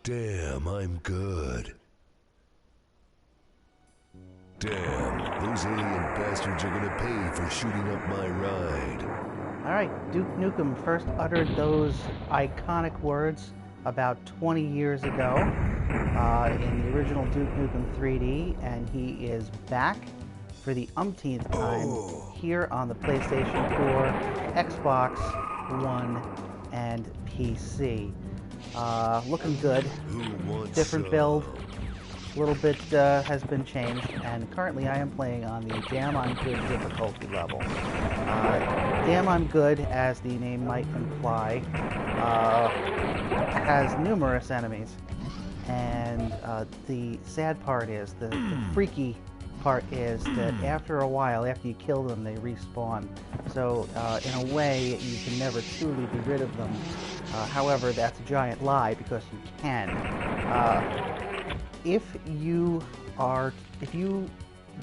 Damn, I'm good. Damn, those alien bastards are gonna pay for shooting up my ride. Alright, Duke Nukem first uttered those iconic words about 20 years ago in the original Duke Nukem 3D, and he is back for the umpteenth time here on the PlayStation 4, Xbox One, and PC. Looking good. Different build. A little bit has been changed, and currently I am playing on the Damn I'm Good difficulty level. Damn I'm Good, as the name might imply, has numerous enemies, and the sad part is, the freaky part is that after a while, after you kill them, they respawn. So in a way, you can never truly be rid of them. However, that's a giant lie, because you can. If you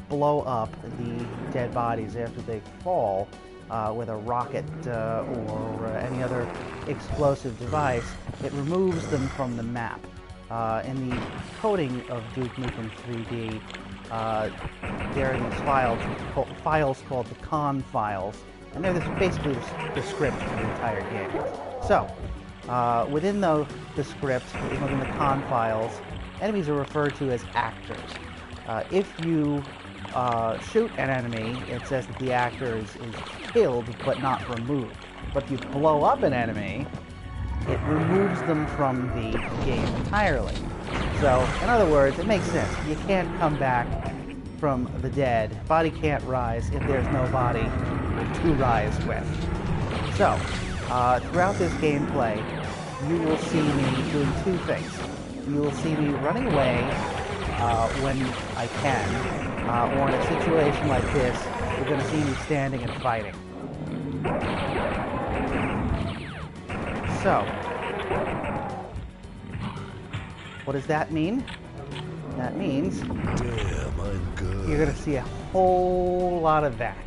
blow up the dead bodies after they fall with a rocket or any other explosive device, it removes them from the map. In the coding of Duke Nukem 3D, there are these files called the con files, and they're basically the script for the entire game. So, within the script, within the con files, enemies are referred to as actors. If you shoot an enemy, it says that the actor is killed but not removed. But if you blow up an enemy, it removes them from the game entirely. So, in other words, it makes sense. You can't come back from the dead. Body can't rise if there's no body to rise with. So, throughout this gameplay, you will see me doing two things. You will see me running away when I can, or in a situation like this, you're going to see me standing and fighting. So, what does that mean? That means Damn, I'm good. you're going to see a whole lot of that.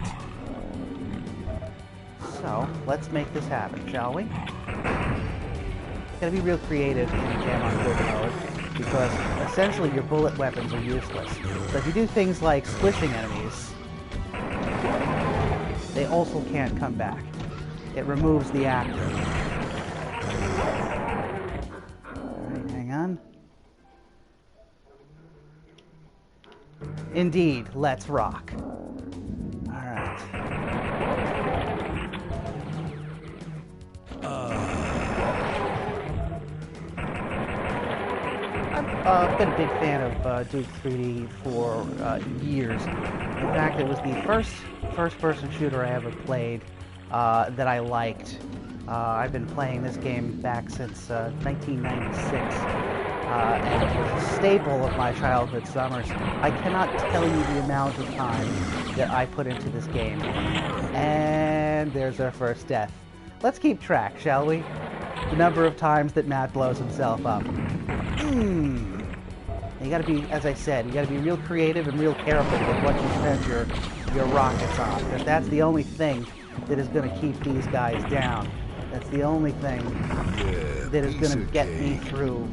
So, let's make this happen, shall we? Gotta be real creative in Jam on Good mode, because essentially your bullet weapons are useless. So if you do things like squishing enemies, they also can't come back. It removes the actor. Alright, hang on. Indeed, let's rock. Alright. I've been a big fan of Duke3D for years. In fact, it was the first-person shooter I ever played that I liked. I've been playing this game back since 1996, and it was a staple of my childhood summers. I cannot tell you the amount of time that I put into this game. And there's our first death. Let's keep track, shall we? The number of times that Matt blows himself up. You gotta be, as I said, you gotta be real creative and real careful with what you spend your rockets on, because that's the only thing that is gonna keep these guys down. That's the only thing that is gonna get me through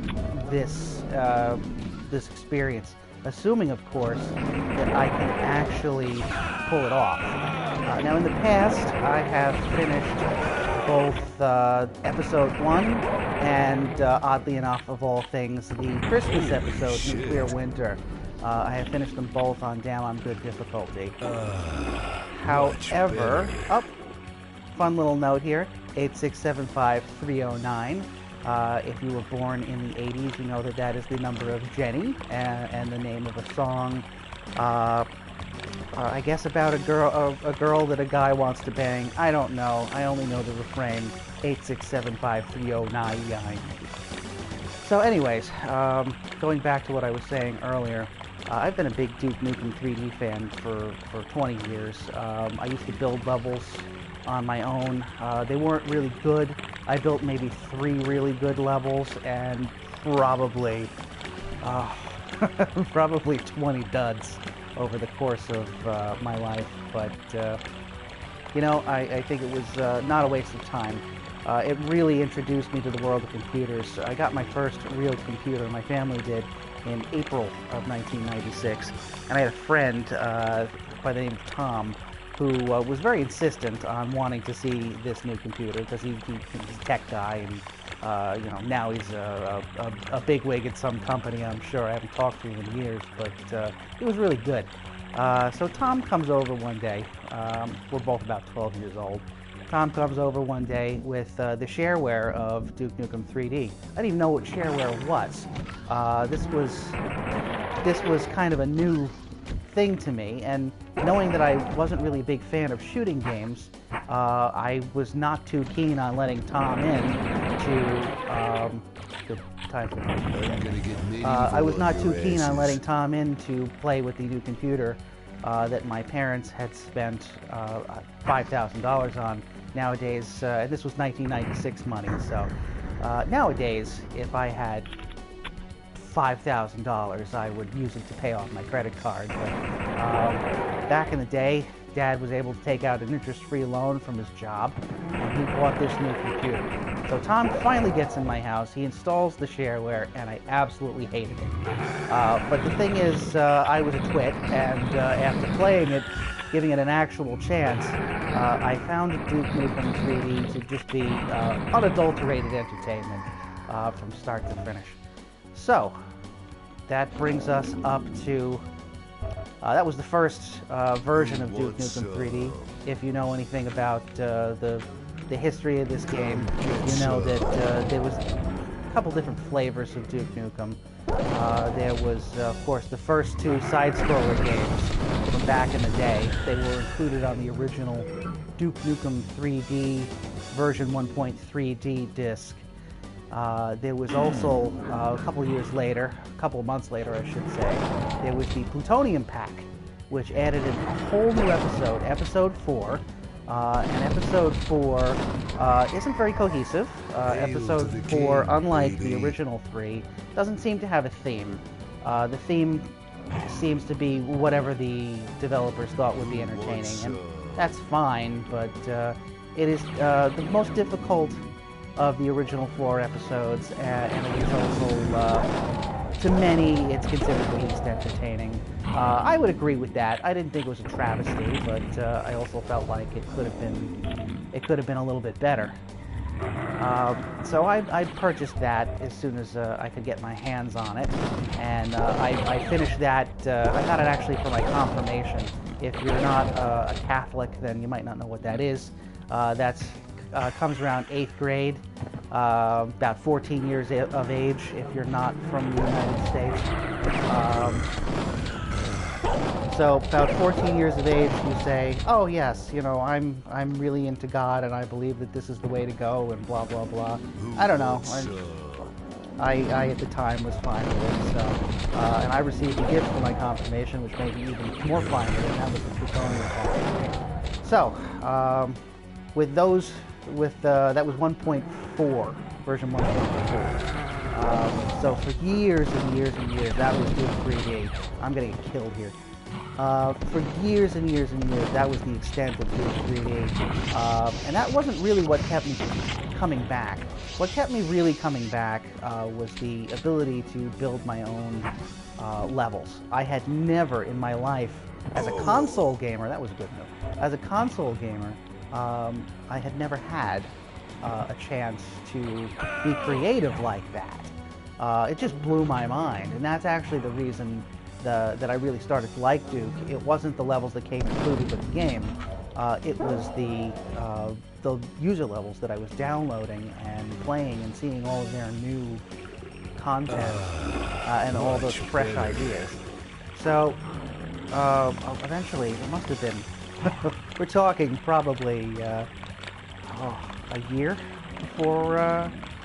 this this experience. Assuming, of course, that I can actually pull it off. Now, in the past, I have finished both Episode 1 and, oddly enough, of all things, the Christmas episode, Nuclear Winter. I have finished them both on Damn I'm Good difficulty. However, fun little note here, 8675309. If you were born in the 80s, you know that that is the number of Jenny and the name of a song. I guess about a girl that a guy wants to bang. I don't know. I only know the refrain, 8675309. So anyways, going back to what I was saying earlier, I've been a big Duke Nukem 3D fan for 20 years. I used to build levels on my own. They weren't really good. I built maybe 3 really good levels and probably 20 duds over the course of my life, but you know, I think it was not a waste of time. It really introduced me to the world of computers. I got my first real computer, my family did, in April of 1996. And I had a friend by the name of Tom who was very insistent on wanting to see this new computer because he's a tech guy, and now he's a bigwig at some company, I'm sure. I haven't talked to him in years, but he was really good. So Tom comes over one day. We're both about 12 years old. Tom comes over one day with the shareware of Duke Nukem 3D. I didn't even know what shareware was. This was kind of a new thing to me, and knowing that I wasn't really a big fan of shooting games, I was not too keen on letting Tom in to good time for I was not too keen on letting Tom in to play with the new computer that my parents had spent $5,000 on. Nowadays, this was 1996 money, so nowadays, if I had $5,000, I would use it to pay off my credit card. But back in the day, Dad was able to take out an interest-free loan from his job, and he bought this new computer. So Tom finally gets in my house, he installs the shareware, and I absolutely hated it. But the thing is, I was a twit, and after playing it, giving it an actual chance, I found Duke Nukem 3D to just be unadulterated entertainment from start to finish. So, that brings us up to, that was the first version of Duke Nukem 3D. If you know anything about the history of this game, you know that there was a couple different flavors of Duke Nukem. There was, of course, the first two side-scroller games from back in the day. They were included on the original Duke Nukem 3D version 1.3D disc. There was also, a couple months later, I should say, there was the Plutonium Pack, which added a whole new episode, Episode 4. And Episode 4 isn't very cohesive. Episode 4, unlike the original 3, doesn't seem to have a theme. The theme seems to be whatever the developers thought would be entertaining, and that's fine, but it is the most difficult of the original 4 episodes, and it is also, to many, it's considered the least entertaining. I would agree with that. I didn't think it was a travesty, but I also felt like it could have been a little bit better. So I purchased that as soon as I could get my hands on it, and I finished that. I got it actually for my confirmation. If you're not a Catholic, then you might not know what that is. That's comes around 8th grade, about 14 years of age if you're not from the United States. So about 14 years of age, you say, oh yes, I'm really into God and I believe that this is the way to go and blah, blah, blah. I don't know. I at the time was fine with it, so, and I received a gift for my confirmation, which made me even more fine with it, and that was the Plutonium Pack. So, with those, that was 1.4, version 1.4. So for years and years and years, that was Duke3D. I'm gonna get killed here. For years and years and years, that was the extent of Duke3D. And that wasn't really what kept me coming back. What kept me really coming back was the ability to build my own levels. I had never in my life, as a console gamer, that was a good note, as a console gamer, I had never had a chance to be creative like that. It just blew my mind, and that's actually the reason that I really started to like Duke. It wasn't the levels that came included with the game. It was the user levels that I was downloading and playing and seeing all of their new content and all those fresh ideas. So eventually, it must have been, we're talking probably a year before,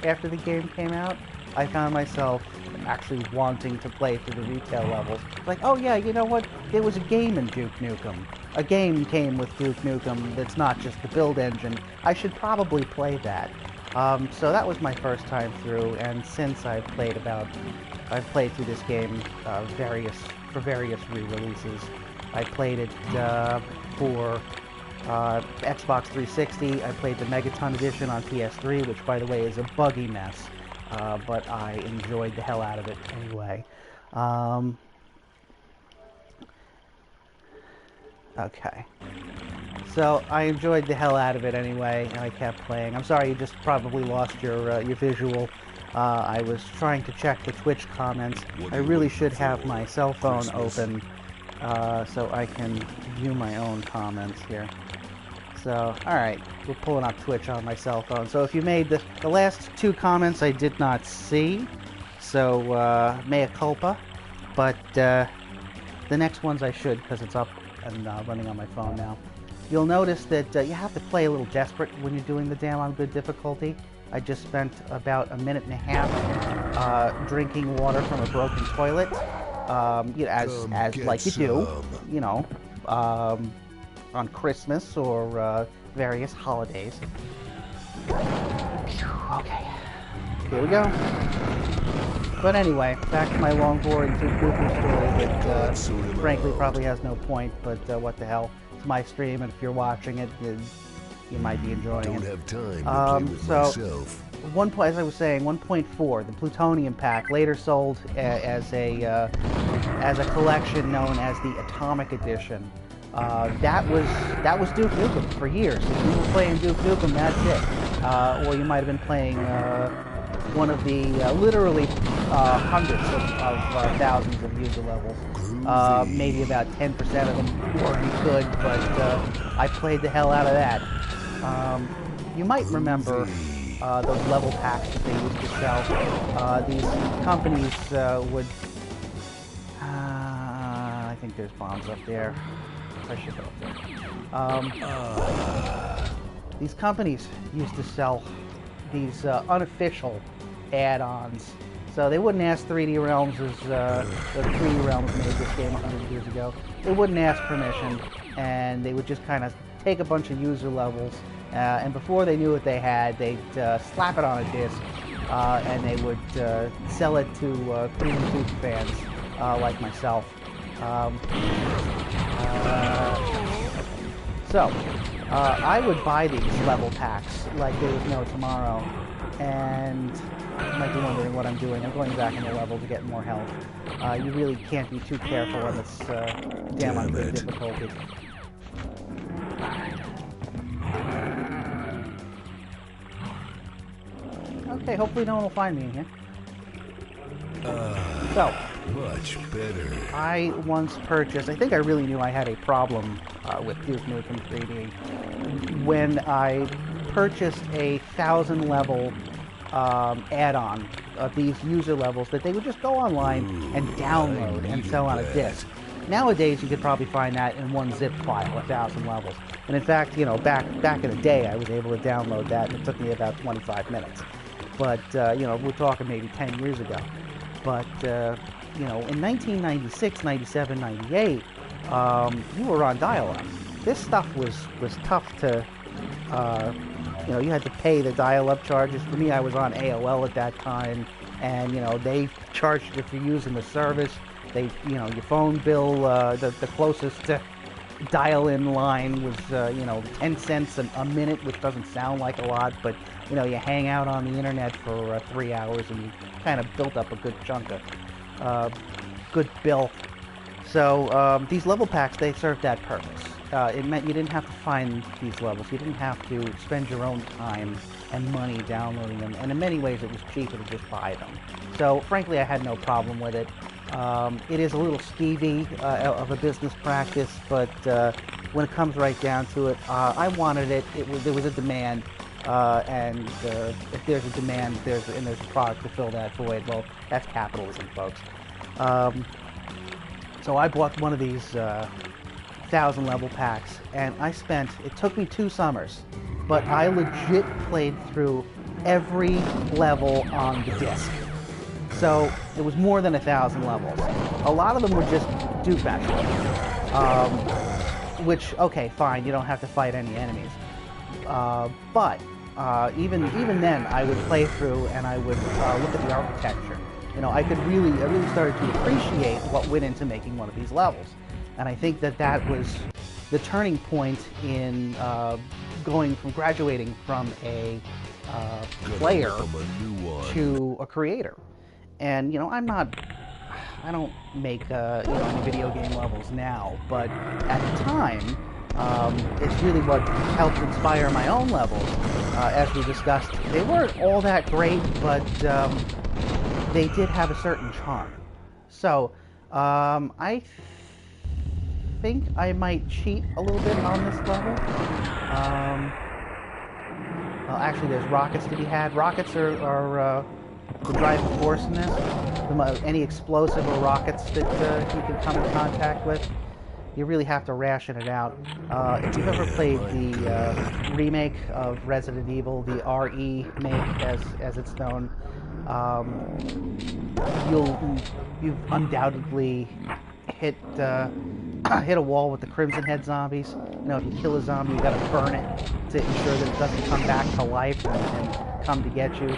after the game came out, I found myself actually wanting to play through the retail levels. Like, oh yeah, you know what? There was a game in Duke Nukem. A game came with Duke Nukem that's not just the build engine. I should probably play that. So that was my first time through, and since I've played through this game for various re-releases. I played it for Xbox 360, I played the Megaton Edition on PS3, which, by the way, is a buggy mess, but I enjoyed the hell out of it anyway. Okay. So I enjoyed the hell out of it anyway, and I kept playing. I'm sorry you just probably lost your visual. I was trying to check the Twitch comments. I really should have my cell phone open so I can view my own comments here. So, alright, we're pulling up Twitch on my cell phone. So if you made the last two comments I did not see, so mea culpa, but the next ones I should, because it's up and running on my phone now. You'll notice that you have to play a little desperate when you're doing the damn on good difficulty. I just spent about a minute and a half drinking water from a broken toilet, you know, as like you do, you know, on Christmas or various holidays. Okay, here we go. But anyway, back to my long, boring Duke3D story that, frankly, probably has no point, but what the hell. It's my stream, and if you're watching it, you might be enjoying it. Don't have time to play with myself. As I was saying, 1.4, the plutonium pack, later sold as a collection known as the Atomic Edition. That was Duke Nukem for years. If you were playing Duke Nukem, that's it. Or you might have been playing one of the literally hundreds of thousands of user levels. Maybe about 10% of them were any good, but I played the hell out of that. You might remember those level packs that they used to sell. These companies would... I think there's bombs up there. I should go up there. These companies used to sell these unofficial add-ons. So they wouldn't ask 3D Realms, as the 3D Realms made this game 100 years ago. They wouldn't ask permission, and they would just kind of take a bunch of user levels, and before they knew what they had, they'd slap it on a disc, and they would sell it to Queen Duke fans like myself. So I would buy these level packs like there was no tomorrow, and you might be wondering what I'm doing. I'm going back in the level to get more health. You really can't be too careful on this damn on good difficulty. Okay, hopefully no one will find me in here. So, Much better. I once purchased, I think I really knew I had a problem with Duke Nukem 3D when I purchased a 1,000 level add-on of these user levels that they would just go online and download and sell on a disc. Nowadays, you could probably find that in one zip file, 1,000 levels. And in fact, you know, back in the day, I was able to download that, and it took me about 25 minutes. But, you know, we're talking maybe 10 years ago. But, you know, in 1996, 97, 98, you were on dial-up. This stuff was tough to, you know, you had to pay the dial-up charges. For me, I was on AOL at that time, and, you know, they charged you for using the service. They, you know, your phone bill, the closest dial-in line was, you know, 10 cents a minute, which doesn't sound like a lot, but, you know, you hang out on the internet for 3 hours, and you kind of built up a good chunk of good bill. So these level packs, they served that purpose. It meant you didn't have to find these levels. You didn't have to spend your own time and money downloading them. And in many ways, it was cheaper to just buy them. So frankly, I had no problem with it. It is a little skeevy of a business practice, but when it comes right down to it, I wanted it. There was a demand. And if there's a demand, there's a product to fill that void. Well, that's capitalism, folks. So I bought one of these 1,000 level packs, and it took me 2 summers, but I legit played through every level on the disc. So it was more than 1,000 levels. A lot of them were just do-fetch levels, which, okay, fine, you don't have to fight any enemies. But even then, I would play through and I would look at the architecture. You know, I really started to appreciate what went into making one of these levels. And I think that was the turning point in going from graduating from a player to a creator. And I don't make any video game levels now, but at the time, it's really what helped inspire my own levels. As we discussed, they weren't all that great, but they did have a certain charm. So I think I might cheat a little bit on this level. Well, actually, there's rockets to be had. Rockets are the driving force in this. Any explosive or rockets that you can come in contact with, you really have to ration it out. If you've ever played the remake of Resident Evil, the RE make as it's known, you've undoubtedly hit a wall with the Crimson Head zombies. If you kill a zombie, you gotta burn it to ensure that it doesn't come back to life and come to get you.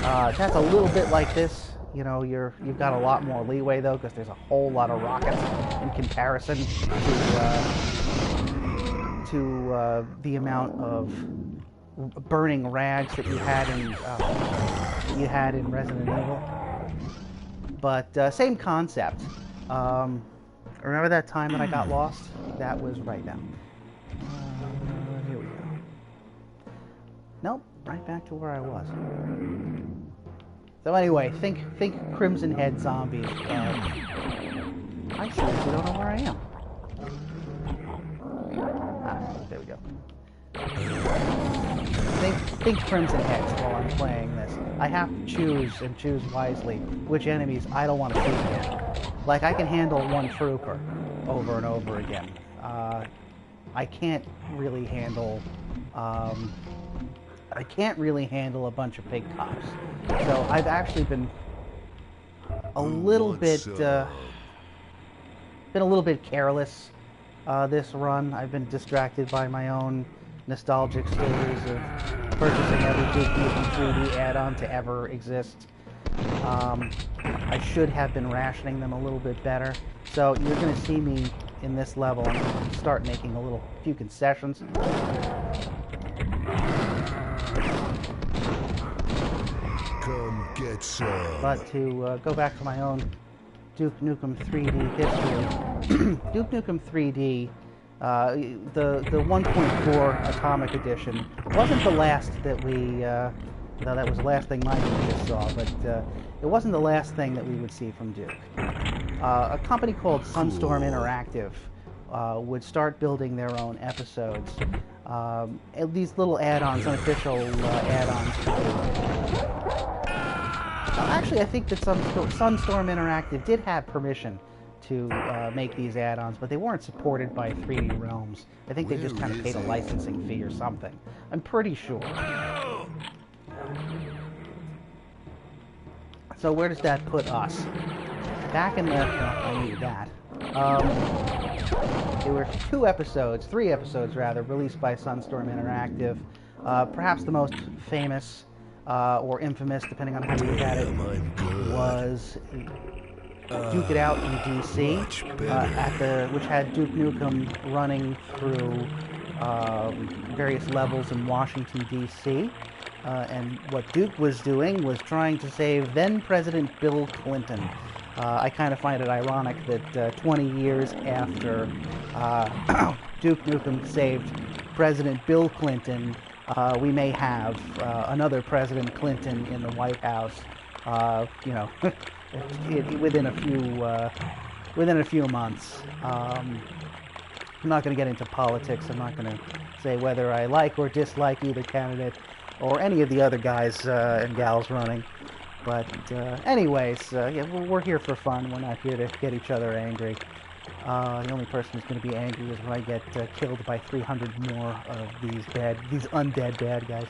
That's a little bit like this. You've got a lot more leeway though, because there's a whole lot of rockets in comparison to the amount of burning rags that you had in Resident Evil. But same concept. Remember that time that I got lost? That was right now. Here we go. Nope, right back to where I was. So anyway, think Crimson Head zombies. I seriously don't know where I am. There we go. Think Crimson Heads while I'm playing this. I have to choose wisely which enemies I don't want to shoot again. Like, I can handle one trooper over and over again. I can't really handle a bunch of pig cops. So I've actually been a little bit careless this run. I've been distracted by my own nostalgic stories of purchasing every Duke3D add-on to ever exist. I should have been rationing them a little bit better. So you're going to see me in this level start making a few concessions. Come get some. But to go back to my own Duke Nukem 3D history, Duke Nukem 3D, the 1.4 Atomic Edition wasn't the last that we. That was the last thing my just saw, but it wasn't the last thing that we would see from Duke. A company called Sunstorm Interactive would start building their own episodes. These little add-ons, unofficial add-ons to Duke. Actually, I think that Sunstorm Interactive did have permission to make these add-ons, but they weren't supported by 3D Realms. I think they just kind of paid a licensing fee or something. I'm pretty sure. So where does that put us? Back in the... I needed that. There were three episodes rather, released by Sunstorm Interactive. Perhaps the most famous or infamous, depending on how you look at it, was Duke It Out in DC, which had Duke Nukem running through various levels in Washington, D.C. And what Duke was doing was trying to save then-President Bill Clinton. I kind of find it ironic that 20 years after Duke Nukem saved President Bill Clinton, we may have another President Clinton in the White House, within a few months. I'm not going to get into politics. I'm not going to say whether I like or dislike either candidate or any of the other guys and gals running. But anyways, yeah, we're here for fun. We're not here to get each other angry. The only person who's going to be angry is when I get killed by 300 more of these undead bad guys.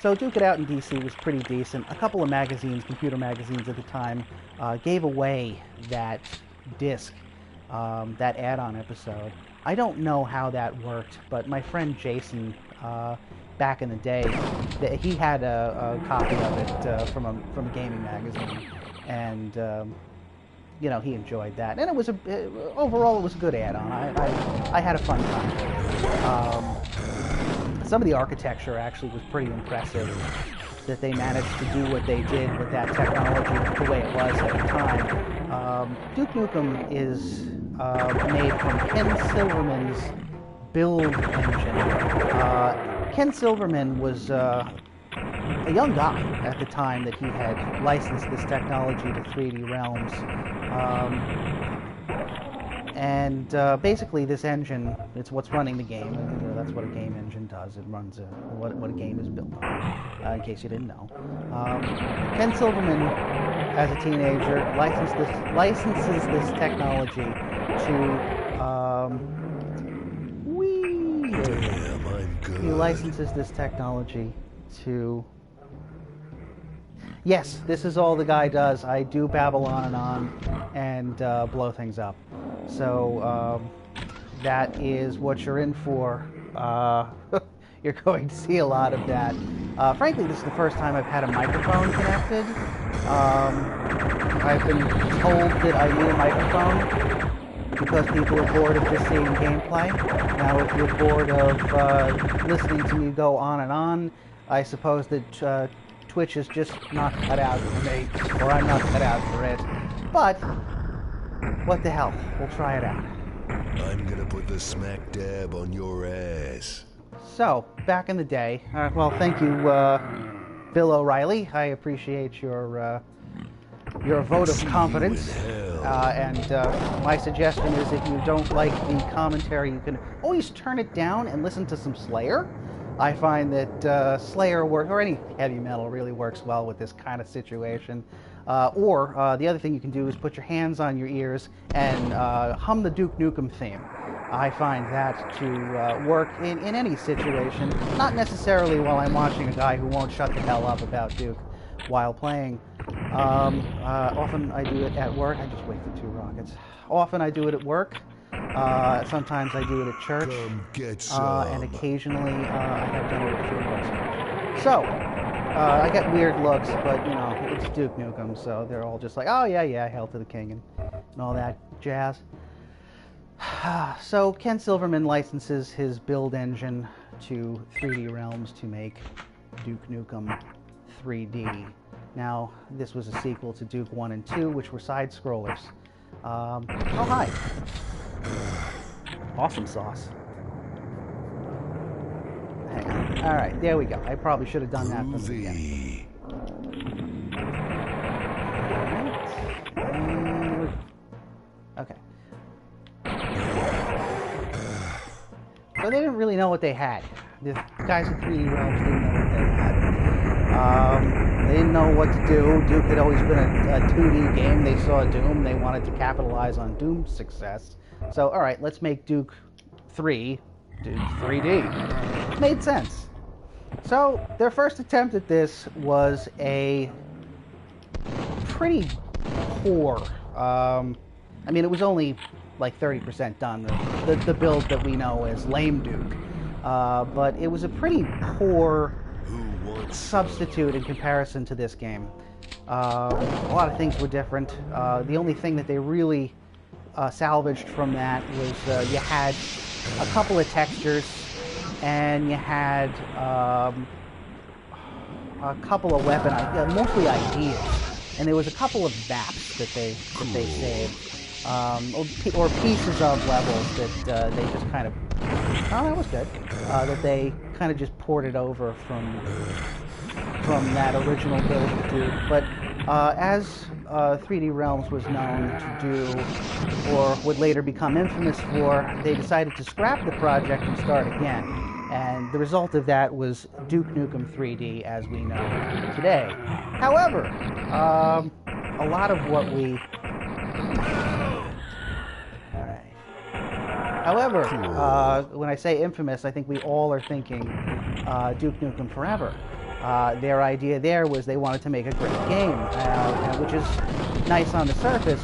So Duke It Out in DC was pretty decent. A couple of magazines, computer magazines at the time, gave away that disc, that add-on episode. I don't know how that worked, but my friend Jason, back in the day, he had a copy of it from a gaming magazine, and you know, he enjoyed that, and it was overall it was a good add-on. I had a fun time. Some of the architecture actually was pretty impressive, that they managed to do what they did with that technology the way it was at the time. Duke Nukem is made from Ken Silverman's build engine. Ken Silverman was a young guy at the time that he had licensed this technology to 3D Realms. Basically this engine, it's what's running the game, and that's what a game engine does. It runs what a game is built on, in case you didn't know. Ken Silverman, as a teenager, licenses this technology to... Damn, I'm good. He licenses this technology to... Yes, this is all the guy does. I do babble on and blow things up. So that is what you're in for. You're going to see a lot of that. Frankly, this is the first time I've had a microphone connected. I've been told that I need a microphone because people are bored of just seeing gameplay. Now, if you're bored of listening to me go on and on, I suppose that Twitch is just not cut out for me, or I'm not cut out for it. But, what the hell? We'll try it out. I'm gonna put the smack dab on your ass. So, back in the day, well, thank you, Bill O'Reilly. I appreciate your vote of confidence. And my suggestion is, if you don't like the commentary, you can always turn it down and listen to some Slayer. I find that Slayer or any heavy metal really works well with this kind of situation. Or the other thing you can do is put your hands on your ears and hum the Duke Nukem theme. I find that to work in any situation, not necessarily while I'm watching a guy who won't shut the hell up about Duke while playing. Often I do it at work. I just wasted 2 rockets. Often I do it at work. Sometimes I do it at church, Come get some. and occasionally I have done it at field goals. So, I get weird looks, but you know, it's Duke Nukem, so they're all just like, oh yeah, hail to the king, and all that jazz. So, Ken Silverman licenses his build engine to 3D Realms to make Duke Nukem 3D. Now, this was a sequel to Duke 1 and 2, which were side-scrollers. Oh, hi. Awesome sauce. Hang on. All right, there we go. I probably should have done that from the beginning. Okay. So they didn't really know what they had. The guys at 3D Realms didn't know what they had. They didn't know what to do. Duke had always been a 2D game. They saw Doom. They wanted to capitalize on Doom's success. So, all right, let's make Duke 3 Duke 3D. Made sense. So, their first attempt at this was a pretty poor, I mean, it was only like 30% done, the build that we know as Lame Duke. But it was a pretty poor substitute in comparison to this game. A lot of things were different. The only thing that they really salvaged from that was you had a couple of textures, and you had a couple of mostly ideas, and there was a couple of maps that they saved, or pieces of levels that they just kind of, oh, that was good, that they kind of just ported over from that original build of Duke. But as 3D Realms was known to do, or would later become infamous for, they decided to scrap the project and start again. And the result of that was Duke Nukem 3D as we know today. However, a lot of what we... However, when I say infamous, I think we all are thinking Duke Nukem Forever. Their idea there was they wanted to make a great game, which is nice on the surface,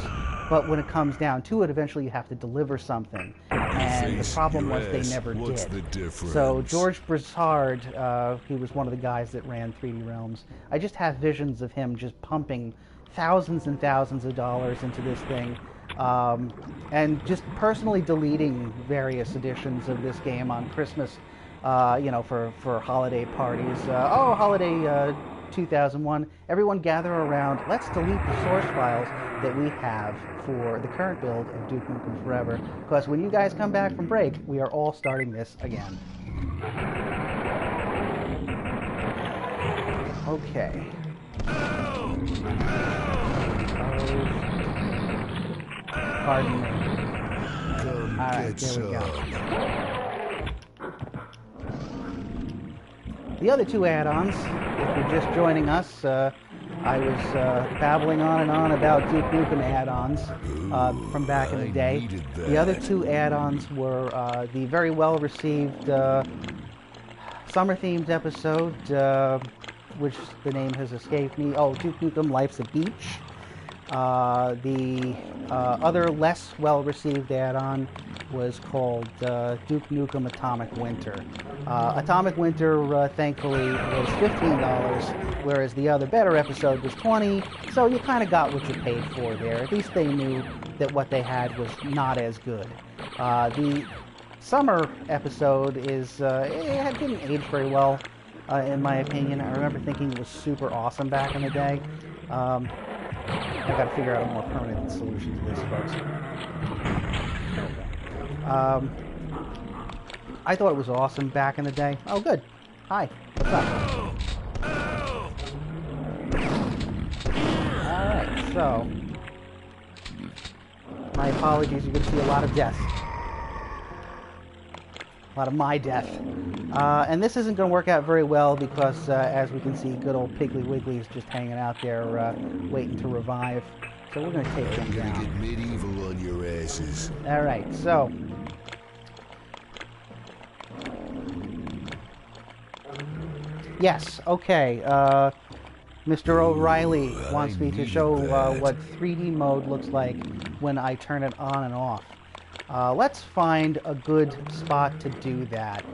but when it comes down to it, eventually you have to deliver something. And the problem was they never did. So George Broussard, he was one of the guys that ran 3D Realms. I just have visions of him just pumping thousands and thousands of dollars into this thing, and just personally deleting various editions of this game on Christmas, for holiday parties. Holiday 2001, everyone gather around, let's delete the source files that we have for the current build of Duke Nukem Forever, because when you guys come back from break, we are all starting this again. Okay. Pardon me. Alright, there we go. The other two add-ons, if you're just joining us, I was babbling on and on about Duke Nukem add-ons from back in the day. The other two add-ons were the very well-received summer-themed episode, which the name has escaped me. Oh, Duke Nukem Life's a Beach. The other less well-received add-on was called Duke Nukem Atomic Winter. Atomic Winter, thankfully, was $15, whereas the other better episode was $20, so you kind of got what you paid for there. At least they knew that what they had was not as good. The summer episode it didn't age very well, in my opinion. I remember thinking it was super awesome back in the day. I've got to figure out a more permanent solution to this, folks. I thought it was awesome back in the day. Oh, good. Hi. What's up? Alright, so... my apologies, you're going to see a lot of death. A lot of my death. And this isn't going to work out very well because, as we can see, good old Piggly Wiggly is just hanging out there waiting to revive. So we're going to take him down. Get medieval on your asses. Alright, so... yes, okay. Mr. O'Reilly wants me to show what 3D mode looks like when I turn it on and off. Let's find a good spot to do that.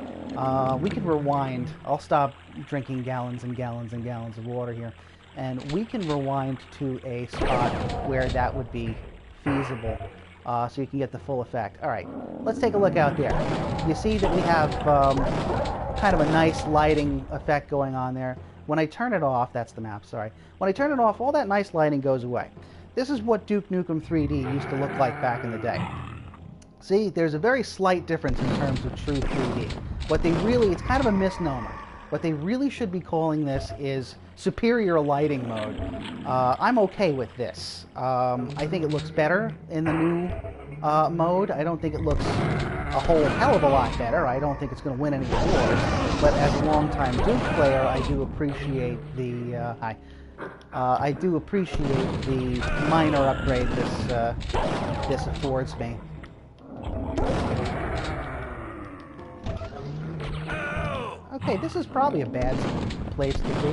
We can rewind. I'll stop drinking gallons and gallons and gallons of water here. And we can rewind to a spot where that would be feasible, so you can get the full effect. Alright, let's take a look out there. You see that we have kind of a nice lighting effect going on there. When I turn it off, that's the map, sorry. When I turn it off, all that nice lighting goes away. This is what Duke Nukem 3D used to look like back in the day. See, there's a very slight difference in terms of true 3D. It's kind of a misnomer. What they really should be calling this is superior lighting mode. I'm okay with this. I think it looks better in the new mode. I don't think it looks a whole hell of a lot better. I don't think it's going to win any awards. But as a longtime Duke player, I do appreciate the I do appreciate the minor upgrade this affords me. Okay, this is probably a bad place to be.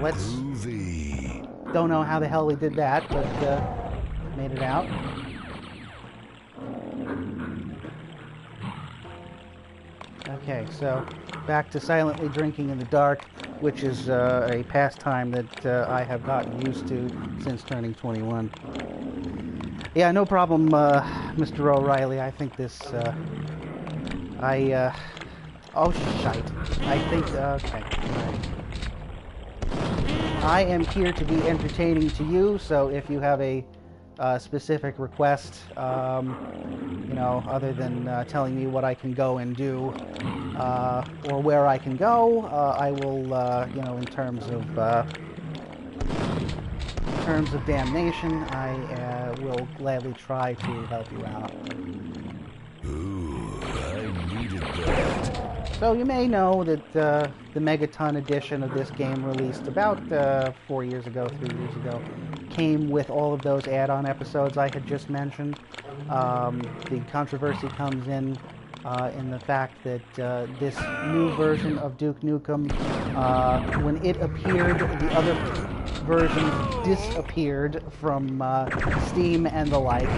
Let's... Groovy. Don't know how the hell we did that, but made it out. Okay, so back to silently drinking in the dark, which is a pastime that I have gotten used to since turning 21. Yeah, no problem, Mr. O'Reilly. I think this, oh, shite. I think, okay. I am here to be entertaining to you, so if you have a specific request, other than telling me what I can go and do, or where I can go, I will, in terms of damnation, I will gladly try to help you out. Ooh, I needed that. So you may know that the Megaton edition of this game, released about 4 years ago, 3 years ago, came with all of those add-on episodes I had just mentioned. The controversy comes in the fact that this new version of Duke Nukem, when it appeared, the other versions disappeared from Steam and the like,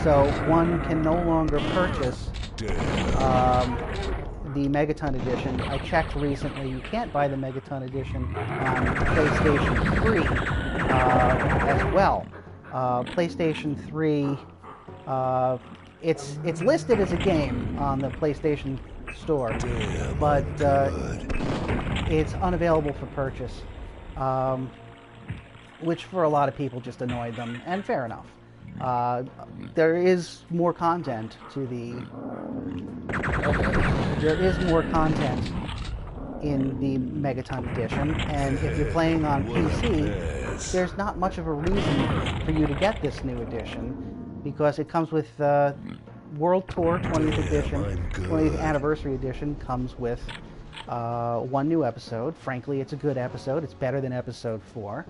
so one can no longer purchase the Megaton Edition. I checked recently, you can't buy the Megaton Edition on PlayStation 3 as well. PlayStation 3, it's listed as a game on the PlayStation Store, but it's unavailable for purchase, which for a lot of people just annoyed them, and fair enough. There is more content to the... There is more content in the Megaton Edition, and if you're playing on PC, there's not much of a reason for you to get this new edition, because it comes with World Tour 20th Edition, 20th Anniversary Edition comes with one new episode. Frankly, it's a good episode. It's better than episode 4.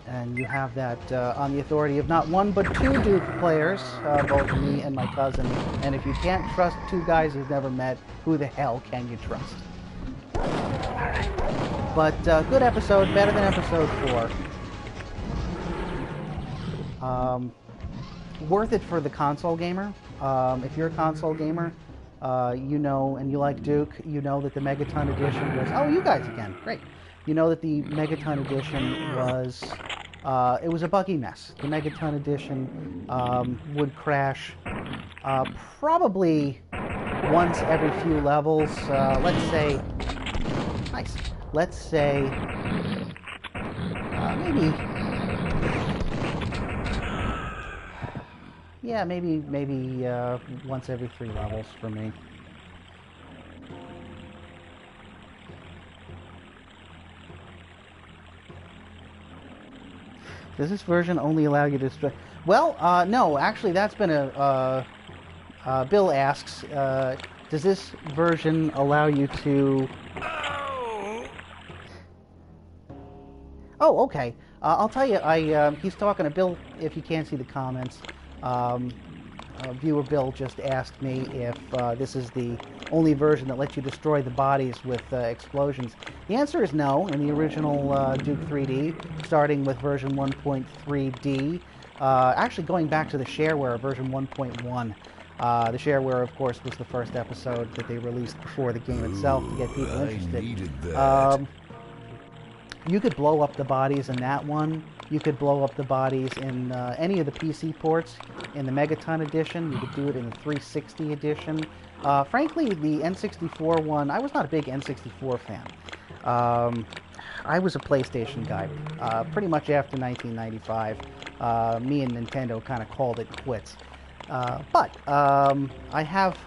And you have that on the authority of not one but 2 Duke players, both me and my cousin. And if you can't trust 2 guys you've never met, who the hell can you trust? But good episode, better than episode 4. Worth it for the console gamer. If you're a console gamer, you know, and you like Duke, you know that the Megaton Edition was... Oh, you guys again. Great. You know that the Megaton Edition was... it was a buggy mess. The Megaton Edition would crash probably once every few levels. Let's say... Nice. Let's say... maybe... Yeah, maybe once every 3 levels for me. Does this version only allow you to destroy... Well, no, actually that's been a... Bill asks, does this version allow you to... Oh, okay. I'll tell you, he's talking to Bill, if you can't see the comments. Viewer Bill just asked me if this is the only version that lets you destroy the bodies with explosions. The answer is no. In the original Duke3D, starting with version 1.3D, actually going back to the shareware version 1.1. The shareware, of course, was the first episode that they released before the game itself to get people interested. You could blow up the bodies in that one. You could blow up the bodies in any of the PC ports. In the Megaton Edition, you could do it in the 360 edition. Frankly, the N64 one, I was not a big N64 fan. I was a PlayStation guy. Pretty much after 1995, me and Nintendo kind of called it quits. But I have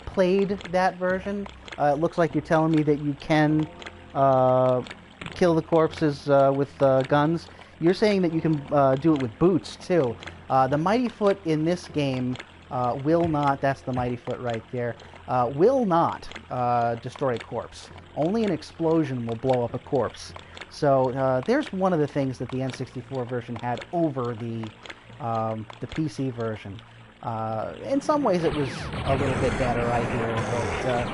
played that version. It looks like you're telling me that you can kill the corpses with guns. You're saying that you can do it with boots, too. The Mighty Foot in this game will not, that's the Mighty Foot right there, will not destroy a corpse. Only an explosion will blow up a corpse. So there's one of the things that the N64 version had over the PC version. In some ways it was a little bit better, I hear, but,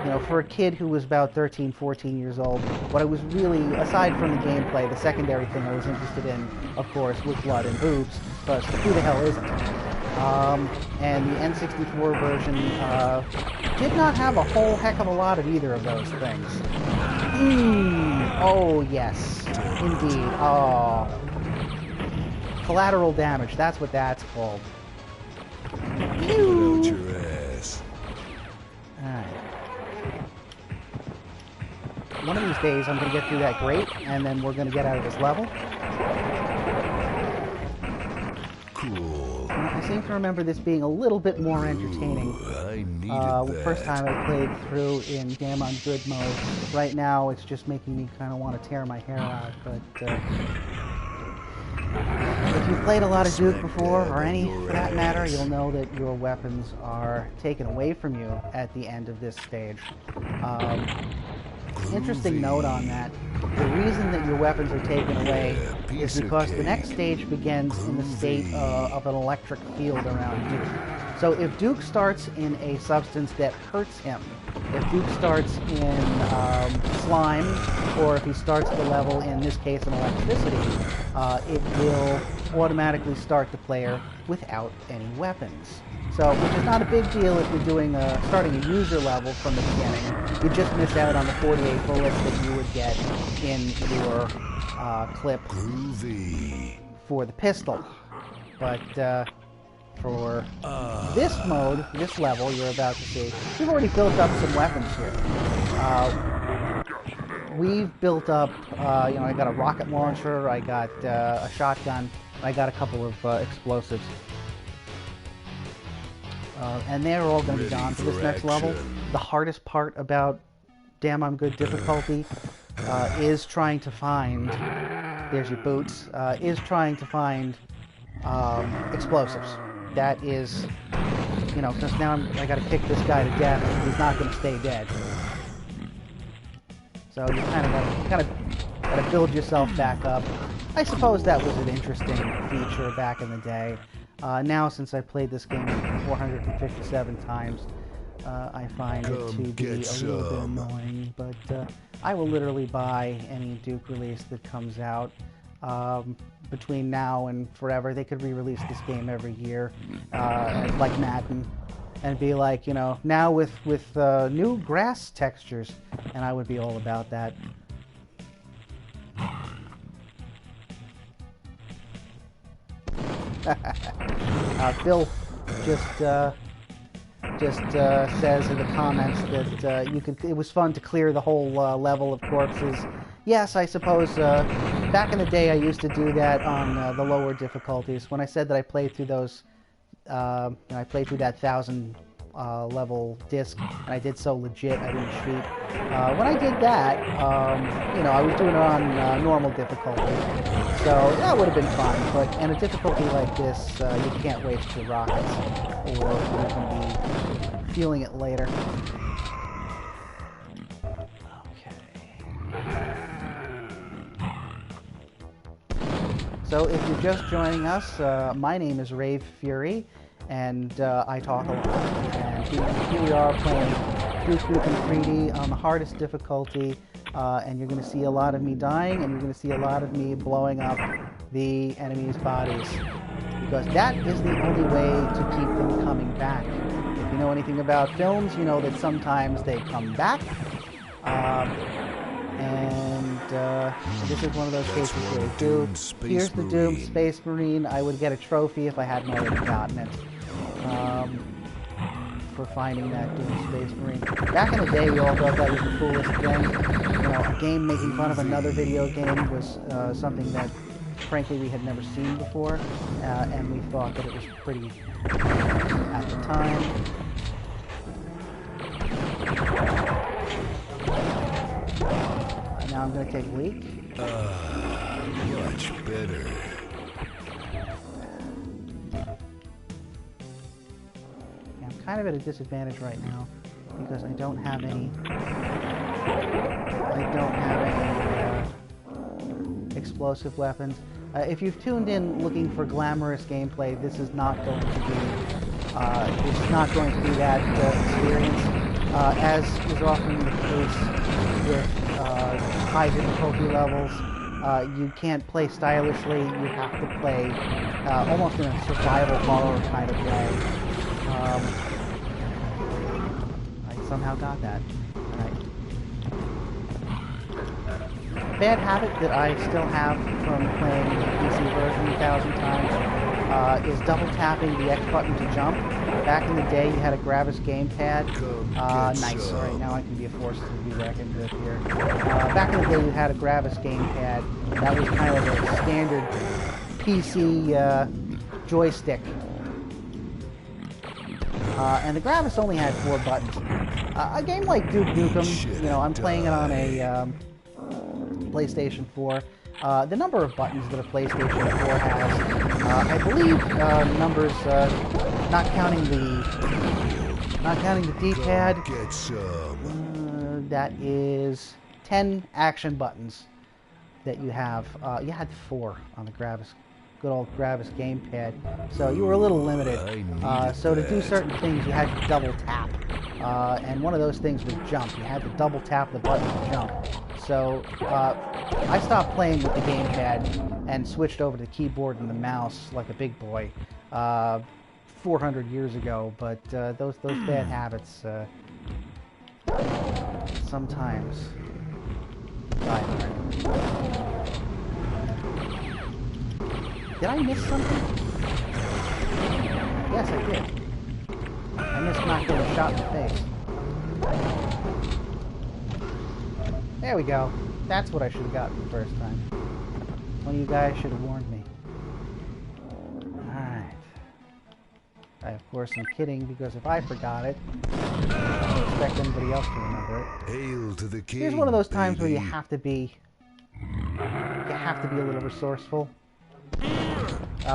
you know, for a kid who was about 13, 14 years old, what I was really, aside from the gameplay, the secondary thing I was interested in, of course, was blood and boobs, but who the hell isn't? And the N64 version did not have a whole heck of a lot of either of those things. Oh, yes, indeed. Oh. Collateral damage, that's what that's called. Out your ass. Alright. One of these days I'm going to get through that grate, and then we're going to get out of this level. Cool. I seem to remember this being a little bit more entertaining. I needed The first time I played through in damn on good mode. Right now it's just making me kind of want to tear my hair out, but... if you've played a lot of Duke before, or any for that matter, you'll know that your weapons are taken away from you at the end of this stage. Interesting note on that. The reason that your weapons are taken away is because the next stage begins in the state of an electric field around Duke. So if Duke starts in a substance that hurts him, if Duke starts in slime, or if he starts the level, in this case, in electricity, it will automatically start the player without any weapons. So, which is not a big deal if you're doing starting a user level from the beginning. You just miss out on the 48 bullets that you would get in your clip Groovy. for the pistol. But for this mode, this level you're about to see, we've already built up some weapons here. We've built up, I got a rocket launcher, I got a shotgun, I got a couple of explosives. And they're all going to be gone for this next level. The hardest part about Damn I'm Good difficulty is trying to find, there's your boots, is trying to find explosives. That is, because now I got to kick this guy to death, and he's not going to stay dead. So you kind of got to build yourself back up. I suppose that was an interesting feature back in the day. Now, since I played this game 457 times, I find it to be a little bit annoying. But I will literally buy any Duke release that comes out between now and forever. They could re-release this game every year, like Madden, and be like, now with new grass textures, and I would be all about that. Bill just says in the comments that it was fun to clear the whole level of corpses. Yes, I suppose back in the day I used to do that on the lower difficulties. When I said that I played through those, I played through that 1,000 level disc, and I did so legit. I didn't cheat. When I did that, I was doing it on normal difficulty, so that would have been fun. But in a difficulty like this, you can't waste your rockets, or you're going to be feeling it later. So if you're just joining us, my name is Rave Fury, and I talk a lot. And here we are playing Duke3D on the hardest difficulty, and you're going to see a lot of me dying, and you're going to see a lot of me blowing up the enemies' bodies, because that is the only way to keep them coming back. If you know anything about films, you know that sometimes they come back, this is one of those cases where they do. Here's the Doom Space Marine. I would get a trophy if I hadn't already gotten it for finding that Doom Space Marine. Back in the day, we all thought that was the coolest thing. A game making fun of another video game was something that, frankly, we had never seen before, and we thought that it was pretty at the time. Now I'm going to take a leak. Much better. I'm kind of at a disadvantage right now because I don't have any explosive weapons. If you've tuned in looking for glamorous gameplay, this is not going to be that experience. As is often the case with high difficulty levels, you can't play stylishly. You have to play almost in a survival horror kind of way. I somehow got that. All right. Bad habit that I still have from playing the PC version 1,000 times is double tapping the X button to jump. Back in the day, you had a Gravis gamepad. Nice. All right, now I can be a force to be reckoned with here. Back in the day, you had a Gravis gamepad. That was kind of a standard PC joystick. And the Gravis only had 4 buttons. A game like Duke Nukem, I'm playing it on a PlayStation 4. The number of buttons that a PlayStation 4 has, I believe, numbers not counting the D-pad. That is 10 action buttons that you have. You had 4 on the Gravis, good old Gravis gamepad, so you were a little limited. So to do certain things, you had to double tap, and one of those things was jump. You had to double tap the button to jump. So I stopped playing with the gamepad and switched over to the keyboard and the mouse like a big boy 400 years ago. But those bad habits sometimes die hard. Did I miss something? Yes, I did. I missed not getting shot in the face. There we go. That's what I should have gotten the first time. One of you guys should have warned me. Alright. I, of course, am kidding, because if I forgot it, I don't expect anybody else to remember it. Hail to the king, Here's one of those times baby. where you have to be a little resourceful.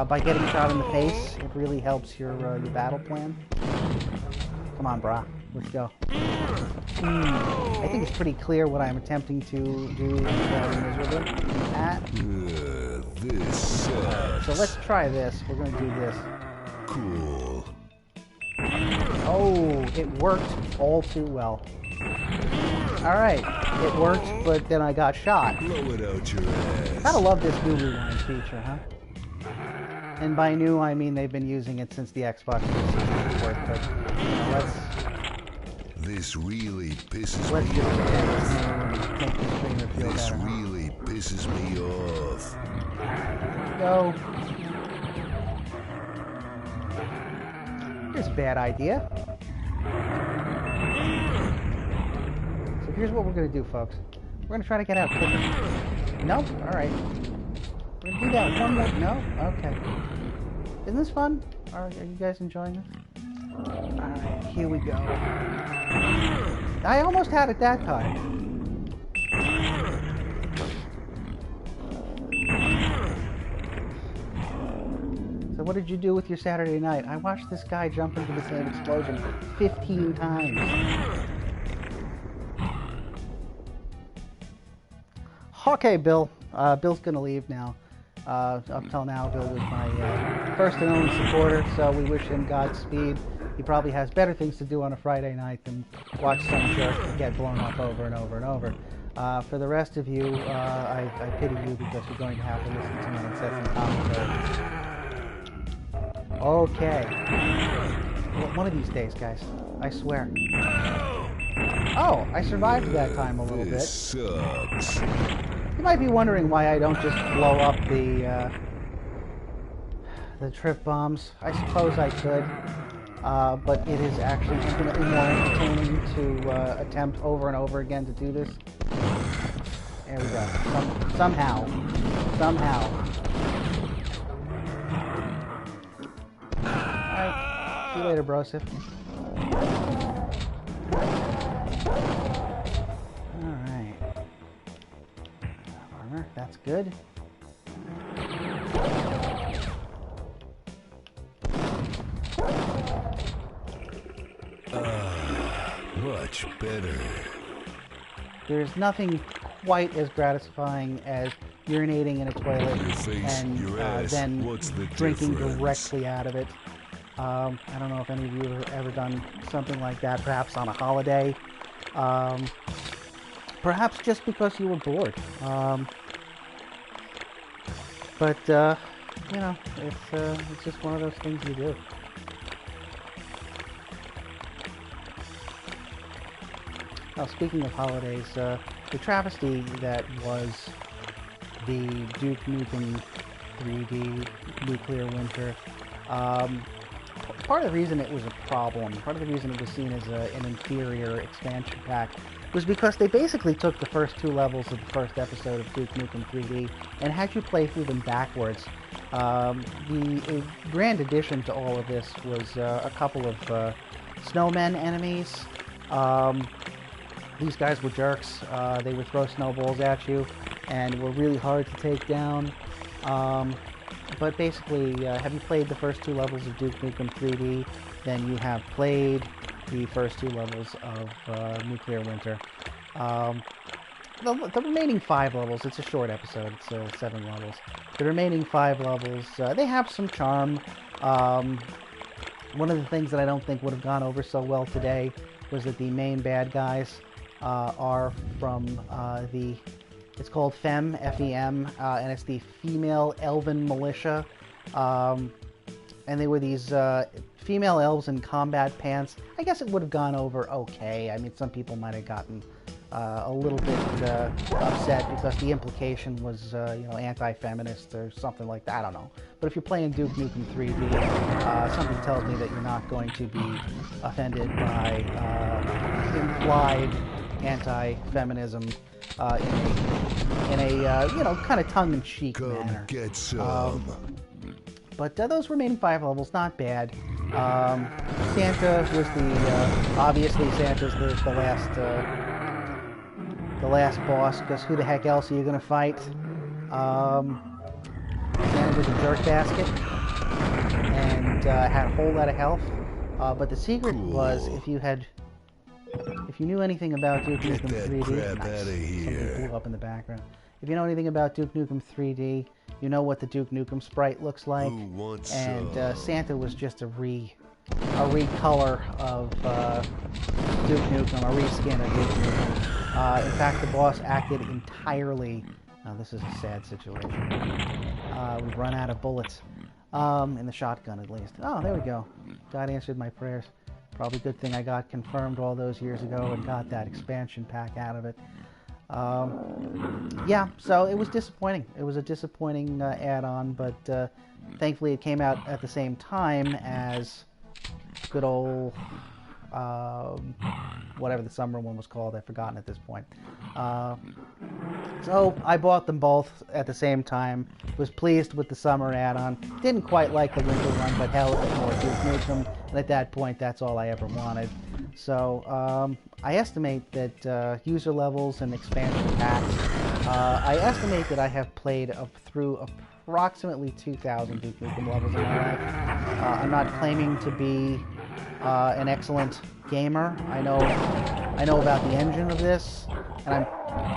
By getting shot in the face, it really helps your battle plan. Come on, brah. Let's go. I think it's pretty clear what I'm attempting to do miserably at. This sucks. So let's try this. We're going to do this. Cool. Oh, it worked all too well. Alright, it worked, but then I got shot. Blow it out your ass. Gotta love this new rewind feature, huh? And by new, I mean they've been using it since the Xbox 360 port, but let's This really pisses just me pretend off. it's new and make the streamer feel This better. Huh? really pisses me off. Go. Here's a bad idea. So here's what we're going to do, folks. We're going to try to get out quicker. Nope. Alright. We're going to do that one more. No? Okay. Isn't this fun? Are you guys enjoying this? Alright, here we go. I almost had it that time. So what did you do with your Saturday night? I watched this guy jump into the same explosion 15 times. Okay, Bill. Bill's gonna leave now. Up till now, Bill was my first and only supporter, so we wish him Godspeed. He probably has better things to do on a Friday night than watch some jerk get blown up over and over and over. For the rest of you, I pity you because you're going to have to listen to my incessant commentary. Okay. One of these days, guys. I swear. Oh, I survived that time a little bit. This sucks. You might be wondering why I don't just blow up the trip bombs. I suppose I could, but it is actually infinitely more entertaining to attempt over and over again to do this. There we go. Somehow. Alright, see you later, brosif. Alright. Armor, that's good. Much better. There's nothing quite as gratifying as urinating in a toilet Your face, and your ass, then what's the drinking difference? directly out of it. I don't know if any of you have ever done something like that, perhaps on a holiday. Perhaps just because you were bored. But you know, it's just one of those things you do. Now, speaking of holidays, the travesty that was the Duke Nukem 3D Nuclear Winter, part of the reason it was a problem, part of the reason it was seen as an inferior expansion pack, was because they basically took the first two levels of the first episode of Duke Nukem 3D and had you play through them backwards. The grand addition to all of this was a couple of snowmen enemies. These guys were jerks. They would throw snowballs at you and were really hard to take down. But basically, have you played the first two levels of Duke Nukem 3D, then you have played the first two levels of Nuclear Winter. The remaining 5 levels, it's a short episode, it's 7 levels. The remaining 5 levels, they have some charm. One of the things that I don't think would have gone over so well today was that the main bad guys are from the It's called FEM, F-E-M, and it's the Female Elven Militia. And they were these female elves in combat pants. I guess it would have gone over okay. I mean, some people might have gotten a little bit upset because the implication was, you know, anti-feminist or something like that. I don't know. But if you're playing Duke Nukem 3D, something tells me that you're not going to be offended by implied anti-feminism in a you know, kind of tongue-in-cheek manner. Get some. But those remaining 5 levels, not bad. Santa was the obviously Santa's the last boss, because who the heck else are you going to fight? Santa was a jerk basket and had a whole lot of health. But the secret was if you knew anything about Duke Nukem 3D, nice. Something blew up in the background. If you know anything about Duke Nukem 3D, you know what the Duke Nukem sprite looks like. And Santa was just a recolor of Duke Nukem, a reskin of Duke Nukem. In fact, the boss acted entirely... Now, this is a sad situation. We've run out of bullets. In the shotgun, at least. Oh, there we go. God answered my prayers. Probably a good thing I got confirmed all those years ago and got that expansion pack out of it. Yeah, so it was disappointing. It was a disappointing add-on, but thankfully it came out at the same time as good old, whatever the summer one was called. I've forgotten at this point. So I bought them both at the same time. Was pleased with the summer add-on. Didn't quite like the winter one, but hell, it was more Duke Nukem. And at that point, that's all I ever wanted. So I estimate that user levels and expansion packs, I estimate that I have played through approximately 2,000 Duke Nukem levels in my life. I'm not claiming to be an excellent gamer. I know about the engine of this, and I'm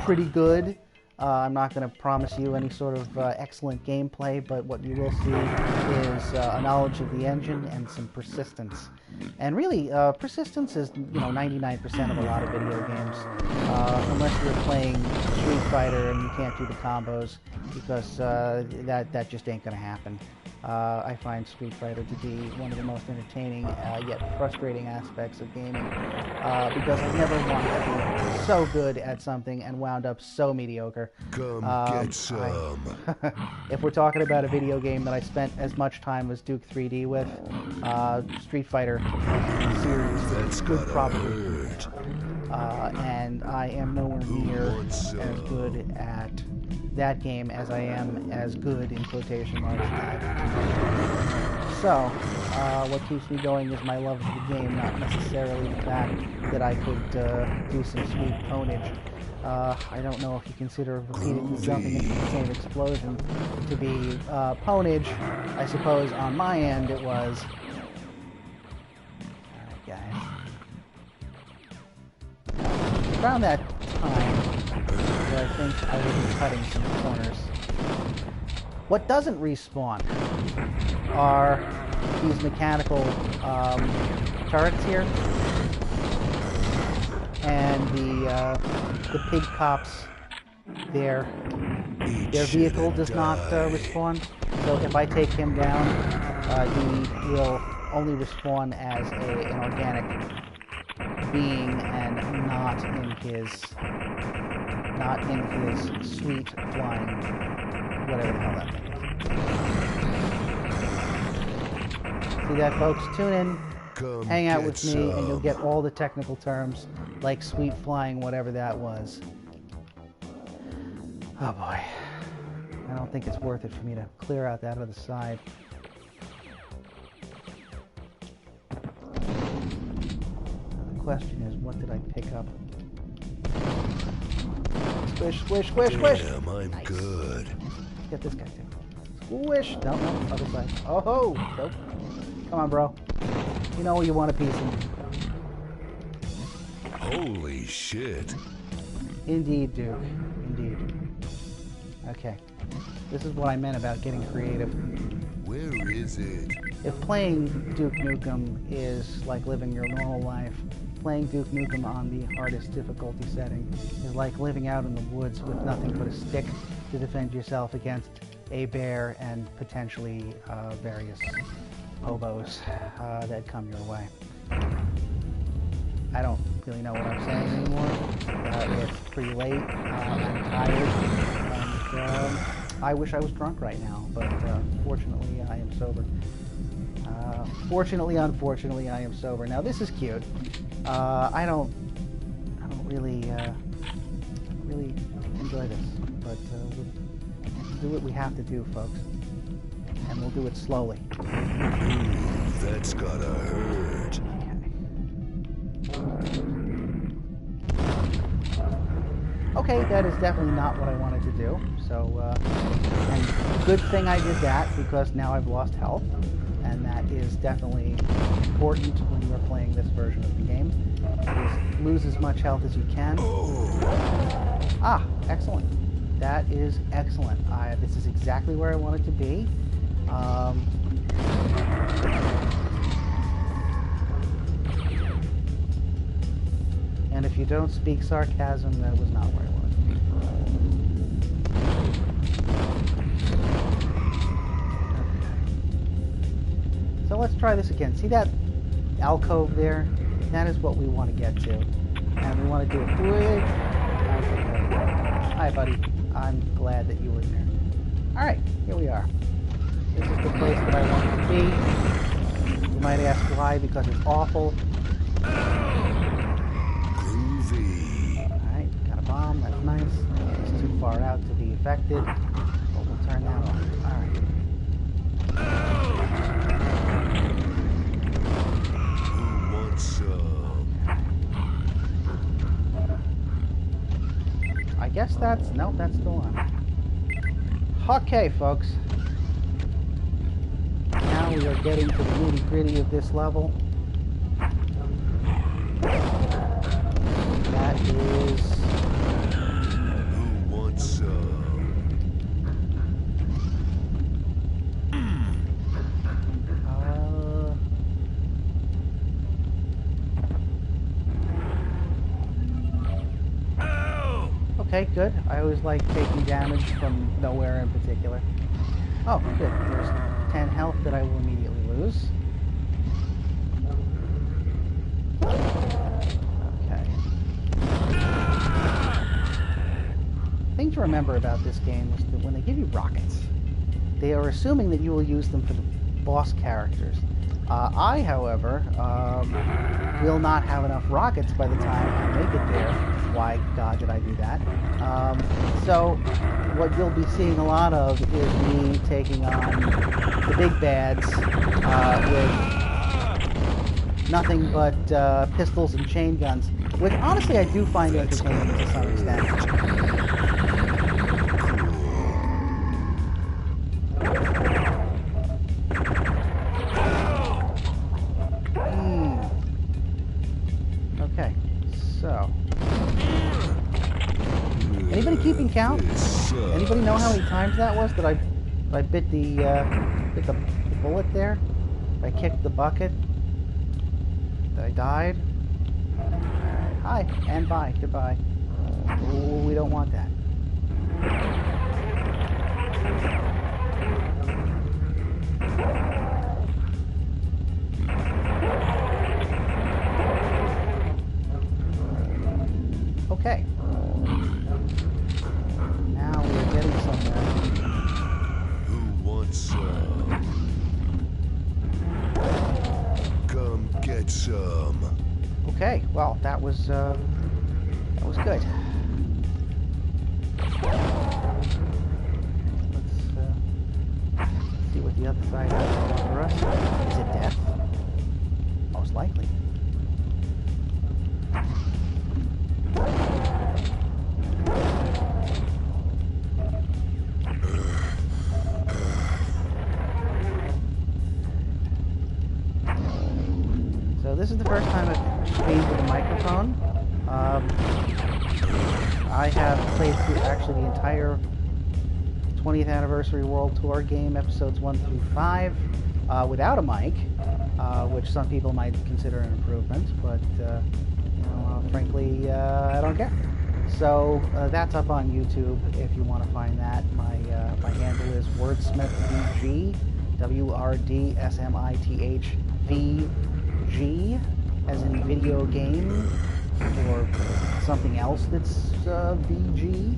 pretty good. I'm not going to promise you any sort of excellent gameplay, but what you will see is a knowledge of the engine and some persistence. And really, persistence is, 99% of a lot of video games, unless you're playing Street Fighter and you can't do the combos, because that just ain't going to happen. I find Street Fighter to be one of the most entertaining yet frustrating aspects of gaming, because I've never wanted to be so good at something and wound up so mediocre. Come get some. If we're talking about a video game that I spent as much time as Duke3D with, Street Fighter series is good probably. And I am nowhere near as good at that game as I am as good, in quotation marks, at. So, what keeps me going is my love of the game, not necessarily the fact that I could do some sweet ponage. I don't know if you consider repeatedly jumping into the same explosion to be ponage. I suppose on my end it was. Alright, guys. Around that time, where I think I will be cutting some corners. What doesn't respawn are these mechanical turrets here, and the pig cops. Their vehicle does not respawn. So if I take him down, he will only respawn as an organic being and not in his sweet flying whatever the hell that thing is. See that, folks? Tune in, hang out with me, and you'll get all the technical terms like sweet flying whatever that was. Oh boy. I don't think it's worth it for me to clear out that other side. The question is, what did I pick up? Squish, squish, squish, squish! Damn, I'm nice. good. Get this guy too. Squish! No, other side. Oh ho! Nope. Come on, bro. You know you want a piece of me. Holy shit. Indeed, Duke. Indeed. Okay. This is what I meant about getting creative. Where is it? If playing Duke Nukem is like living your normal life, playing Duke Nukem on the hardest difficulty setting is like living out in the woods with nothing but a stick to defend yourself against a bear and potentially various hobos that come your way. I don't really know what I'm saying anymore. It's pretty late. I'm tired. And I wish I was drunk right now, but fortunately I am sober. Fortunately, unfortunately, I am sober. Now this is cute. I don't really enjoy this, but we'll do what we have to do, folks, and we'll do it slowly. That's gotta hurt. Okay, that is definitely not what I wanted to do. So, and good thing I did that, because now I've lost health, and that is definitely important when you are playing this version of the game. Is lose as much health as you can. Ah, excellent. That is excellent. This is exactly where I wanted to be. And if you don't speak sarcasm, that was not where I wanted to be. Okay. So let's try this again. See that alcove there? That is what we want to get to. And we want to do it quick. Hi, buddy. I'm glad that you were there. Alright, here we are. This is the place that I wanted to be. You might ask why, because it's awful. Alright, got a bomb, that's nice. It's too far out to be affected. But we'll turn that on. Alright. Who wants some? I guess that's... Nope, that's still on. Okay, folks. Now we are getting to the nitty-gritty of this level. That is... Who wants some? Okay, good. I always like taking damage from nowhere in particular. Oh, good. There's 10 health that I will immediately lose. Okay. Thing to remember about this game is that when they give you rockets, they are assuming that you will use them for the boss characters. I, however, will not have enough rockets by the time I make it there. Why, God, did I do that? So, what you'll be seeing a lot of is me taking on the big bads with nothing but pistols and chain guns, which honestly I do find entertaining to some extent. Okay, so... Anybody keeping count? Anybody know how many times that was that I bit the bullet there? I kicked the bucket? That I died? Alright, hi, and bye, goodbye. Ooh, we don't want that. Okay. Now we're getting somewhere. Who wants some? Come get some. Okay, well, that was good. Let's see what the other side has for us. Is it death? Most likely. So this is the first time I've played with a microphone. I have played through actually the entire 20th Anniversary World Tour game, episodes 1 through 5, without a mic, which some people might consider an improvement, but frankly, I don't care. So that's up on YouTube if you want to find that. My handle is WordsmithVG, WRDSMITHVG, as in video game or something else that's VG.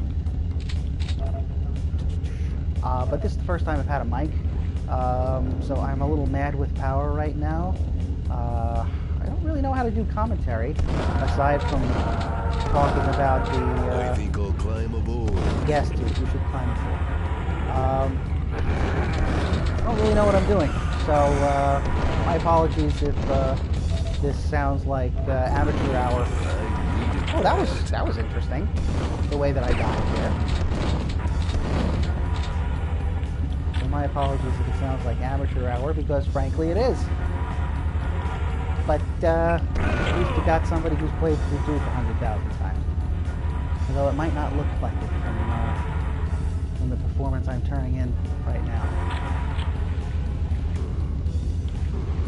But this is the first time I've had a mic, so I'm a little mad with power right now. I don't really know how to do commentary, aside from talking about the... I think I'll climb aboard. Yes, dude, you should climb aboard. I don't really know what I'm doing, so my apologies if this sounds like amateur hour. Oh, that was interesting, the way that I died there. So my apologies if it sounds like amateur hour, because frankly it is. But at least we got somebody who's played through Duke 100,000 times. Although it might not look like it from the performance I'm turning in right now.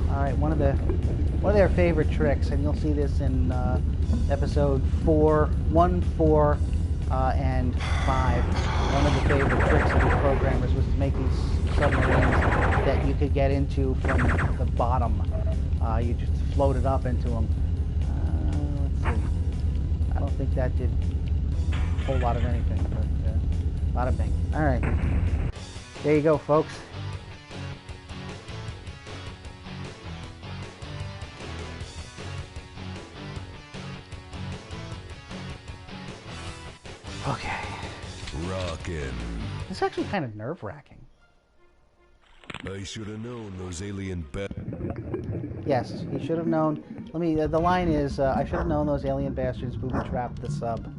Alright, one of their favorite tricks, and you'll see this in episode 1, 4, and 5. One of the favorite tricks of these programmers was to make these submarines that you could get into from the bottom. You just floated up into them. Let's see. I don't think that did a whole lot of anything, but bada bing. Alright. There you go, folks. Okay. Rockin'. This is actually kind of nerve-wracking. I should have known those alien Yes, you should have known. Let me. The line is, I should have known those alien bastards booby-trapped the sub.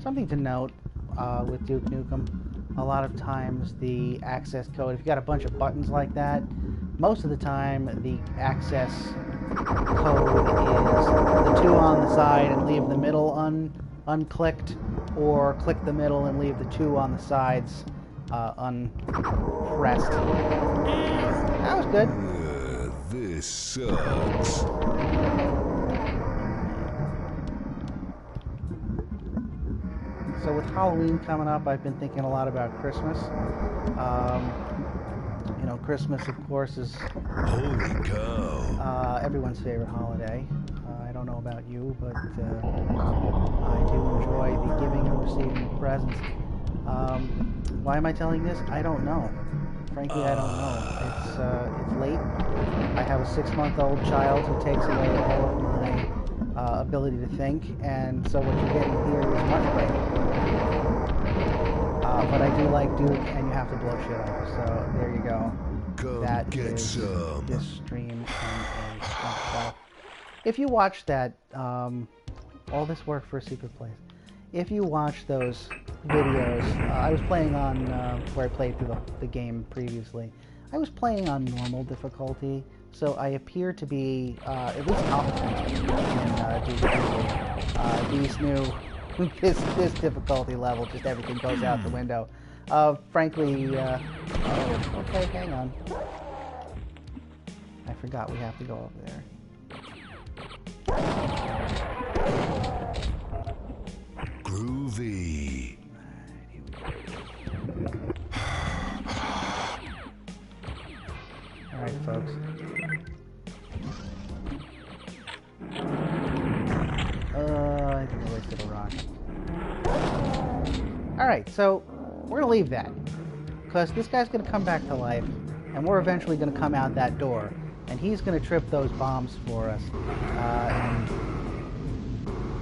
Something to note with Duke Nukem, a lot of times the access code, if you got a bunch of buttons like that, most of the time the access code is the 2 on the side and leave the middle unclicked, or click the middle and leave the 2 on the sides unpressed. That was good. This sucks. So with Halloween coming up, I've been thinking a lot about Christmas. You know, Christmas, of course, is Holy cow. Everyone's favorite holiday. I don't know about you, but I do enjoy the giving and receiving of presents. Why am I telling this? I don't know. Frankly, I don't know. It's late. I have a 6-month-old child who takes away all of my ability to think, and so what you're getting here is much break. But I do like Duke, and you have to blow shit up. So there you go. Come That get is some. this stream in a nutshell. If you watch that, all this work for a secret place. If you watch those videos, I was playing on where I played through the game previously. I was playing on normal difficulty, so I appear to be at least competent in Duke3D. These new this difficulty level, just everything goes out the window. Frankly, oh, okay, hang on. I forgot we have to go over there. Groovy. Alright, folks. I think I wasted a rock. Alright, so we're gonna leave that. Because this guy's gonna come back to life, and we're eventually gonna come out that door. And he's gonna trip those bombs for us.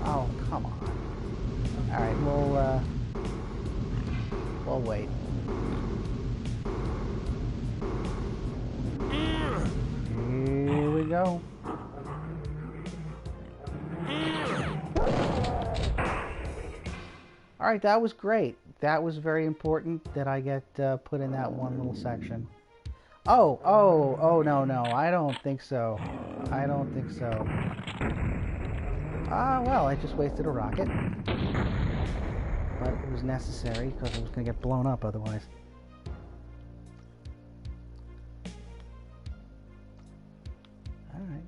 Oh, come on. Alright, we'll wait. Here we go. Alright, that was great. That was very important that I get put in that one little section. Oh, no, I don't think so. I don't think so. Well, I just wasted a rocket. But it was necessary because I was going to get blown up otherwise. Alright.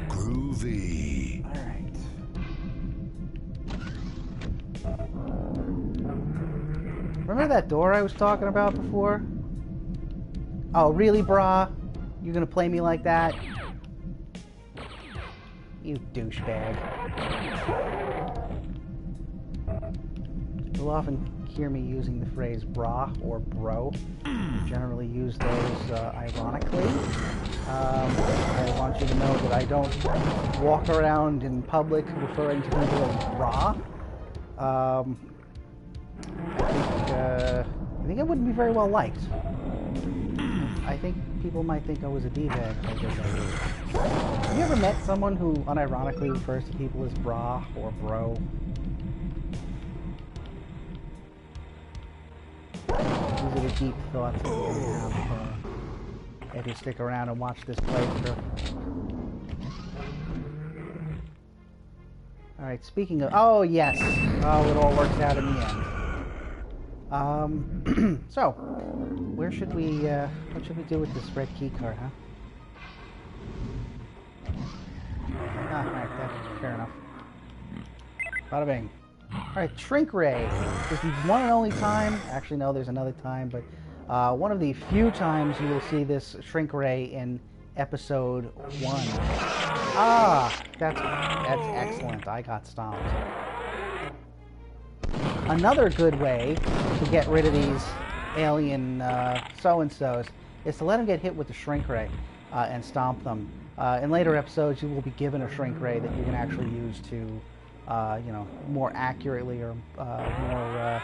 Groovy. Alright. Remember that door I was talking about before? Oh, really, brah? You're gonna play me like that? You douchebag. You'll often hear me using the phrase brah or bro. I generally use those ironically. I want you to know that I don't walk around in public referring to people as brah. I think I wouldn't be very well liked. I think people might think I was a D-bag if I did that. Have you ever met someone who unironically refers to people as brah or bro? These are the deep thoughts that you're gonna have if you stick around and watch this playthrough. Alright, speaking of... Oh, yes! Oh, it all works out in the end. So, where should we, what should we do with this red key card, huh? Alright, that's fair enough. Bada bing. Alright, Shrink Ray. This is the one and only time, actually no, there's another time, but one of the few times you will see this Shrink Ray in episode 1. Ah, that's excellent. I got stomped. Another good way to get rid of these alien so-and-sos is to let them get hit with the Shrink Ray and stomp them. In later episodes, you will be given a Shrink Ray that you can actually use to, you know, more accurately or at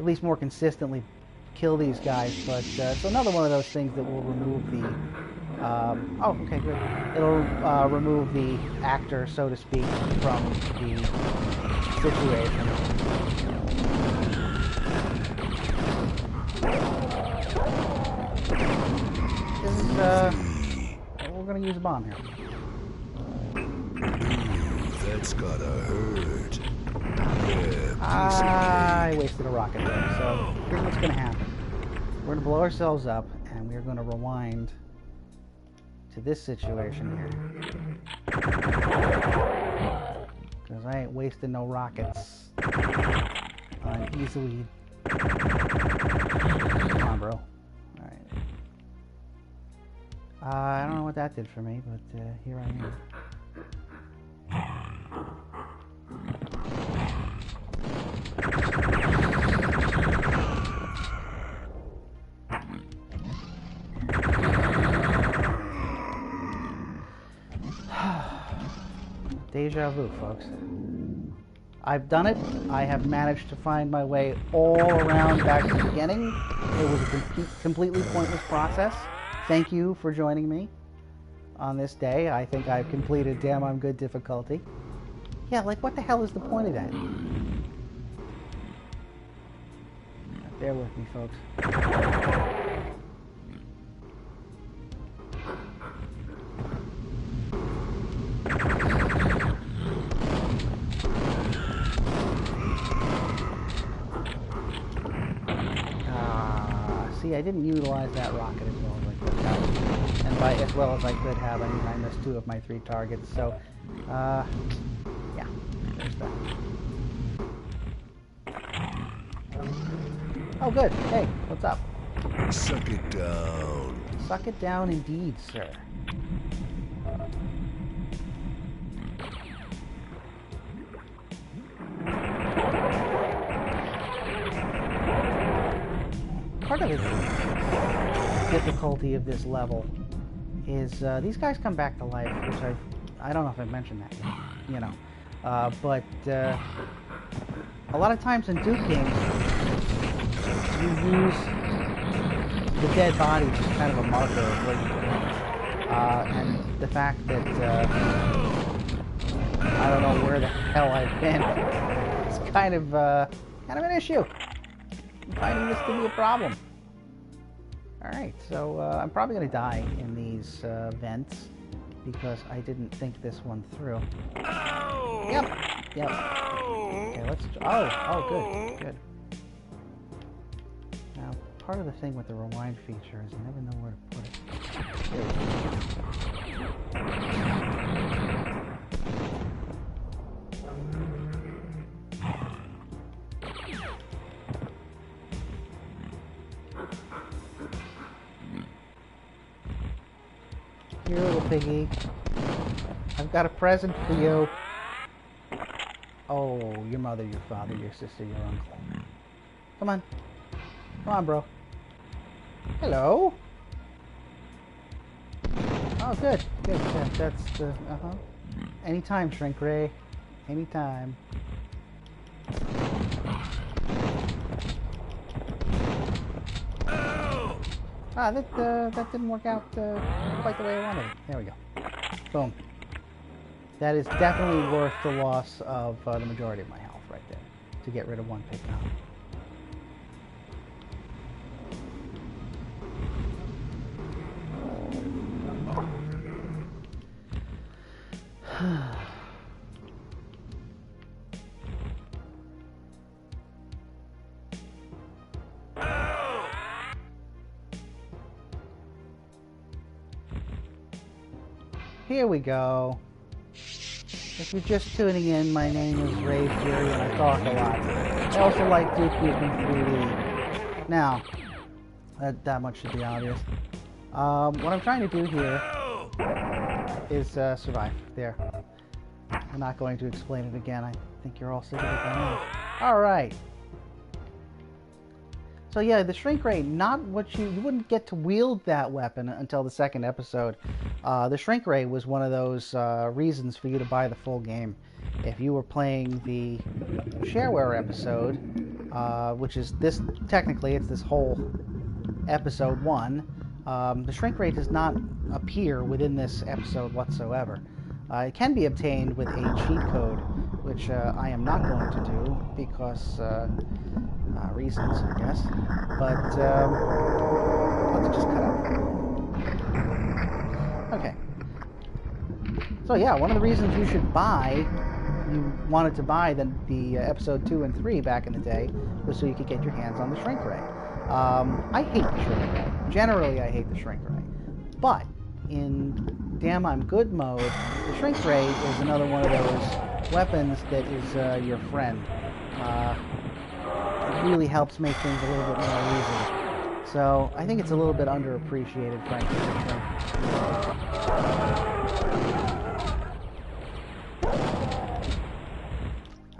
least more consistently kill these guys. But it's another one of those things that will remove the... oh, okay, good. It'll remove the actor, so to speak, from the situation. This is, we're gonna use a bomb here. That's gotta hurt. Yeah, I wasted a rocket there, so here's what's gonna happen. We're gonna blow ourselves up, and we're gonna rewind to this situation here. Because I ain't wasting no rockets on easily... Come on, bro. Alright. I don't know what that did for me, but here I am. Deja vu, folks. I've done it. I have managed to find my way all around back to the beginning. It was a completely pointless process. Thank you for joining me on this day. I think I've completed Damn I'm Good difficulty. Yeah, like what the hell is the point of that? Bear with me, folks. See, I didn't utilize that rocket as well as I could have. And by as well as I could have, I mean I missed 2 of my 3 targets. So, yeah, there's that. Oh, good. Hey, what's up? suck it down. Suck it down indeed, sir. Part of the difficulty of this level is these guys come back to life, which I don't know if I've mentioned that yet, you know. But a lot of times in Duke games, you use the dead body as kind of a marker of where you're and the fact that I don't know where the hell I've been, it's kind of, kind of an issue. I'm finding this to be a problem. Alright, so I'm probably going to die in these vents because I didn't think this one through. Ow! Yep. Okay, let's... Oh, good. Now, part of the thing with the rewind feature is you never know where to put it. Here, little piggy. I've got a present for you. Oh, your mother, your father, your sister, your uncle. Come on. Come on, bro. Hello? Oh, good. Good. That's the... Anytime, Shrink Ray. Anytime. Ah, that didn't work out quite the way I wanted it. There we go. Boom. That is definitely worth the loss of the majority of my health right there to get rid of one pig now. Here we go. If you're just tuning in, my name is Ray Fury and I talk a lot. I also like Duke3D. Now, that much should be obvious. What I'm trying to do here is survive. There. I'm not going to explain it again. I think you're all sick of it by now. Alright. So yeah, the shrink ray, not what you wouldn't get to wield that weapon until the second episode. The shrink ray was one of those reasons for you to buy the full game. If you were playing the shareware episode, which is this, technically it's this whole episode 1, the shrink ray does not appear within this episode whatsoever. It can be obtained with a cheat code, which I am not going to do because reasons, I guess. But let's just cut out. Okay. So yeah, one of the reasons you wanted to buy the episode 2 and 3 back in the day was so you could get your hands on the shrink ray. I hate the shrink ray. Generally, I hate the shrink ray. But in Damn I'm Good mode, the shrink ray is another one of those weapons that is your friend. It really helps make things a little bit more easy. So I think it's a little bit underappreciated, frankly.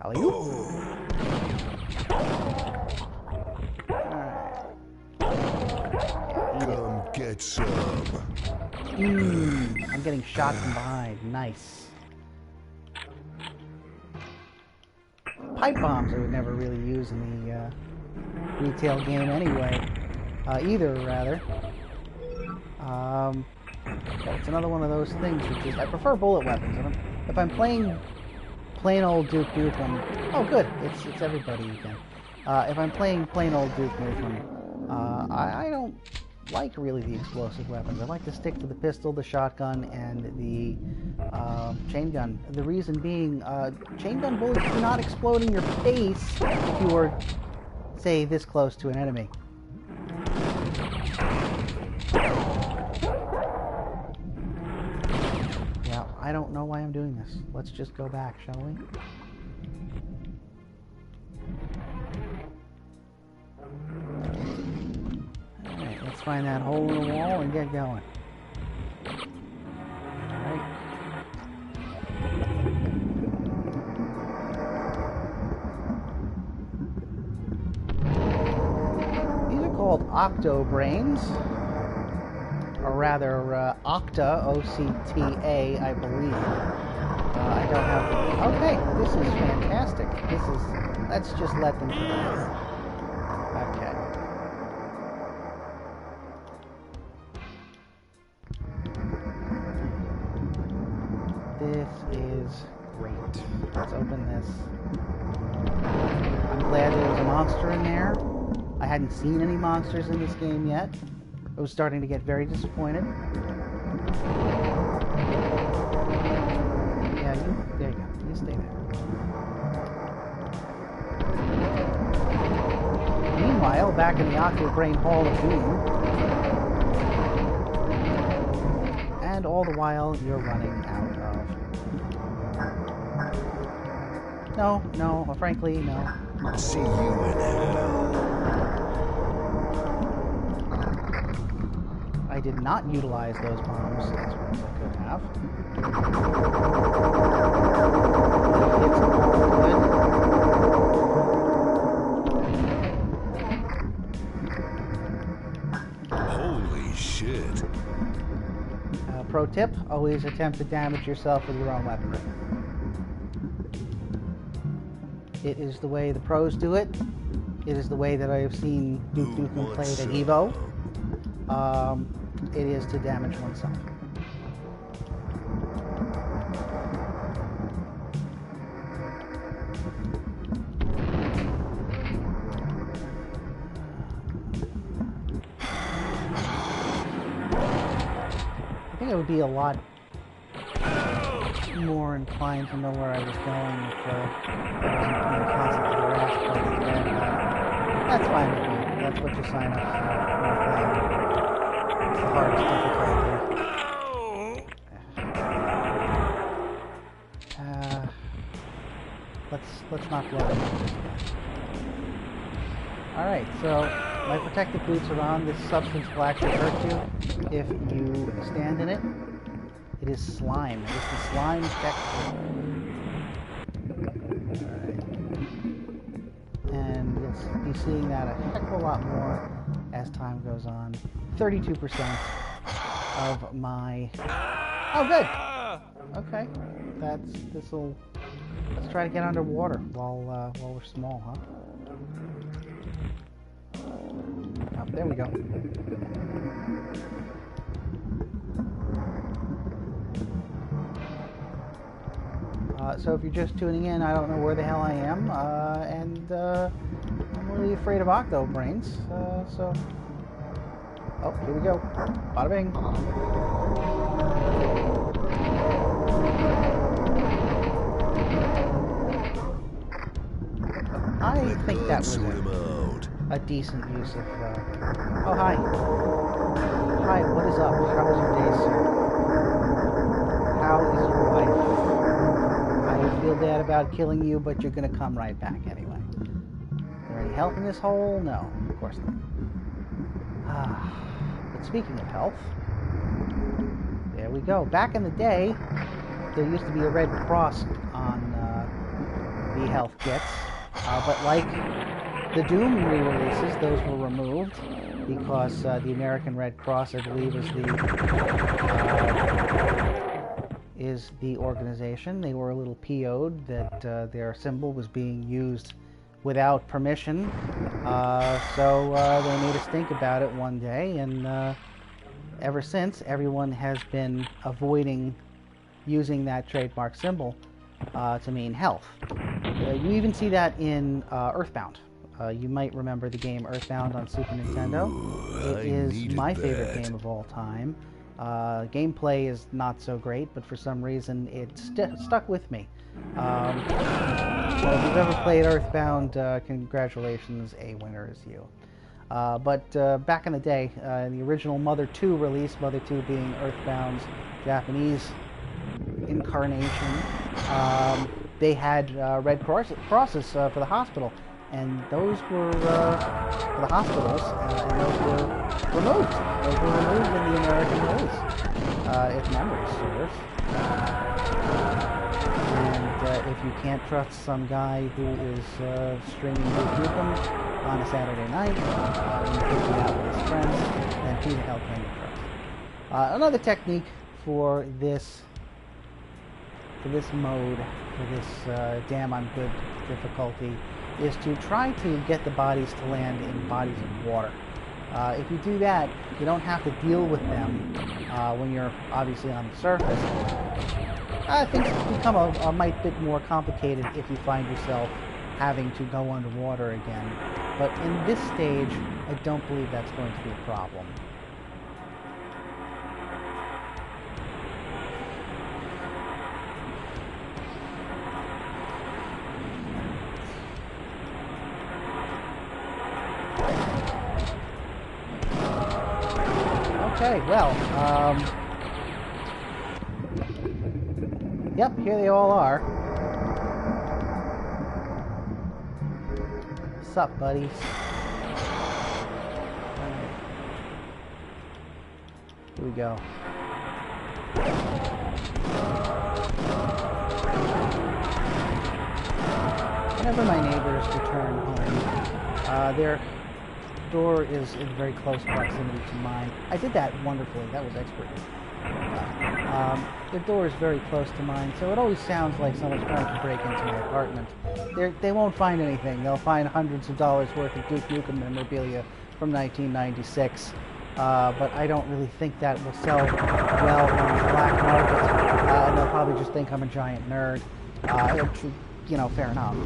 Alley-oop. Come get some. I'm getting shot from behind. Nice. Pipe bombs I would never really use in the retail game anyway. Either, rather. It's another one of those things which is... I prefer bullet weapons. If I'm playing plain old Duke Nukem... Oh, good. It's everybody again. If I'm playing plain old Duke Nukem, I don't like really the explosive weapons. I like to stick to the pistol, the shotgun, and the chain gun. The reason being, chain gun bullets do not explode in your face if you were, say, this close to an enemy. Yeah, I don't know why I'm doing this. Let's just go back, shall we? Alright, let's find that hole in the wall and get going. Alright. These are called octo brains. Or rather, Octa, O-C-T-A, I believe. I don't have the... Okay, this is fantastic. Let's just let them survive. Okay. This is great. Let's open this. I'm glad there was a monster in there. I hadn't seen any monsters in this game yet. I was starting to get very disappointed. Yeah, there you go. You stay there. Meanwhile, back in the Octo Brain Hall of Doom, and all the while you're running out of... No, frankly, no. See you in hell. I did not utilize those bombs as well as I could have. It's good. Holy shit. Pro tip, always attempt to damage yourself with your own weaponry. It is the way the pros do it. It is the way that I have seen Duke3D play it at EVO. It is to damage oneself. I think I would be a lot more inclined to know where I was going if I wasn't being constantly harassed by the bad guy. That's fine with me. That's what you sign up for. It's the hardest difficulty. Let's not blow it. Alright, so my protective boots are on. This substance will actually hurt you if you stand in it. It is slime. It is the slime texture. And you'll be seeing that a heck of a lot more as time goes on. 32% of my... Oh, good! Okay. This'll... Let's try to get underwater while we're small, huh? Oh, there we go. So if you're just tuning in, I don't know where the hell I am, and I'm really afraid of Octo Brains, so... Oh, here we go. Bada bing. I think that was a decent use of... Oh, hi. Hi, what is up? How was your day, sir? How is your wife? I feel bad about killing you, but you're gonna come right back anyway. Is there any health in this hole? No, of course not. But speaking of health, there we go. Back in the day, there used to be a red cross on the health kits, but like the Doom re-releases, those were removed because the American Red Cross, I believe, is the organization. They were a little PO'd that their symbol was being used without permission, so they made us think about it one day, and ever since, everyone has been avoiding using that trademark symbol to mean health. You even see that in Earthbound. You might remember the game Earthbound on Super Nintendo. It is my favorite game of all time. Gameplay is not so great, but for some reason it stuck with me. So if you've ever played Earthbound, congratulations, a winner is you. But back in the day, the original Mother 2 release, Mother 2 being Earthbound's Japanese incarnation, they had red crosses for the hospital, and those were for the hospitals, and those were removed. Those were removed in the American release, if memory serves. And if you can't trust some guy who is streaming Duke Nukem on a Saturday night, when you're picking out with his friends, then who the hell can you trust? Another technique for this mode, for this damn I'm good difficulty, is to try to get the bodies to land in bodies of water. If you do that, you don't have to deal with them when you're obviously on the surface. Things become a mite bit more complicated if you find yourself having to go underwater again. But in this stage, I don't believe that's going to be a problem. Okay, well, yep, here they all are. Sup, buddies? Here we go. Whenever my neighbors return home, their door is in very close proximity to mine. I did that wonderfully. That was expert. Their door is very close to mine, so it always sounds like someone's trying to break into my apartment. They won't find anything. They'll find hundreds of dollars worth of Duke Nukem memorabilia from 1996. But I don't really think that will sell well on the black market. And they'll probably just think I'm a giant nerd. You know, fair enough.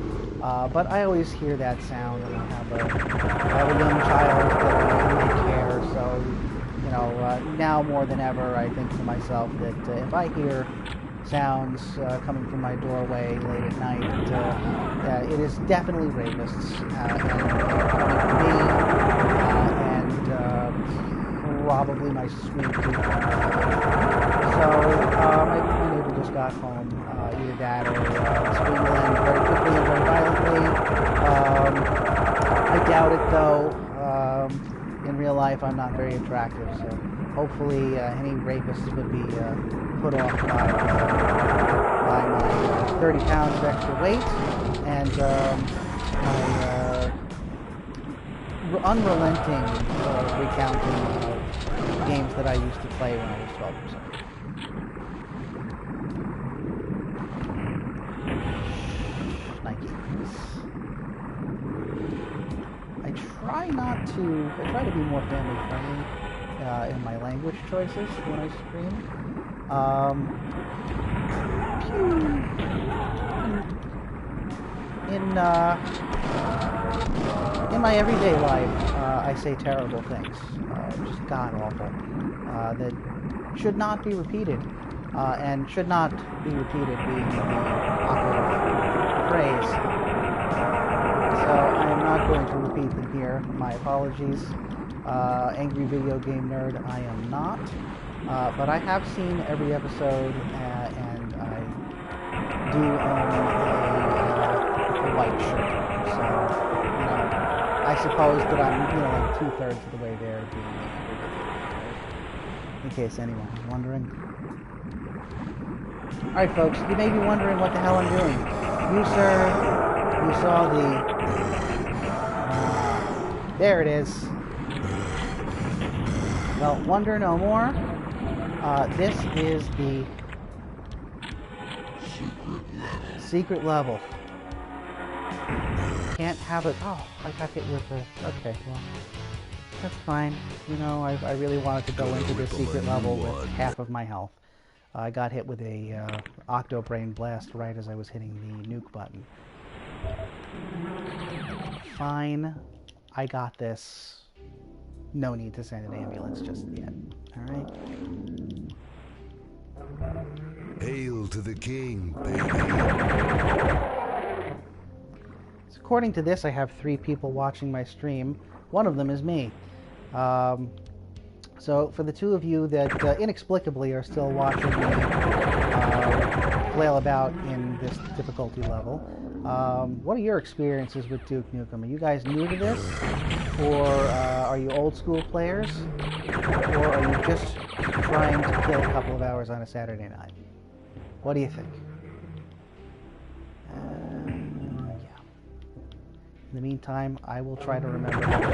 But I always hear that sound, and I have a young child that I really care, so, you know, now more than ever, I think to myself that if I hear sounds coming from my doorway late at night, it is definitely rapists, and they're coming for me, and probably my sweet tooth. So, my neighbor just got home, either that or squealing very quickly and very violently. I doubt it, though. In real life, I'm not very attractive, so hopefully any rapists would be put off by my 30 pounds of extra weight and my unrelenting recounting of games that I used to play when I was 12 years old. I try to be more family friendly in my language choices when I stream. In my everyday life, I say terrible things, just god-awful, that should not be repeated, and should not be repeated being the operative phrase. So I am not going to repeat them here. My apologies. Angry video game nerd, I am not. But I have seen every episode, and I do own a white shirt. So, you know, I suppose that I'm, like 2/3 of the way there being an angry video game nerd. In case anyone was wondering. Alright, folks, you may be wondering what the hell I'm doing. You, sir, you saw the... there it is. Well, wonder no more. This is the secret level. Can't have it. Oh, I got hit with a... okay, well, that's fine. You know, I really wanted to go into this secret level with half of my health. I got hit with a Octobrain blast right as I was hitting the nuke button. Fine. I got this. No need to send an ambulance just yet. Alright? Hail to the king, baby. So according to this, I have 3 people watching my stream. One of them is me. So for the 2 of you that inexplicably are still watching me flail about in this difficulty level, what are your experiences with Duke Nukem? Are you guys new to this? Or are you old school players? Or are you just trying to kill a couple of hours on a Saturday night? What do you think? Yeah. In the meantime, I will try to remember how to do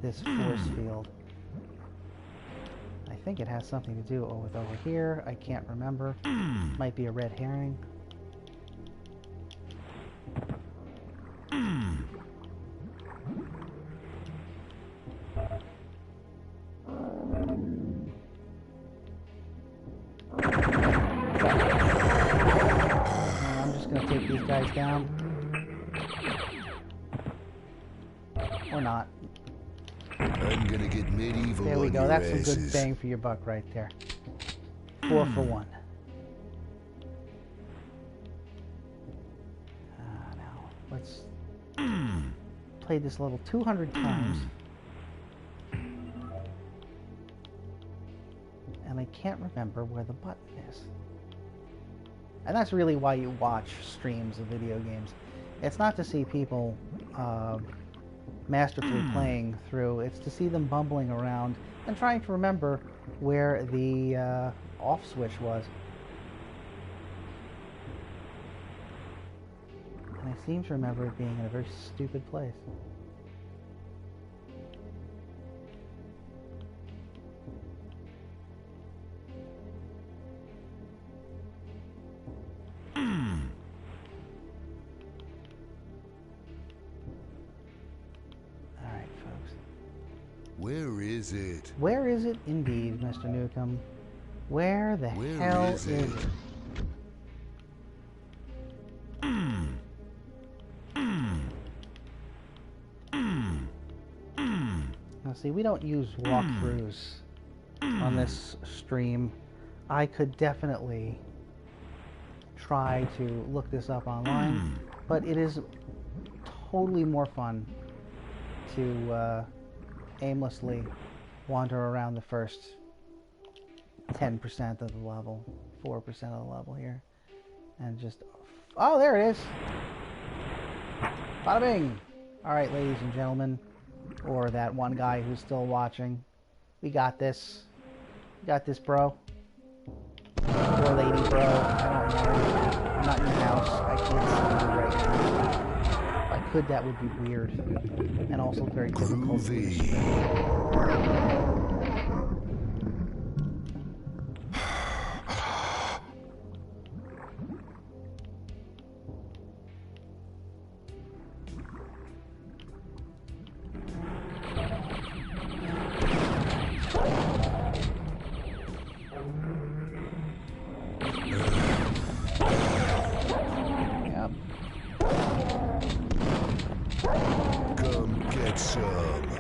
this force field. I think it has something to do with over here. I can't remember. Might be a red herring. I'm just going to take these guys down. Or not. I'm gonna get medieval. There we on go. your That's some asses. good bang for your buck right there. 4 for 1. Now, let's play this level 200 times. And I can't remember where the button is. And that's really why you watch streams of video games. It's not to see people masterfully playing through. It's to see them bumbling around and trying to remember where the off switch was. And I seem to remember it being in a very stupid place. Where is it? Where is it indeed, Mr. Newcomb? Where the hell is it? Now see, we don't use walkthroughs on this stream. I could definitely try to look this up online, but it is totally more fun to aimlessly wander around the first 10% of the level, 4% of the level here, and just, oh, there it is. Bada bing. All right, ladies and gentlemen, or that one guy who's still watching, we got this. We got this, bro. Or lady, bro. I don't know. I'm not in your house. I can't see you right now. If I could, that would be weird. And also very difficult to understand.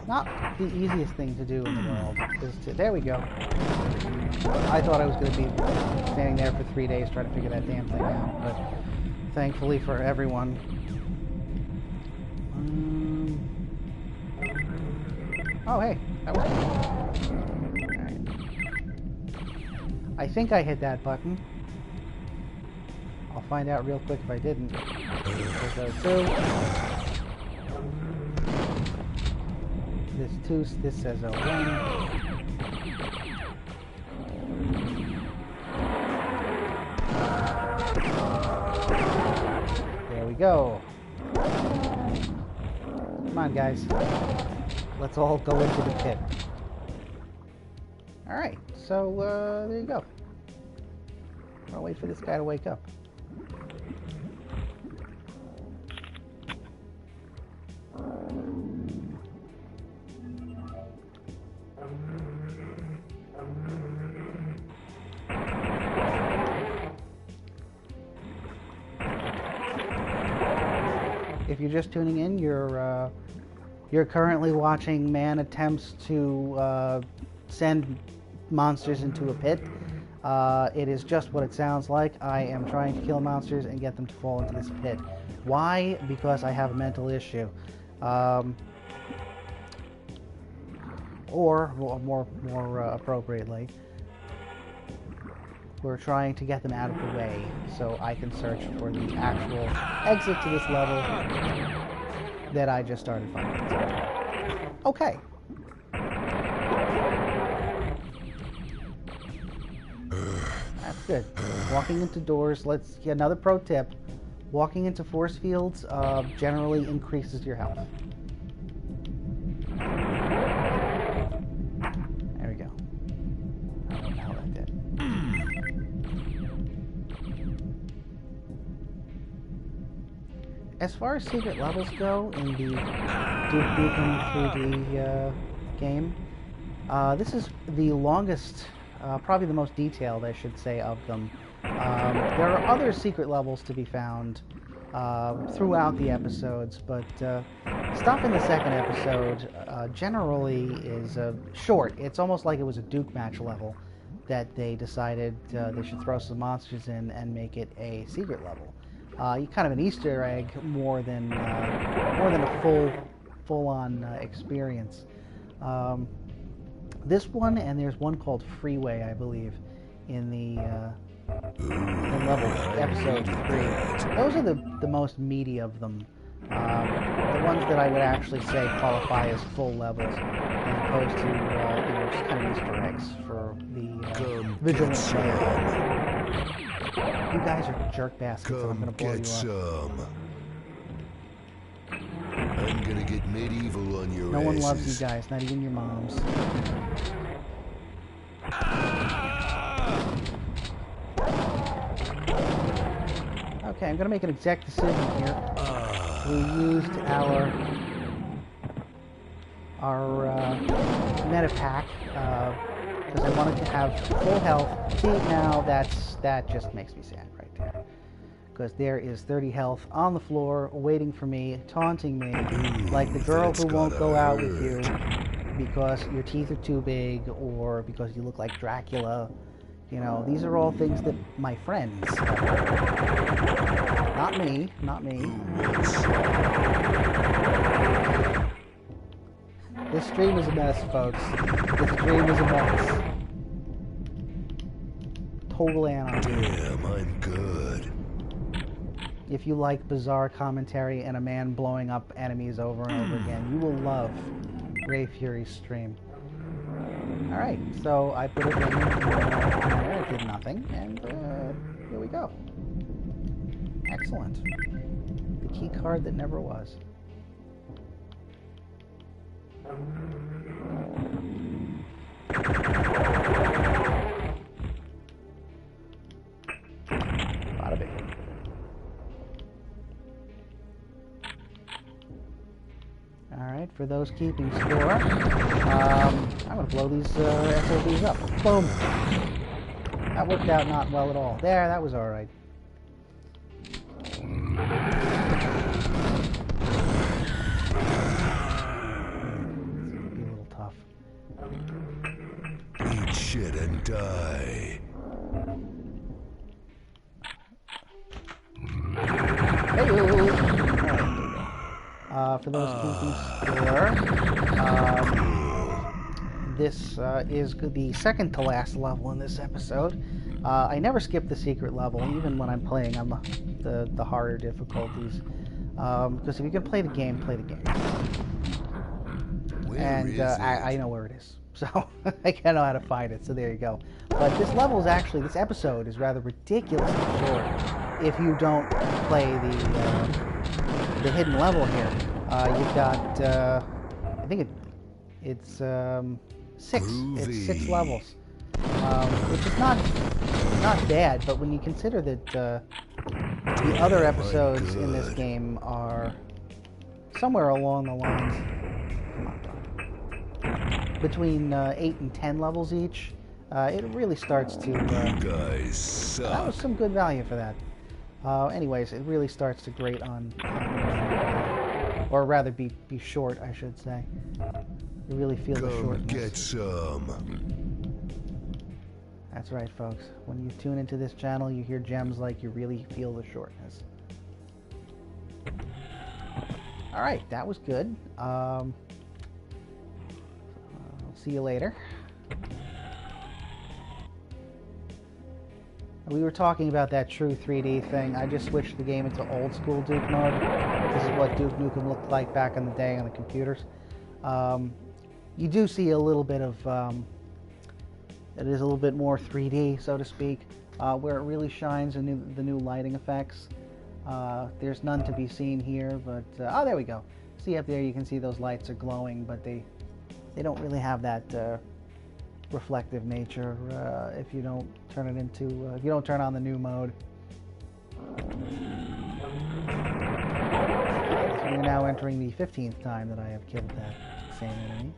Not the easiest thing to do in the world is to, there we go. I thought I was going to be standing there for 3 days trying to figure that damn thing out, but thankfully for everyone. Oh hey, that was cool. Alright. I think I hit that button. I'll find out real quick if I didn't. There's those 2. This 2, this says 01. There we go. Come on, guys. Let's all go into the pit. Alright, so there you go. I'll wait for this guy to wake up. If you're just tuning in, you're currently watching man attempts to send monsters into a pit. It is just what it sounds like. I am trying to kill monsters and get them to fall into this pit. Why? Because I have a mental issue. Or more appropriately, we're trying to get them out of the way so I can search for the actual exit to this level that I just started finding. Okay. That's good. Walking into doors, let's get another pro tip. Walking into force fields generally increases your health. There we go. I don't know how that did. As far as secret levels go in the Duke3D game, this is the longest probably the most detailed, I should say, of them. There are other secret levels to be found throughout the episodes, but stuff in the second episode generally is short. It's almost like it was a Duke match level that they decided they should throw some monsters in and make it a secret level. Kind of an Easter egg more than a full-on experience. This one, and there's one called Freeway, I believe, in the in level episode 3. Those are the most meaty of them. The ones that I would actually say qualify as full levels, as opposed to just kind of Easter eggs for the vigilant player. You guys are jerk baskets, and I'm going to blow you up. I'm gonna get medieval on your No one loves asses. you guys, not even your moms. Okay, I'm going to make an exact decision here. We used our meta pack because I wanted to have full health. See, now that just makes me sad right there. Because there is 30 health on the floor waiting for me, taunting me, like the girl who won't go out with you because your teeth are too big or because you look like Dracula. You know, these are all things that my friends not me. This stream is a mess, folks. This stream is a mess. Total anarchy. Damn, I'm good. If you like bizarre commentary and a man blowing up enemies over and over again, you will love Ray Fury's stream. Alright, so I put it in there, it did nothing, and here we go. Excellent. The key card that never was. Bada bing. Alright, for those keeping score, I'm going to blow these SOBs up. Boom! That worked out not well at all. There, that was alright. It's a little tough. Eat shit and die. Hey-o! For those keeping score, this is the second to last level in this episode. I never skip the secret level, even when I'm playing on the harder difficulties. Because if you can play the game, play the game. And I know where it is. So I know how to find it, so there you go. But this level is actually, this episode is rather ridiculously short if you don't play the hidden level here. You've got, I think it's 6. Groovy. It's 6 levels, which is not bad. But when you consider that the other episodes in this game are somewhere along the lines, between 8 and 10 levels each, it really starts to. You guys suck. That was some good value for that. Anyways, it really starts to grate on or rather be short, I should say. You really feel the shortness. Get some. That's right, folks. When you tune into this channel, you hear gems like you really feel the shortness. Alright, that was good. I'll see you later. We were talking about that true 3D thing. I just switched the game into old school Duke mode. This is what Duke Nukem looked like back in the day on the computers. You do see a little bit of, it is a little bit more 3D, so to speak, where it really shines in the new lighting effects. There's none to be seen here, but, oh, there we go. See up there, you can see those lights are glowing, but they don't really have that reflective nature if you don't turn it into, if you don't turn on the new mode. So we're now entering the 15th time that I have killed that same enemy.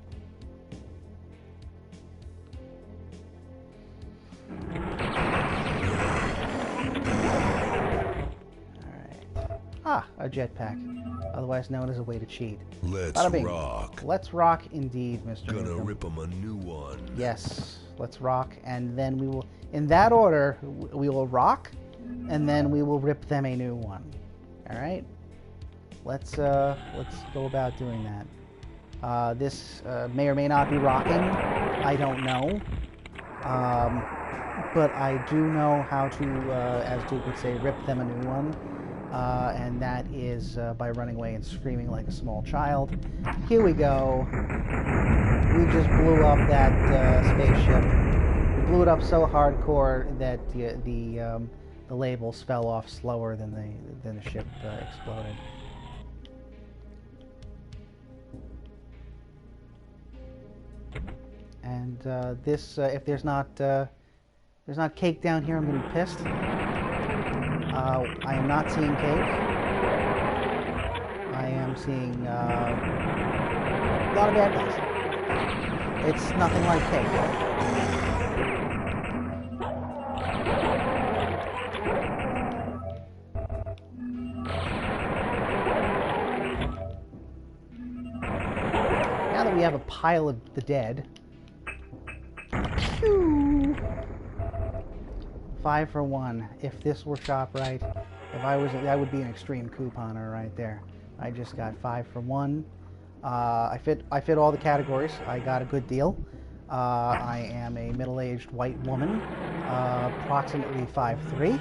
Ah, a jetpack, otherwise known as a way to cheat. Let's Bada bing. rock. Let's rock indeed, Mr. Gonna Newcomb. rip 'em a new one. Yes, let's rock, and then we will, in that order, we will rock, and then we will rip them a new one. All right? Let's go about doing that. This may or may not be rocking. I don't know. But I do know how to, as Duke would say, rip them a new one. And that is by running away and screaming like a small child. Here we go. We just blew up that spaceship. We blew it up so hardcore that the labels fell off slower than the ship exploded. And this, if there's not cake down here, I'm gonna be pissed. I am not seeing cake. I am seeing a lot of bad guys. It's nothing like cake. Now that we have a pile of the dead, 5 for 1. If this were ShopRite, if I was, that would be an extreme couponer right there. I just got 5 for 1. I fit all the categories. I got a good deal. I am a middle-aged white woman, approximately 5'3".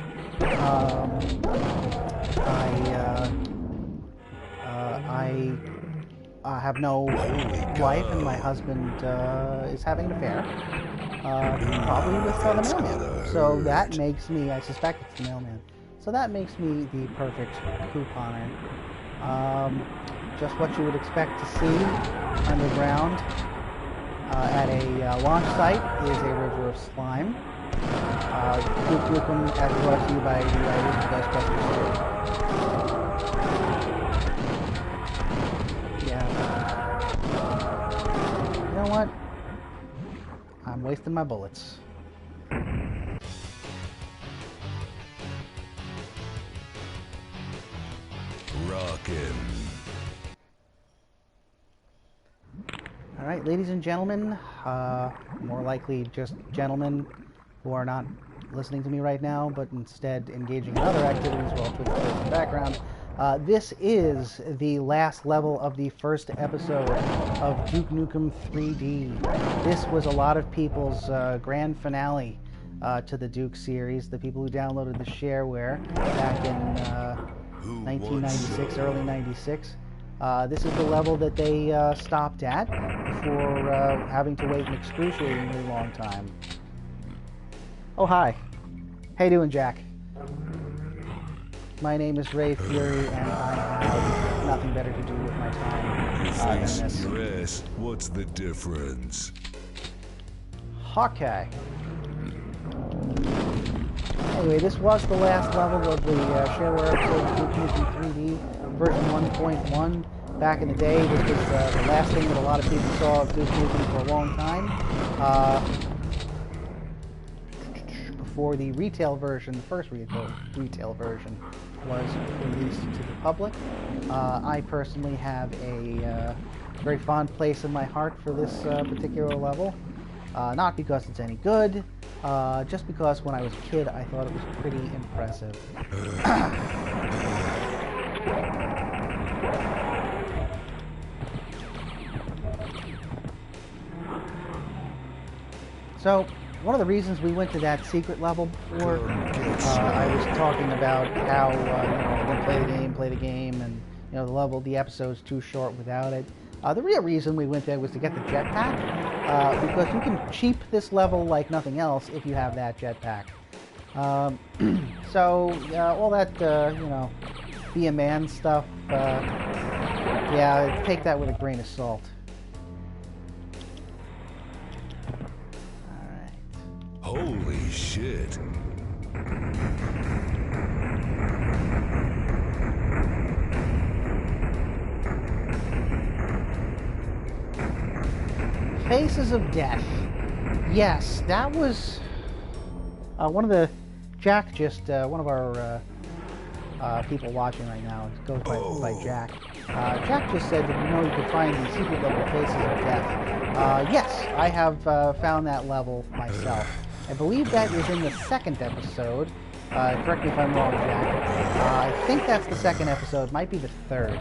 I have no wife, and my husband is having an affair. Probably with the mailman. So that makes me, I suspect it's the mailman. So that makes me the perfect couponer. Just what you would expect to see underground at a launch site is a river of slime. Duke Nukem as brought to you by the Ghostbusters series. Yeah. You know what? I'm wasting my bullets. Rockin'. All right, ladies and gentlemen, more likely just gentlemen who are not listening to me right now, but instead engaging in other activities while Twitch plays in the background. This is the last level of the first episode of Duke Nukem 3D. This was a lot of people's grand finale to the Duke series, the people who downloaded the shareware back in 1996, early 96. This is the level that they stopped at before having to wait an excruciatingly long time. Oh, hi. How you doing, Jack? My name is Ray Fury, and I have nothing better to do with my time than this. Stress. What's the difference? Okay. Anyway, this was the last level of the shareware episode of Duke Nukem 3D version 1.1. Back in the day, this was the last thing that a lot of people saw of Duke Nukem for a long time. Before the retail version, the first retail version, was released to the public. I personally have a very fond place in my heart for this particular level. Not because it's any good, just because when I was a kid I thought it was pretty impressive. So, one of the reasons we went to that secret level before, I was talking about how I'm going to play the game, and the episode's too short without it. The real reason we went there was to get the jetpack, because you can cheap this level like nothing else if you have that jetpack. So all that be a man stuff, yeah, take that with a grain of salt. Holy shit. Faces of Death. Yes, that was one of the... Jack just, one of our people watching right now. It goes by Jack. Jack just said that you could find the secret level Faces of Death. Yes, I have found that level myself. I believe that is in the second episode. Correct me if I'm wrong, Jack. I think that's the second episode. Might be the third.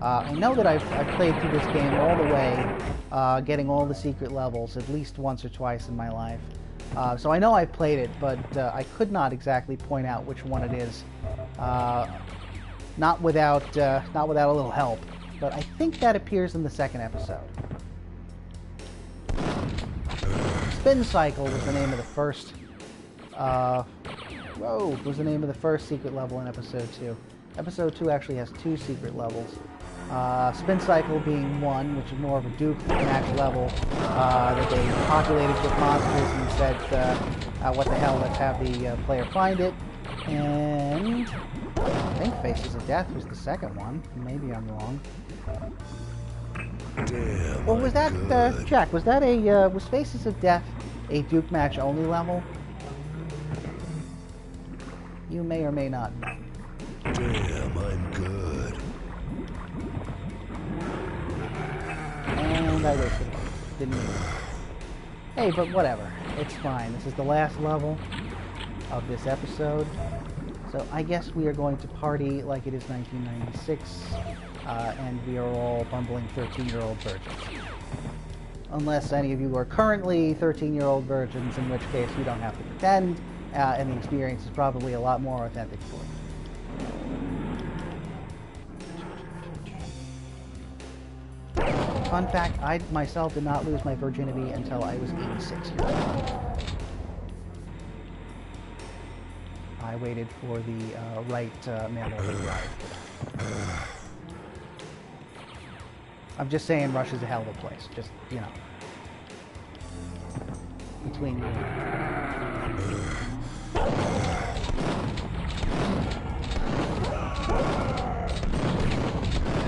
I know that I've played through this game all the way, getting all the secret levels at least once or twice in my life. So I know I've played it, but I could not exactly point out which one it is. Not without a little help. But I think that appears in the second episode. Spin Cycle was the name of the first. Was the name of the first secret level in episode 2. Episode 2 actually has 2 secret levels. Spin Cycle being one, which is more of a Duke match level that they populated with monsters and said, what the hell, let's have the player find it. And I think Faces of Death was the second one. Maybe I'm wrong. Damn. Well, was that, Jack, was that was Faces of Death a Duke match only level? You may or may not know. Damn, I'm good. And I wasted it. Didn't need it. Hey, but whatever. It's fine. This is the last level of this episode. So I guess we are going to party like it is 1996, and we are all bumbling 13-year-old virgins. Unless any of you are currently 13-year-old virgins, in which case you don't have to pretend, and the experience is probably a lot more authentic for you. Fun fact, I myself did not lose my virginity until I was 86 years old. I waited for the right mail order to arrive. I'm just saying Russia's a hell of a place. Just, you know. Between you and me.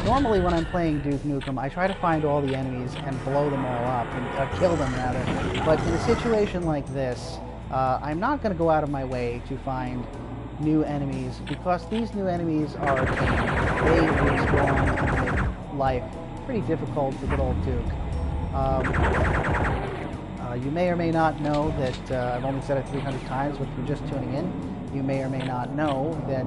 Normally when I'm playing Duke Nukem, I try to find all the enemies and blow them all up, and kill them rather. But in a situation like this, I'm not going to go out of my way to find new enemies, because these new enemies are they respawn and make life pretty difficult for good old Duke. You may or may not know that I've only said it 300 times, but if you're just tuning in, you may or may not know that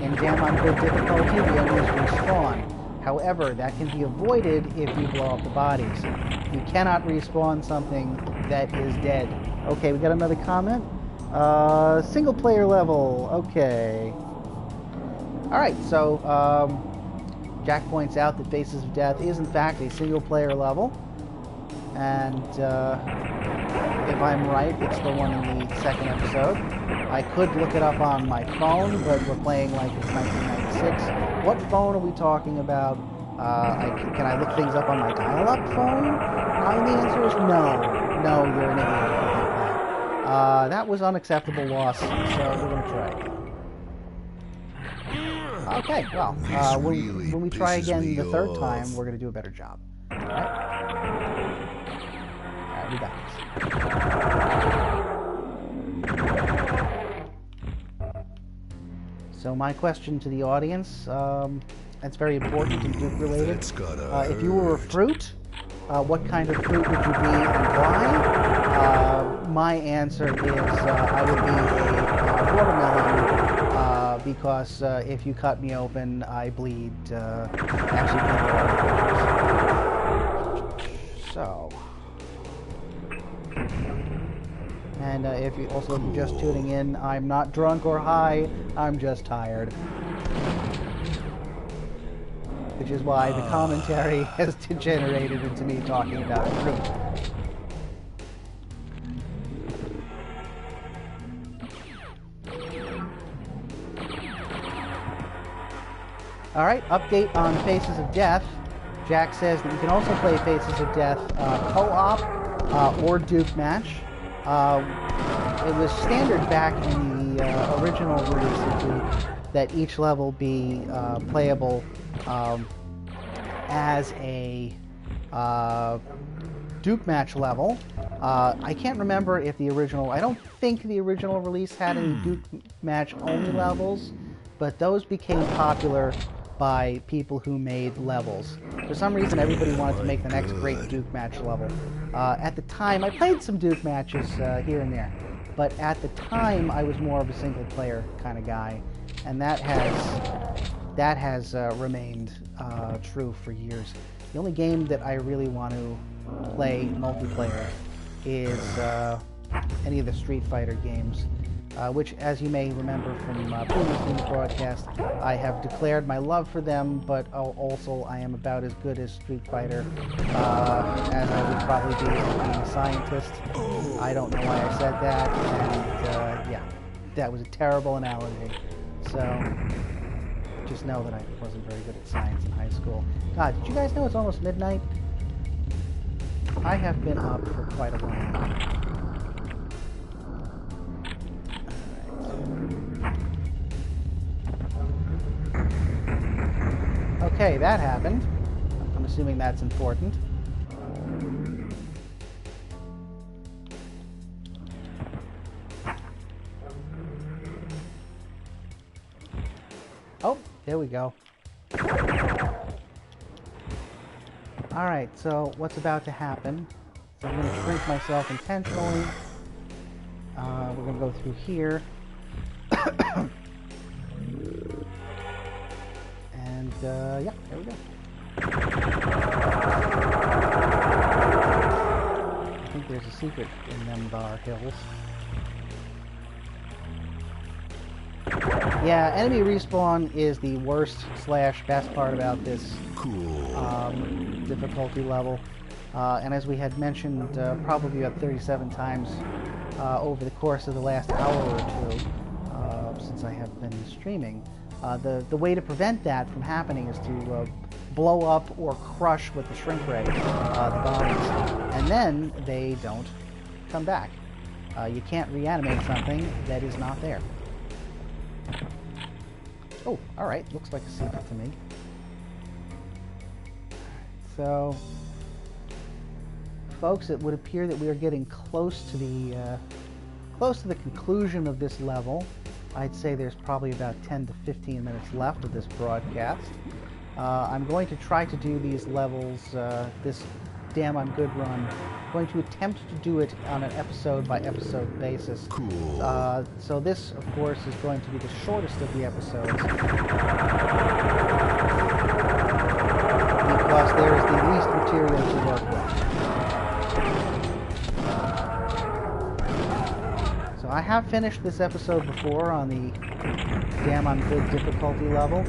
in damn on good difficulty, the enemies respawn. However, that can be avoided if you blow up the bodies. You cannot respawn something that is dead. Okay, we got another comment. Single player level. Okay. Alright, so Jack points out that Faces of Death is in fact a single player level. And if I'm right, it's the one in the second episode. I could look it up on my phone, but we're playing like it's 1996. What phone are we talking about? Can I look things up on my dial-up phone? And the answer is no. No, you're an idiot if you think that. That was unacceptable loss, so we're going to try. Okay, well, when we try again the third time, we're going to do a better job. Alright? Alright, we got this. So my question to the audience, it's very important and Duke related. If you were a fruit, what kind of fruit would you be and why? My answer is I would be a watermelon, because if you cut me open, I bleed, So, and if you also just tuning in, I'm not drunk or high, I'm just tired. Which is why the commentary has degenerated into me talking about fruit. Alright, update on Faces of Death. Jack says that you can also play Faces of Death co-op or Duke match. It was standard back in the original release of Duke that each level be playable as a Duke match level. I can't remember if the original, I don't think the original release had any Duke match only levels. but those became popular by people who made levels. For some reason, everybody wanted to make the next great Duke match level. At the time, I played some Duke matches here and there, but at the time, I was more of a single-player kind of guy, and that has remained true for years. The only game that I really want to play multiplayer is any of the Street Fighter games, which, as you may remember from previous broadcasts, I have declared my love for them, but also I am about as good as Street Fighter as I would probably be as being a scientist. I don't know why I said that, and yeah, that was a terrible analogy. So just know that I wasn't very good at science in high school. God, did you guys know it's almost midnight? I have been up for quite a while now. Okay, that happened. I'm assuming that's important. Oh, there we go. Alright, so what's about to happen? So I'm going to shrink myself intentionally. We're going to go through here. And, yeah, there we go. I think there's a secret in them bar hills. Yeah, enemy respawn is the worst / best part about this difficulty level. And as we had mentioned probably about 37 times over the course of the last hour or two since I have been streaming, the way to prevent that from happening is to blow up or crush with the shrink ray the bodies, and then they don't come back. You can't reanimate something that is not there. Oh, alright, looks like a secret to me. So, folks, it would appear that we are getting close to the conclusion of this level. I'd say there's probably about 10 to 15 minutes left of this broadcast. I'm going to try to do these levels, this Damn I'm Good run. I'm going to attempt to do it on an episode-by-episode basis. Cool. So this, of course, is going to be the shortest of the episodes. Because there is the least material to work with. So I have finished this episode before on the Damn I'm Good difficulty level.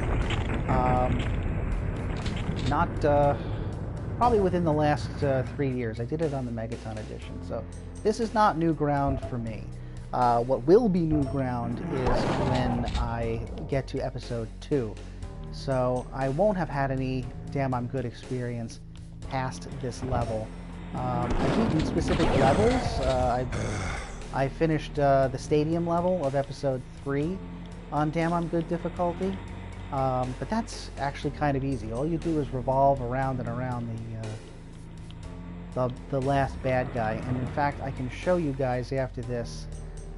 Probably within the last 3 years. I did it on the Megaton edition, so this is not new ground for me. What will be new ground is when I get to episode 2. So I won't have had any Damn I'm Good experience past this level. I've beaten specific levels. I finished the stadium level of episode 3 on Damn I'm Good difficulty. But that's actually kind of easy. All you do is revolve around and around the last bad guy. And in fact, I can show you guys after this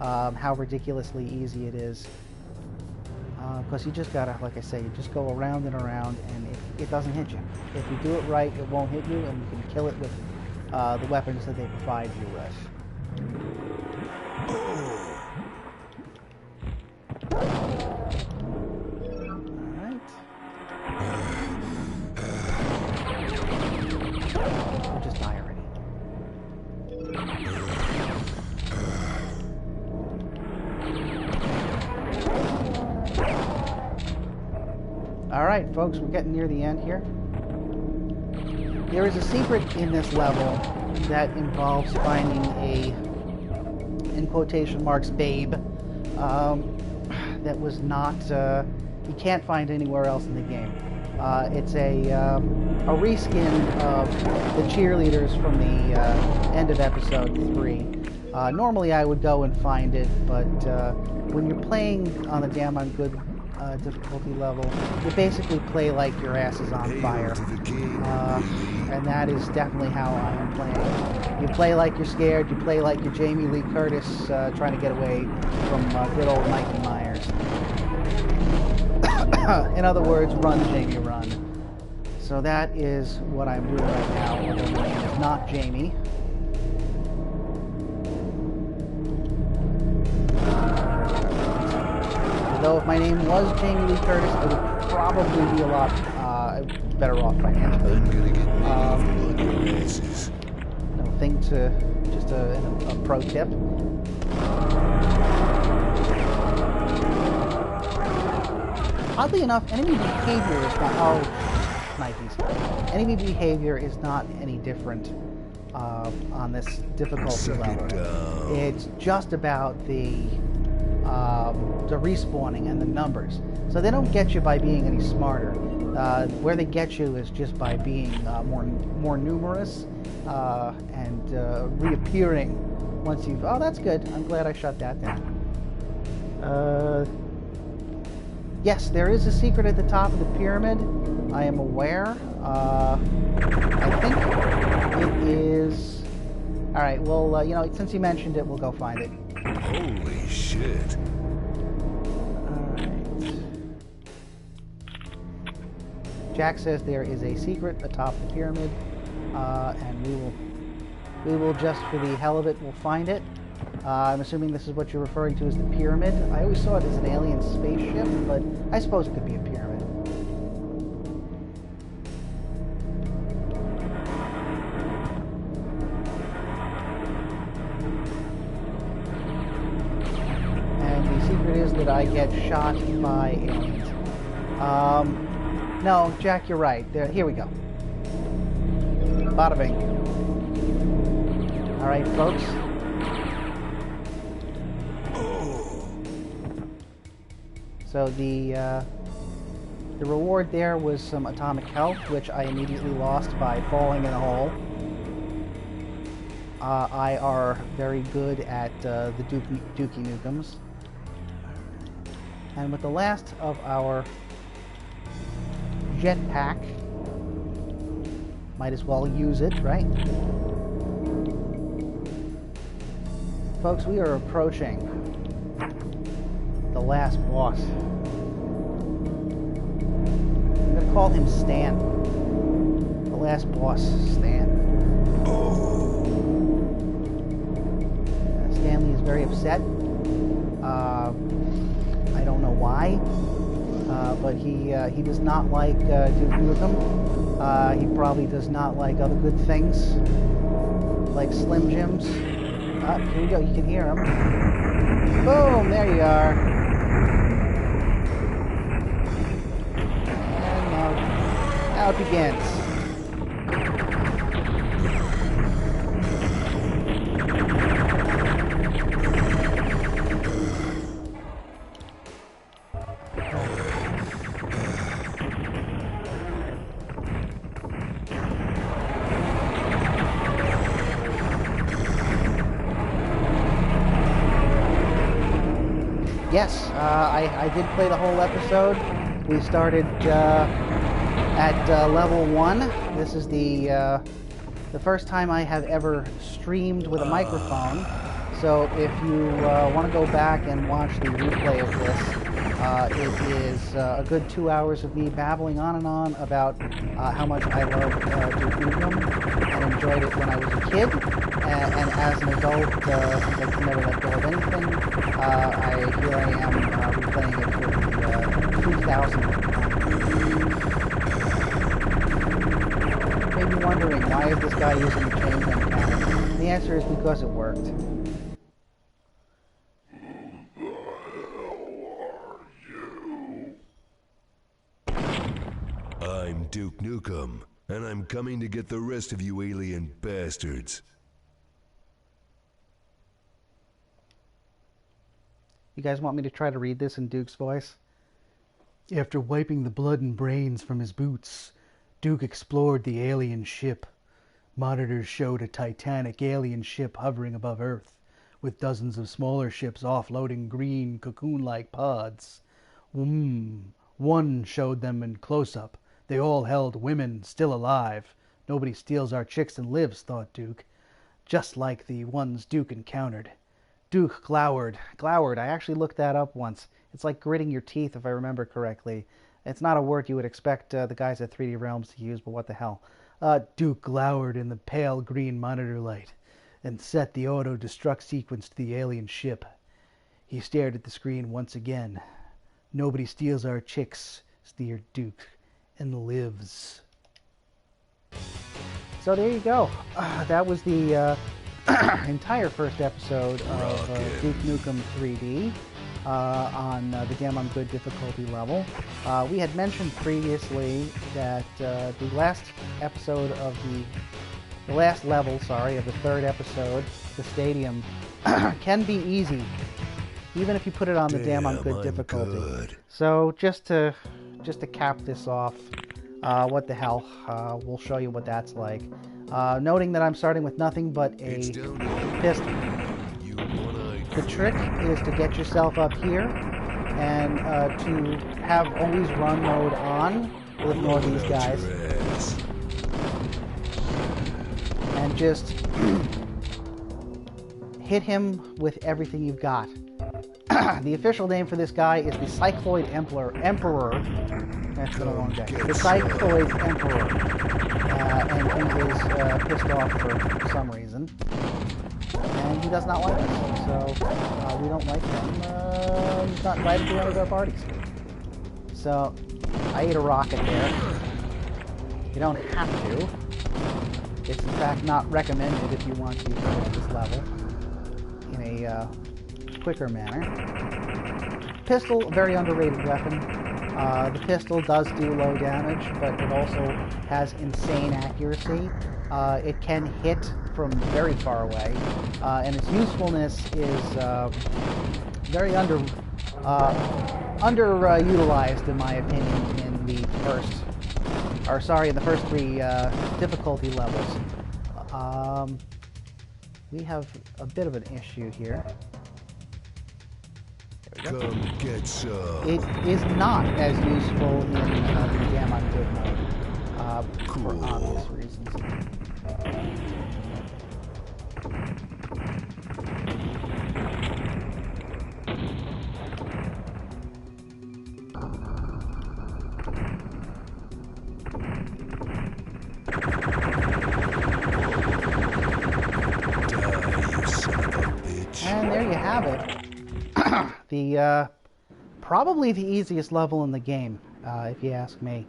how ridiculously easy it is. Because you just gotta, like I say, you just go around and around, and it doesn't hit you. If you do it right, it won't hit you, and you can kill it with the weapons that they provide you with. Alright, folks, we're getting near the end here. There is a secret in this level that involves finding a, in quotation marks, babe, that was not, you can't find anywhere else in the game. It's a reskin of the cheerleaders from the end of episode 3. Normally I would go and find it, but when you're playing on the Damn I'm Good difficulty level, you basically play like your ass is on fire. And that is definitely how I am playing. You play like you're scared, you play like you're Jamie Lee Curtis trying to get away from good old Mikey Myers. In other words, run, Jamie, run. So that is what I'm doing right now, although my name is not Jamie. Although if my name was Jamie Lee Curtis, I would probably be a lot better off financially. I'm gonna get medieval on your asses. No thing to, just a pro tip. Oddly enough, enemy behavior is not... Oh, Nikes. Enemy behavior is not any different on this difficulty level. It's just about the respawning and the numbers. So they don't get you by being any smarter. Where they get you is just by being more numerous and reappearing once you've... Oh, that's good. I'm glad I shut that down. Yes, there is a secret at the top of the pyramid. I am aware. I think it is... Alright, well, you know, since you mentioned it, we'll go find it. Holy shit. Alright. Jack says there is a secret atop the pyramid, and we will just, for the hell of it, we'll find it. I'm assuming this is what you're referring to as the pyramid. I always saw it as an alien spaceship, but I suppose it could be a pyramid. And the secret is that I get shot by aliens. No, Jack, you're right. Here we go. Bada bing. Alright, folks. So the reward there was some atomic health, which I immediately lost by falling in a hole. I are very good at the Dookie Nukems. And with the last of our jetpack, might as well use it, right? Folks, we are approaching the last boss. I'm gonna call him Stan. The last boss, Stan. Stanley is very upset. I don't know why, but he does not like Duke Nukem. He probably does not like other good things, like Slim Jims. Here we go. You can hear him. Boom! There you are. Now it begins. Yes, I did play the whole episode. We started at level 1. This is the first time I have ever streamed with a microphone. So if you want to go back and watch the replay of this, it is a good 2 hours of me babbling on and on about how much I love Duke Nukem and enjoyed it when I was a kid. And as an adult, since I can never let go of anything, here I am replaying it for the 2000th. Maybe wondering, why is this guy using the chain gun cannon? The answer is because it worked. I'm Duke Nukem, and I'm coming to get the rest of you alien bastards. You guys want me to try to read this in Duke's voice? After wiping the blood and brains from his boots, Duke explored the alien ship. Monitors showed a titanic alien ship hovering above Earth, with dozens of smaller ships offloading green, cocoon-like pods. One showed them in close-up. They all held women still alive. Nobody steals our chicks and lives, thought Duke. Just like the ones Duke encountered. Duke glowered. I actually looked that up once. It's like gritting your teeth, if I remember correctly. It's not a word you would expect the guys at 3D Realms to use, but what the hell. Duke glowered in the pale green monitor light and set the auto-destruct sequence to the alien ship. He stared at the screen once again. Nobody steals our chicks, sneered Duke, and lives. So there you go. That was the entire first episode of Duke Nukem 3D on the Damn I'm Good difficulty level. We had mentioned previously that the last episode of the last level, of the third episode, the stadium, can be easy, even if you put it on the Damn I'm Good difficulty. Good. So just to cap this off, what the hell, we'll show you what that's like. Noting that I'm starting with nothing but a pistol. The trick is to get yourself up here and to have always run mode on. We'll ignore these guys. And just hit him with everything you've got. The official name for this guy is the Cycloid Emperor. That's been a long day. The Cycloid Emperor. And he is pissed off for some reason. And he does not like us. So we don't like him. He's not invited to any of our parties. So I ate a rocket there. You don't have to. It's in fact not recommended if you want to finish this level in a quicker manner. Pistol, very underrated weapon. The pistol does do low damage, but it also has insane accuracy. It can hit from very far away, and its usefulness is very underutilized in my opinion in the first three difficulty levels. We have a bit of an issue here. Come get some. It is not as useful in the Damn I'm Good mode, for obvious reasons. And there you have it. The probably the easiest level in the game, if you ask me.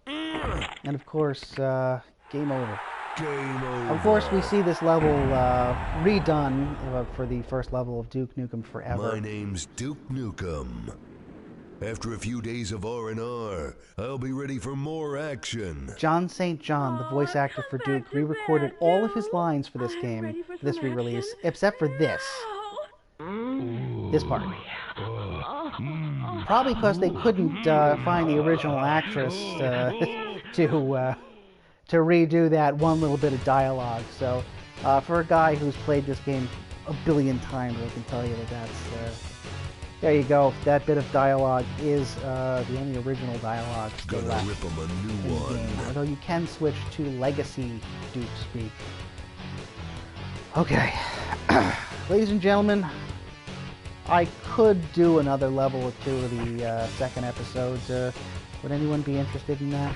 And of course, game over. Game over. Of course, we see this level redone for the first level of Duke Nukem Forever. My name's Duke Nukem. After a few days of R&R, I'll be ready for more action. John St. John, the voice actor for Duke, re-recorded all of his lines for this game, for this re-release, except for this. This part. Probably because they couldn't find the original actress to redo that one little bit of dialogue. So, for a guy who's played this game a billion times, I can tell you that that's... there you go. That bit of dialogue is the only original dialogue still left rip 'em a new in the one. game. Although you can switch to Legacy Duke speak. Okay. Ladies and gentlemen, I could do another level or two of the second episode. Would anyone be interested in that?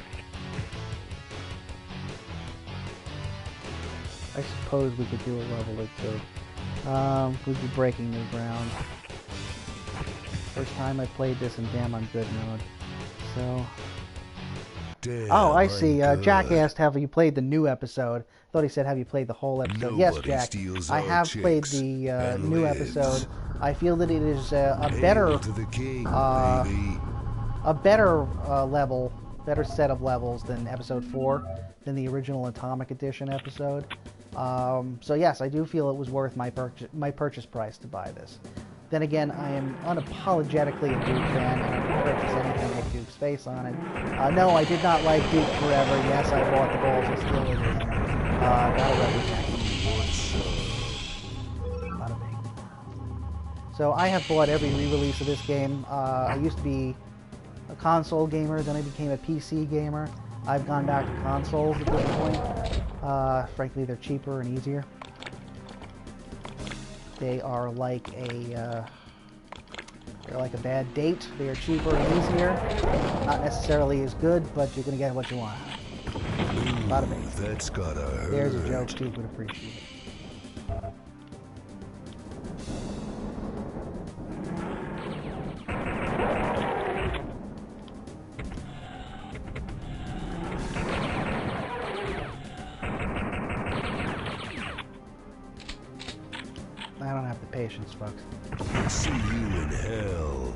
I suppose we could do a level or two. We'd be breaking new ground. First time I played this in Damn I'm Good mode. So... Damn, oh, I see. I'm Jack good. asked, have you played the new episode? I thought he said, have you played the whole episode? Yes, Nobody Jack. steals I our have played chicks the and new lives. episode. I feel that it is a better... Hail to the king, baby. a better level, better set of levels than episode 4, than the original Atomic Edition episode. So yes, I do feel it was worth my purchase price to buy this. Then again, I am unapologetically a Duke fan, and I can purchase anything with Duke's face on it. No, I did not like Duke Forever. Yes, I bought the balls and still it is. Gotta represent. Bada bing. So I have bought every re-release of this game. I used to be a console gamer, then I became a PC gamer. I've gone back to consoles at this point. Frankly, they're cheaper and easier. They are like a They're like a bad date. They are cheaper and easier. Not necessarily as good, but you're going to get what you want. Bada bing. That's gotta hurt. There's a joke Duke would appreciate. I don't have the patience, folks. See you in hell.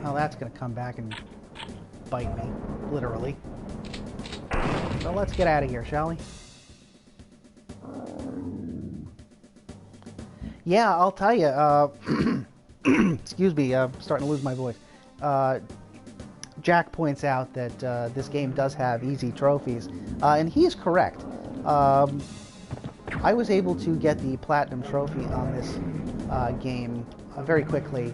Well, that's going to come back and bite me, literally. So let's get out of here, shall we? Yeah, I'll tell you. Excuse me, I'm starting to lose my voice. Jack points out that this game does have easy trophies, and he is correct. I was able to get the Platinum Trophy on this game very quickly,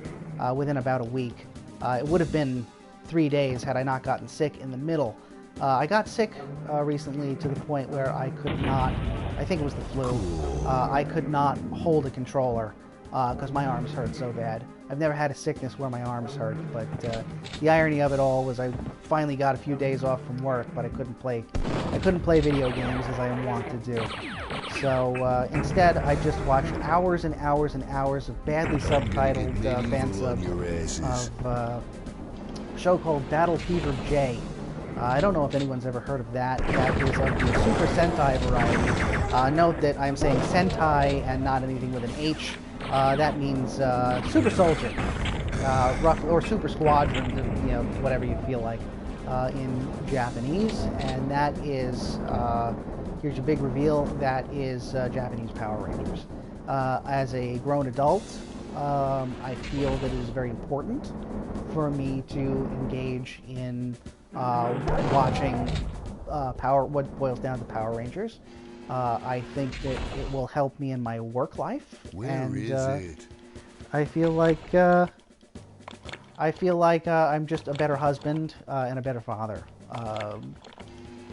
within about a week. It would have been 3 days had I not gotten sick in the middle. I got sick recently to the point where I could not, I think it was the flu, I could not hold a controller because my arms hurt so bad. I've never had a sickness where my arms hurt, but the irony of it all was I finally got a few days off from work, but I couldn't play video games as I am wont to do. So instead, I just watched hours and hours and hours of badly subtitled fan subs of a show called Battle Fever J. I don't know if anyone's ever heard of that. That is of the Super Sentai variety. Note that I am saying Sentai and not anything with an H. That means Super Soldier, or Super Squadron, you know, whatever you feel like in Japanese. And that is, here's your big reveal, that is Japanese Power Rangers. As a grown adult, I feel that it is very important for me to engage in watching what boils down to Power Rangers. I think that it will help me in my work life. Where is it? I feel like I'm just a better husband and a better father.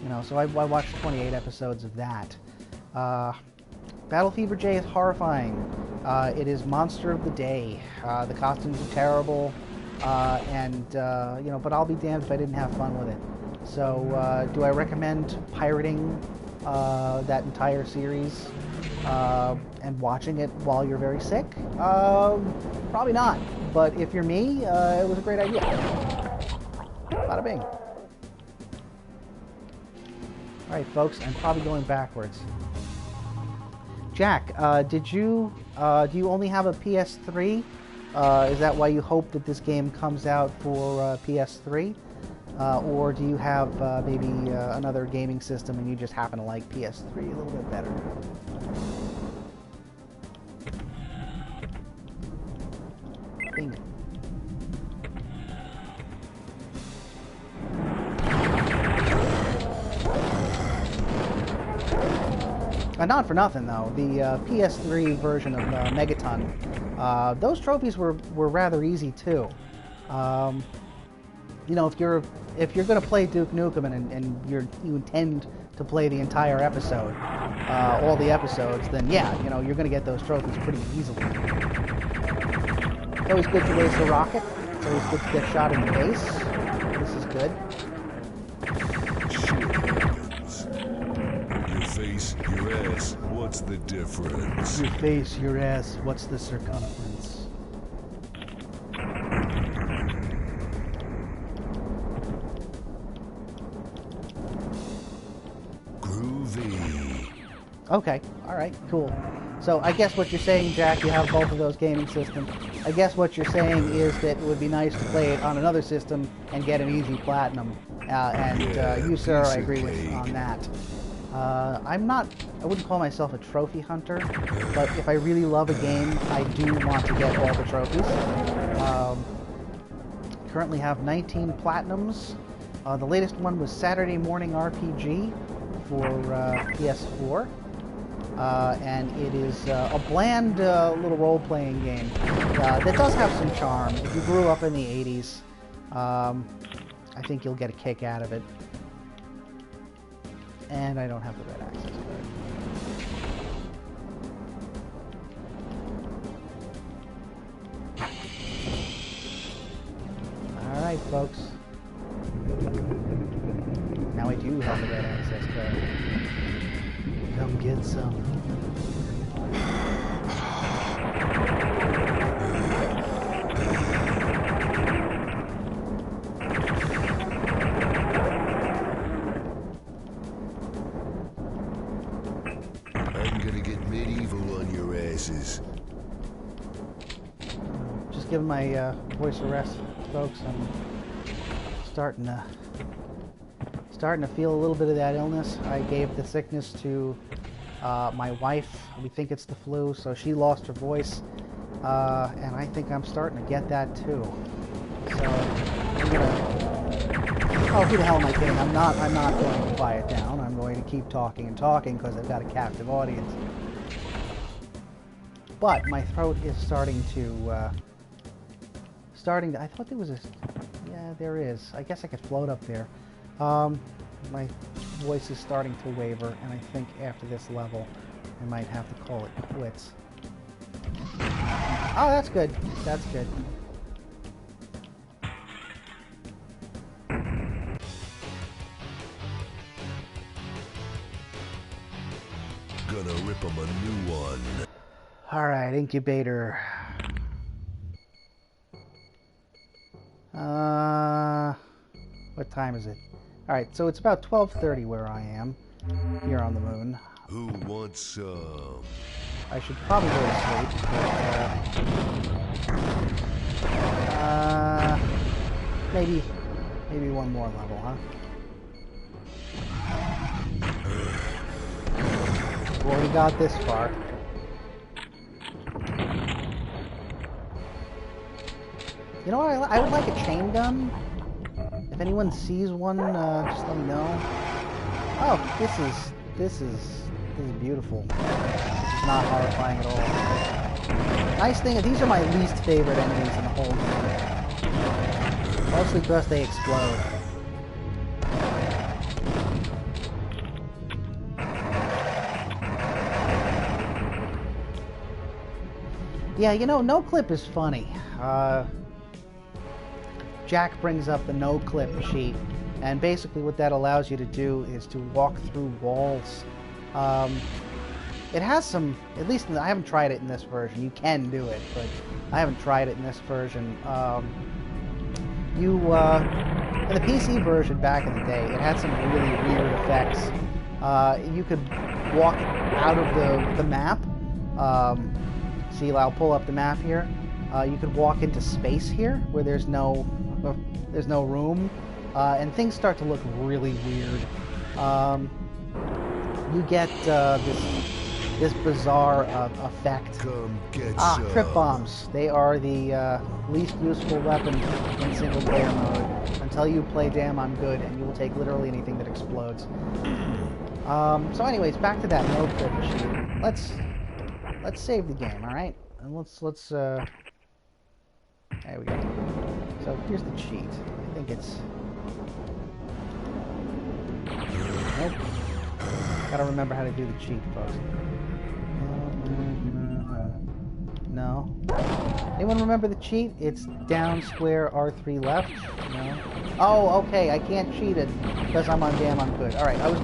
You know, so I watched 28 episodes of that. Battle Fever J is horrifying. It is monster of the day. The costumes are terrible, and you know, but I'll be damned if I didn't have fun with it. So, do I recommend pirating that entire series and watching it while you're very sick? Probably not. But if you're me, it was a great idea. Bada bing. All right, folks, I'm probably going backwards. Jack, do you only have a PS3? Is that why you hope that this game comes out for PS3? Or do you have maybe another gaming system and you just happen to like PS3 a little bit better? Bing. Not for nothing though, the PS3 version of Megaton, those trophies were rather easy too. You know, if you're going to play Duke Nukem and you intend to play the entire episode, all the episodes, then yeah, you know, you're going to get those trophies pretty easily. It's always good to race a rocket. It's always good to get shot in the face. This is good. Your face, your ass, what's the difference? Your face, your ass, what's the circumference? Okay, alright, cool. So I guess what you're saying, Jack, you have both of those gaming systems. I guess what you're saying is that it would be nice to play it on another system and get an easy platinum. You, sir, I agree with on that. I wouldn't call myself a trophy hunter, but if I really love a game, I do want to get all the trophies. Currently have 19 platinums. The latest one was Saturday Morning RPG. for PS4. And it is a bland little role-playing game that does have some charm. If you grew up in the 80s, I think you'll get a kick out of it. And I don't have the red access card. Alright, folks. Now I do have the red access card. Come get some. I'm gonna get medieval on your asses. Just giving my voice a rest, folks. I'm starting to feel a little bit of that illness. I gave the sickness to my wife. We think it's the flu, so she lost her voice, and I think I'm starting to get that too. So I'm gonna. Oh, who the hell am I kidding? I'm not going to quiet down. I'm going to keep talking and talking because I've got a captive audience. But my throat is starting to. I thought there was a. Yeah, there is. I guess I could float up there. My voice is starting to waver, and I think after this level, I might have to call it quits. Oh, that's good. That's good. Gonna rip 'em a new one. Alright, incubator. What time is it? Alright, so it's about 12:30 where I am, here on the moon. Who wants some? I should probably go to sleep, but, maybe one more level, huh? We've already got this far. You know what, I would like a chain gun. If anyone sees one, just let me know. Oh, this is beautiful. It's not horrifying at all. Nice thing, these are my least favorite enemies in the whole game. Mostly because they explode. Yeah, you know, no clip is funny. Jack brings up the no clip sheet, and basically what that allows you to do is to walk through walls. It has some, at least I haven't tried it in this version. You can do it, but I haven't tried it in this version. In the PC version back in the day, it had some really weird effects. You could walk out of the map. See, I'll pull up the map here. You could walk into space here, where there's no room, and things start to look really weird. You get this bizarre effect. Come get Trip bombs. They are the least useful weapon in single player mode until you play Damn I'm Good, and you will take literally anything that explodes. So anyways, back to that no clip machine. Let's save the game, all right? And let's there we go. So here's the cheat. I think it's nope. Gotta remember how to do the cheat, folks. No. Anyone remember the cheat? It's down square R3 left. No. Oh, okay. I can't cheat it because I'm on Damn I'm Good. All right. I was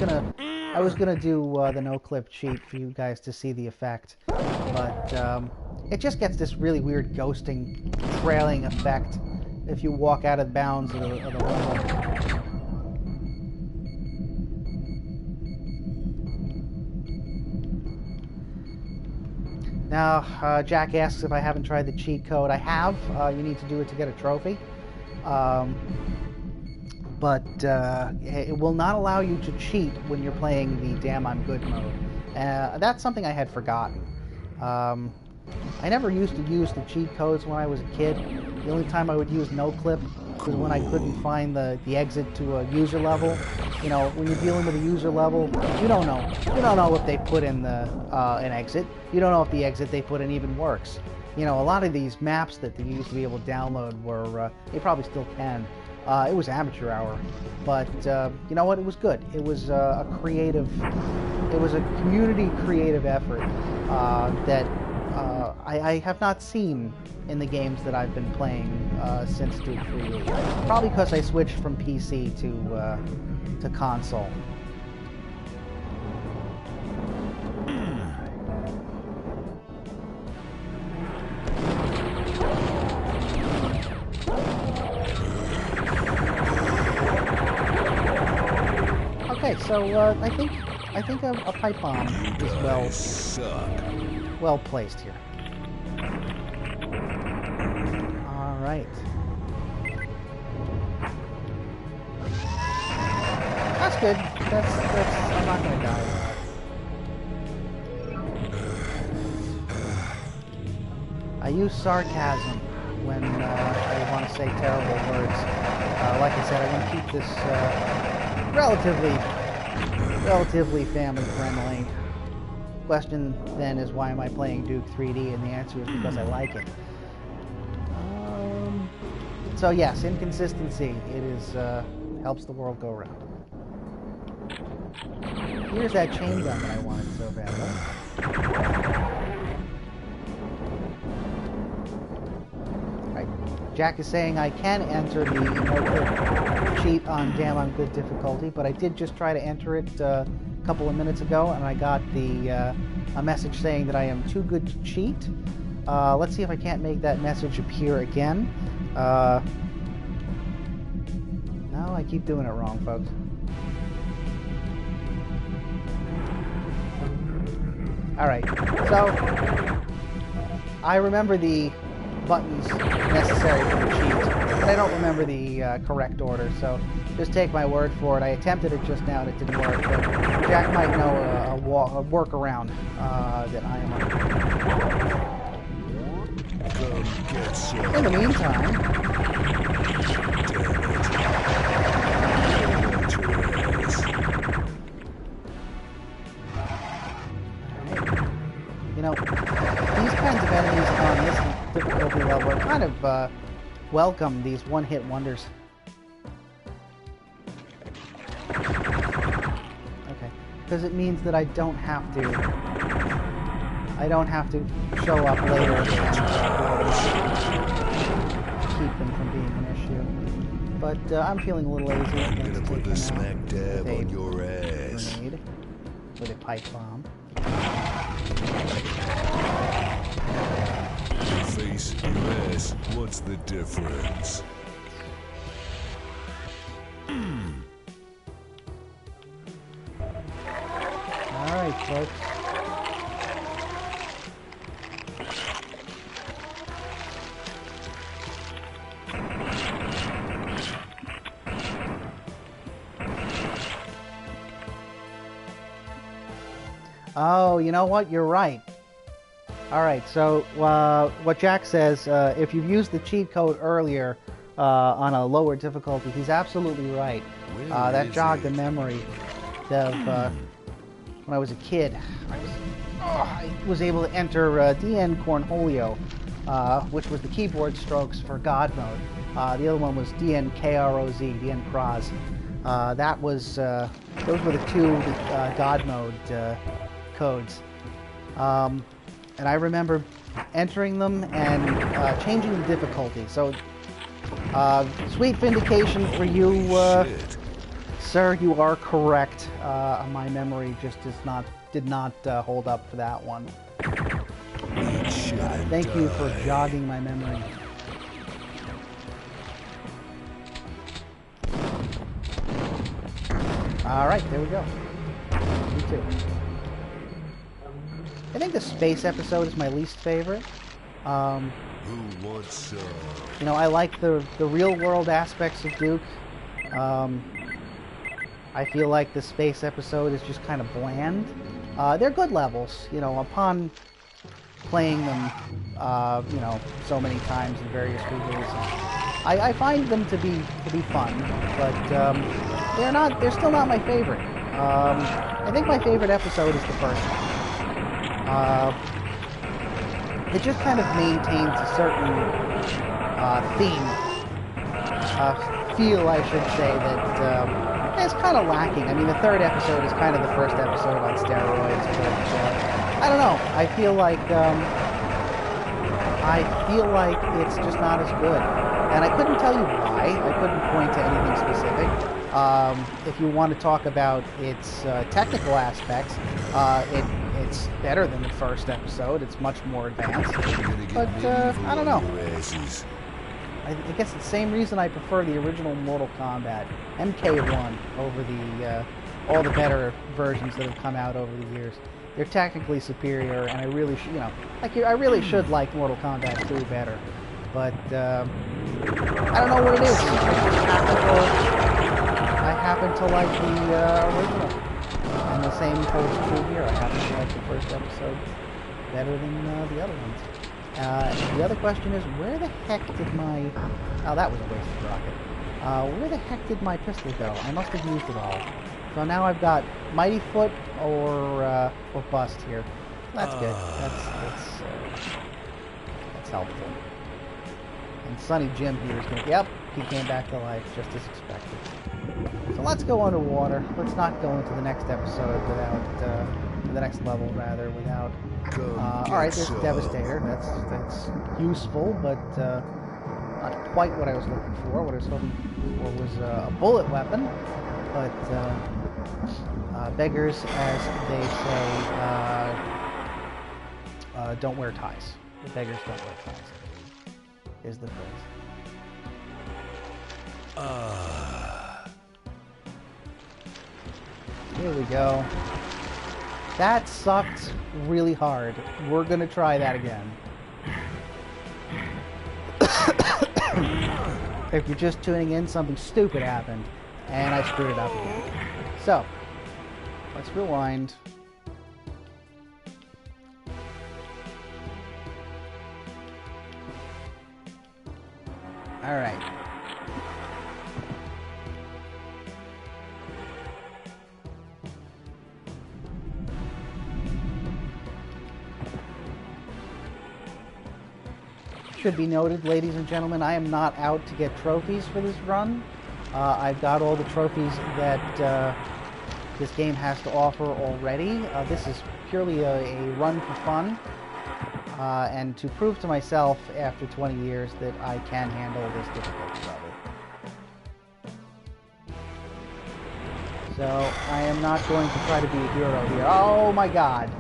gonna do the no clip cheat for you guys to see the effect, but it just gets this really weird ghosting, trailing effect if you walk out of bounds of the level. Now, Jack asks if I haven't tried the cheat code. I have. You need to do it to get a trophy. But it will not allow you to cheat when you're playing the Damn I'm Good mode. That's something I had forgotten. I never used to use the cheat codes when I was a kid. The only time I would use no clip was when I couldn't find the exit to a user level. You know, when you're dealing with a user level, you don't know. You don't know if they put in the an exit. You don't know if the exit they put in even works. You know, a lot of these maps that you used to be able to download were, they probably still can. It was amateur hour, but you know what? It was good. It was a creative, it was a community creative effort that I have not seen in the games that I've been playing since Duke3D. Probably because I switched from PC to console. Okay, so I think a pipe bomb is well placed here. All right. That's good. That's I'm not gonna die. I use sarcasm when I want to say terrible words. Like I said, I want to keep this relatively family friendly. Question then is, why am I playing Duke3D? And the answer is because I like it. So yes, inconsistency. It is helps the world go round. Here's that chain gun that I wanted so badly. Right. Jack is saying I can enter the no cheat on Damn I'm Good difficulty, but I did just try to enter it a couple of minutes ago, and I got a message saying that I am too good to cheat. Let's see if I can't make that message appear again. No, I keep doing it wrong, folks. Alright, so I remember the buttons necessary for the cheat, but I don't remember the correct order, so just take my word for it. I attempted it just now and it didn't work, but Jack might know a workaround that I am on. In the meantime, you know, these kinds of enemies on this difficulty level are kind of welcome, these one-hit wonders. Okay, because it means that I don't have to show up later and keep them from being an issue. But I'm feeling a little lazy. I'm gonna put the smack dab on your ass. Grenade with a pipe bomb. Your face, your ass, what's the difference? Alright, folks. Oh, you know what? You're right. Alright, so what Jack says, if you've used the cheat code earlier on a lower difficulty, he's absolutely right. That jogged the memory of when I was a kid. I was able to enter DN Cornholio, which was the keyboard strokes for God mode. The other one was DN KROZ, DN Kraz. That was those were the two God mode codes. And I remember entering them and changing the difficulty. So, sweet vindication for you, sir. You are correct. My memory just did not hold up for that one. Thank you for jogging my memory. All right, there we go. Me too. I think the space episode is my least favorite. Who wants some? You know, I like the real world aspects of Duke. I feel like the space episode is just kind of bland. They're good levels, you know, upon playing them, you know, so many times in various releases. I find them to be fun, but they're still not my favorite. I think my favorite episode is the first one. It just kind of maintains a certain theme, feel, I should say, that is kind of lacking. I mean, the third episode is kind of the first episode on steroids, but I don't know. I feel like it's just not as good, and I couldn't tell you why. I couldn't point to anything specific. If you want to talk about its technical aspects, it's better than the first episode. It's much more advanced, but I don't know. I guess it's the same reason I prefer the original Mortal Kombat, MK1, over the all the better versions that have come out over the years. They're technically superior, and I really should, I really should like Mortal Kombat 2 better. But I don't know what it is. I happen to like the original, and the same holds true here. I happen to like the first episode better than the other ones. The other question is, where the heck did my... Oh, that was a wasted rocket. Where the heck did my pistol go? I must have used it all. So now I've got Mighty Foot or Bust here. That's good. That's helpful. And Sonny Jim here is going to... Yep, he came back to life just as expected. So let's go underwater. Let's not go into the next episode without... the next level, rather, without... Alright, there's Devastator. That's useful, but not quite what I was looking for. What I was hoping for was a bullet weapon, but beggars, as they say, don't wear ties. The beggars don't wear ties, is the phrase. Here we go. That sucked really hard. We're gonna try that again. If you're just tuning in, something stupid happened, and I screwed it up again. So, let's rewind. Alright. Should be noted, ladies and gentlemen, I am not out to get trophies for this run. I've got all the trophies that this game has to offer already. This is purely a run for fun, and to prove to myself after 20 years that I can handle this difficult level. So I am not going to try to be a hero here. Oh my god!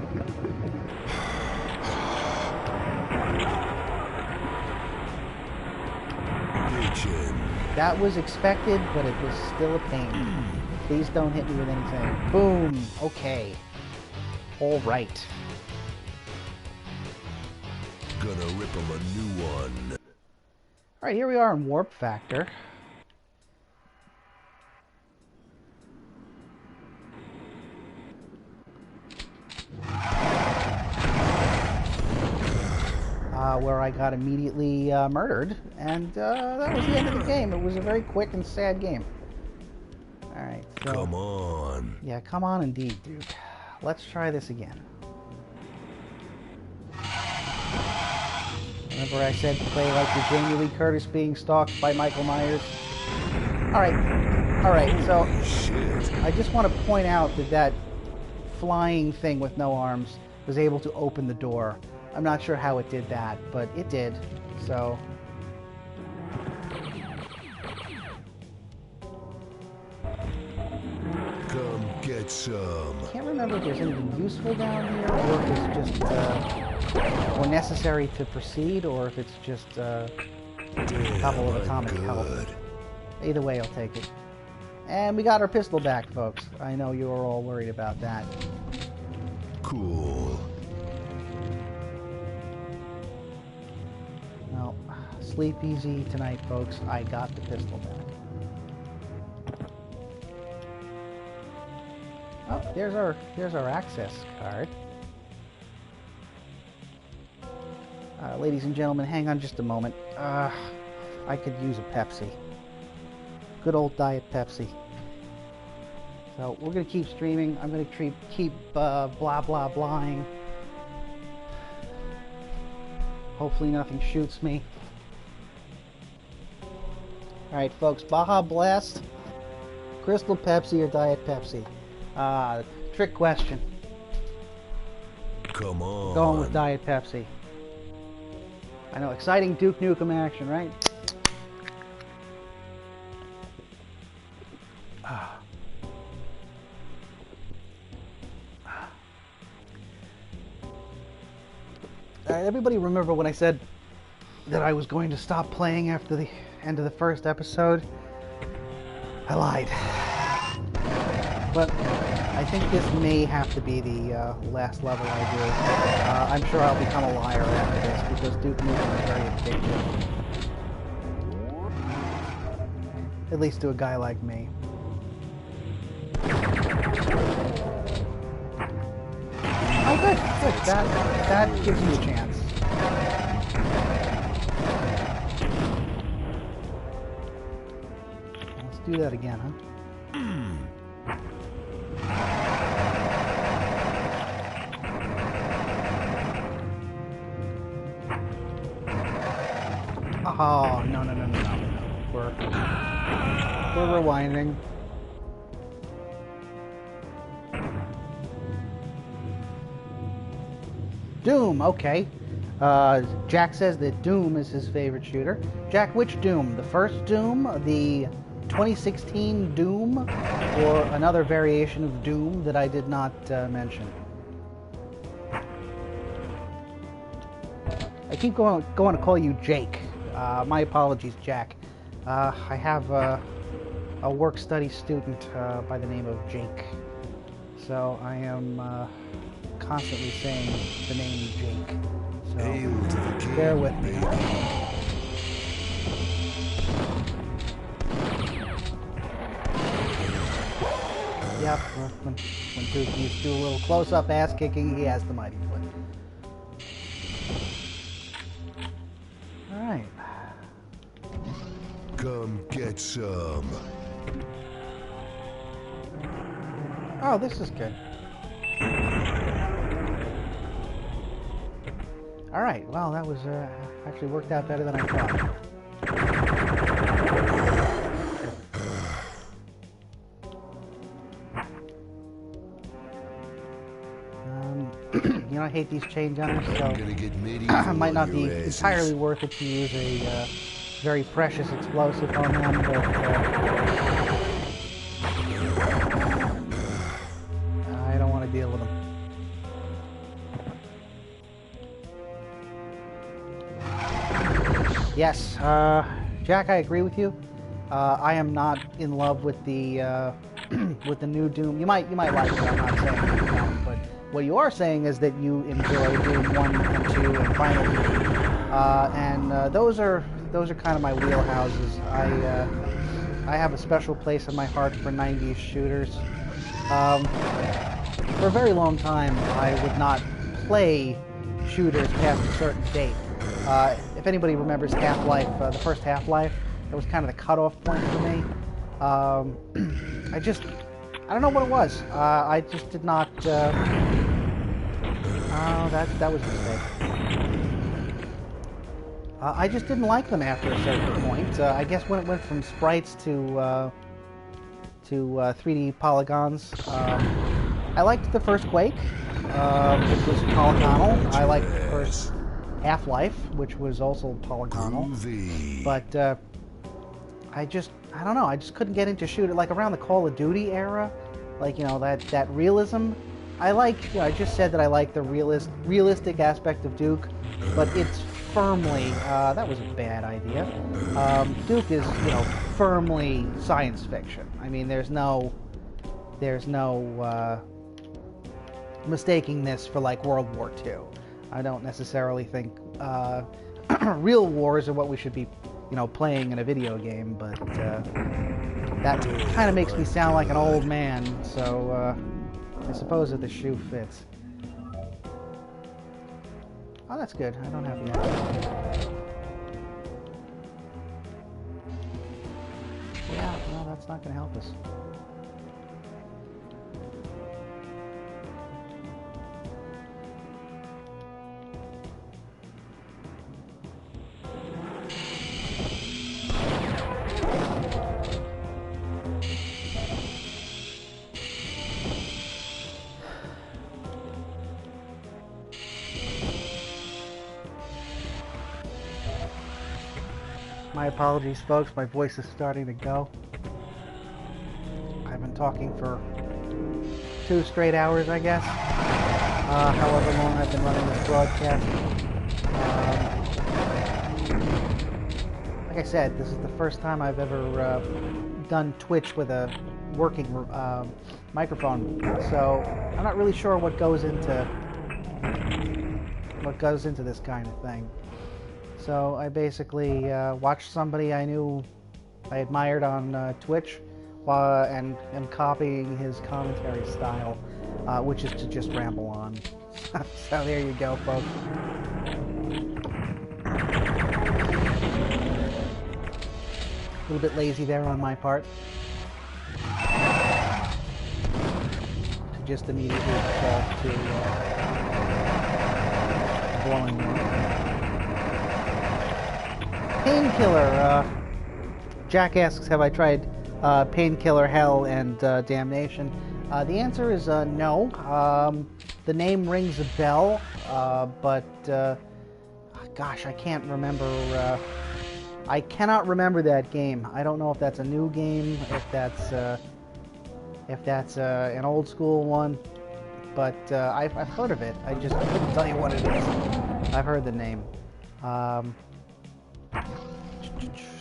That was expected, but it was still a pain. Please don't hit me with anything. Boom! Okay. Alright. Gonna rip him a new one. Alright, here we are in Warp Factor. Where I got immediately murdered, and that was the end of the game. It was a very quick and sad game. Alright, so... Come on. Yeah, come on indeed, Duke. Let's try this again. Remember I said to play like the Jamie Lee Curtis being stalked by Michael Myers? Alright, so... I just want to point out that that flying thing with no arms was able to open the door. I'm not sure how it did that, but it did, so... Come get some. I can't remember if there's anything useful down here, or if it's just, or necessary to proceed, or if it's just, a couple of atomic health. Either way, I'll take it. And we got our pistol back, folks. I know you were all worried about that. Cool. Well, sleep easy tonight, folks. I got the pistol back. Oh, there's our access card. Ladies and gentlemen, hang on just a moment. I could use a Pepsi. Good old Diet Pepsi. So we're going to keep streaming. I'm going to keep blah blah blahing. Hopefully nothing shoots me. Alright folks, Baja Blast, Crystal Pepsi or Diet Pepsi? Trick question. Come on. Going with Diet Pepsi. I know, exciting Duke Nukem action, right? Everybody remember when I said that I was going to stop playing after the end of the first episode? I lied. But I think this may have to be the last level I do. I'm sure I'll become a liar after this because Duke Nukem is very addictive. At least to a guy like me. Oh, good, good. That gives me a chance. Let's do that again, huh? Oh, no. We're rewinding. Doom, okay. Jack says that Doom is his favorite shooter. Jack, which Doom? The first Doom? The 2016 Doom? Or another variation of Doom that I did not mention? I keep going to call you Jake. My apologies, Jack. I have a work-study student by the name of Jake. So I am constantly saying the name Jake. So bear with me. Yep, when Duke needs to do a little close-up ass-kicking, he has the mighty foot. Alright. Come get some. Oh, this is good. Alright, well, that was actually worked out better than I thought. You know, I hate these chain gunners, so it might not be entirely worth it to use a very precious explosive on them, but I don't want to deal with them. Yes, Jack, I agree with you. I am not in love with the with the new Doom. You might like it. I'm not saying you don't, but what you are saying is that you enjoy Doom 1 and 2 and Final Doom, and those are kind of my wheelhouses. I have a special place in my heart for 90s shooters. For a very long time, I would not play shooters past a certain date. If anybody remembers Half-Life, the first Half-Life, that was kind of the cutoff point for me. I don't know what it was. I just did not. Oh, that was a mistake. I just didn't like them after a certain point. I guess when it went from sprites to 3D polygons. I liked the first Quake, which was polygonal. I liked the first Half-Life, which was also polygonal. But I don't know. I just couldn't get into shooter like around the Call of Duty era, like that realism. I just said that I like the realistic aspect of Duke, but it's firmly that was a bad idea. Duke is firmly science fiction. I mean, there's no mistaking this for like World War II. I don't necessarily think real wars are what we should be playing in a video game, but that kind of makes me sound like an old man, so I suppose that the shoe fits. Oh, that's good. I don't have the That's not going to help us. My apologies, folks. My voice is starting to go. I've been talking for 2 straight hours, I guess. However long I've been running this broadcast. Like I said, this is the first time I've ever done Twitch with a working microphone, so I'm not really sure what goes into this kind of thing. So I basically watched somebody I knew I admired on Twitch and am copying his commentary style, which is to just ramble on. So there you go, folks. A little bit lazy there on my part. To just immediately default to blowing one. Painkiller. Jack asks, have I tried Painkiller, Hell, and Damnation? The answer is no. The name rings a bell, but gosh, I can't remember. I cannot remember that game. I don't know if that's a new game, if that's an old school one, but I've heard of it. I just couldn't tell you what it is. I've heard the name.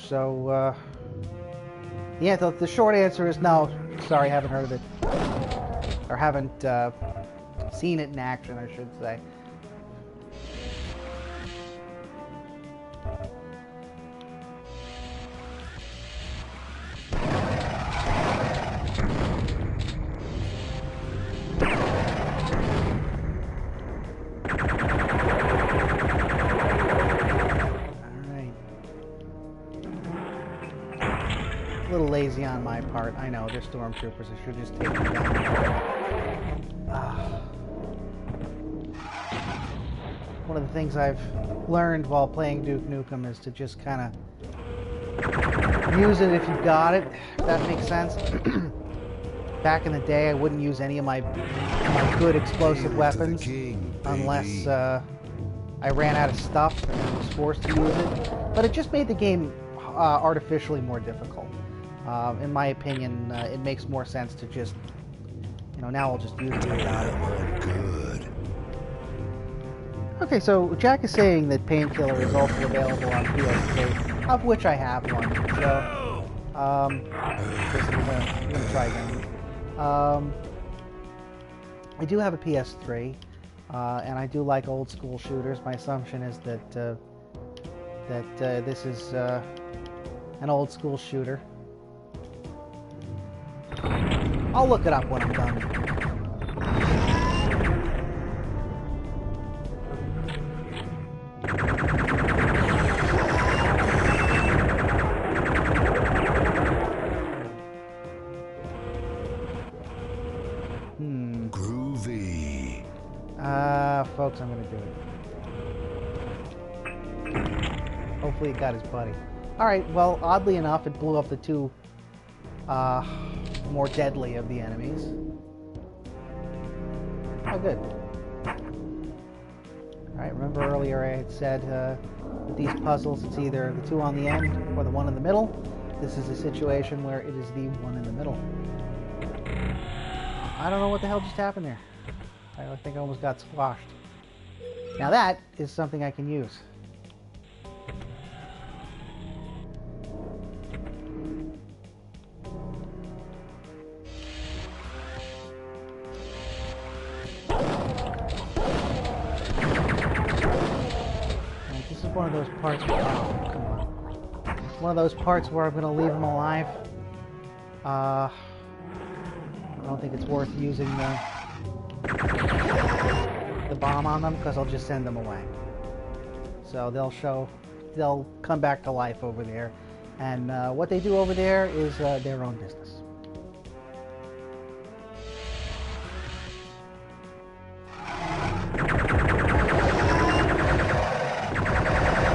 So, yeah, the short answer is no. Sorry, haven't heard of it. Or haven't seen it in action, I should say. A little lazy on my part. I know, they're stormtroopers. I should just take them down. One of the things I've learned while playing Duke Nukem is to just kind of use it if you've got it, if that makes sense. Back in the day, I wouldn't use any of my good explosive weapons unless I ran out of stuff and was forced to use it. But it just made the game artificially more difficult. In my opinion, it makes more sense to just, now I'll just use it without it. Good. Okay, so Jack is saying that Painkiller is also available on PS3, of which I have one. So, I'm gonna try again. I do have a PS3, and I do like old school shooters. My assumption is that this is an old school shooter. I'll look it up when I'm done. Groovy. Folks, I'm gonna do it. Hopefully it got his buddy. Alright, well, oddly enough, it blew up the two more deadly of the enemies. Oh, good. Alright, remember earlier I had said with these puzzles, it's either the two on the end or the one in the middle. This is a situation where it is the one in the middle. I don't know what the hell just happened there. I think I almost got squashed. Now that is something I can use. One of those parts where, oh, come on. One of those parts where I'm going to leave them alive. I don't think it's worth using the bomb on them because I'll just send them away. So they'll come back to life over there And what they do over there is their own business.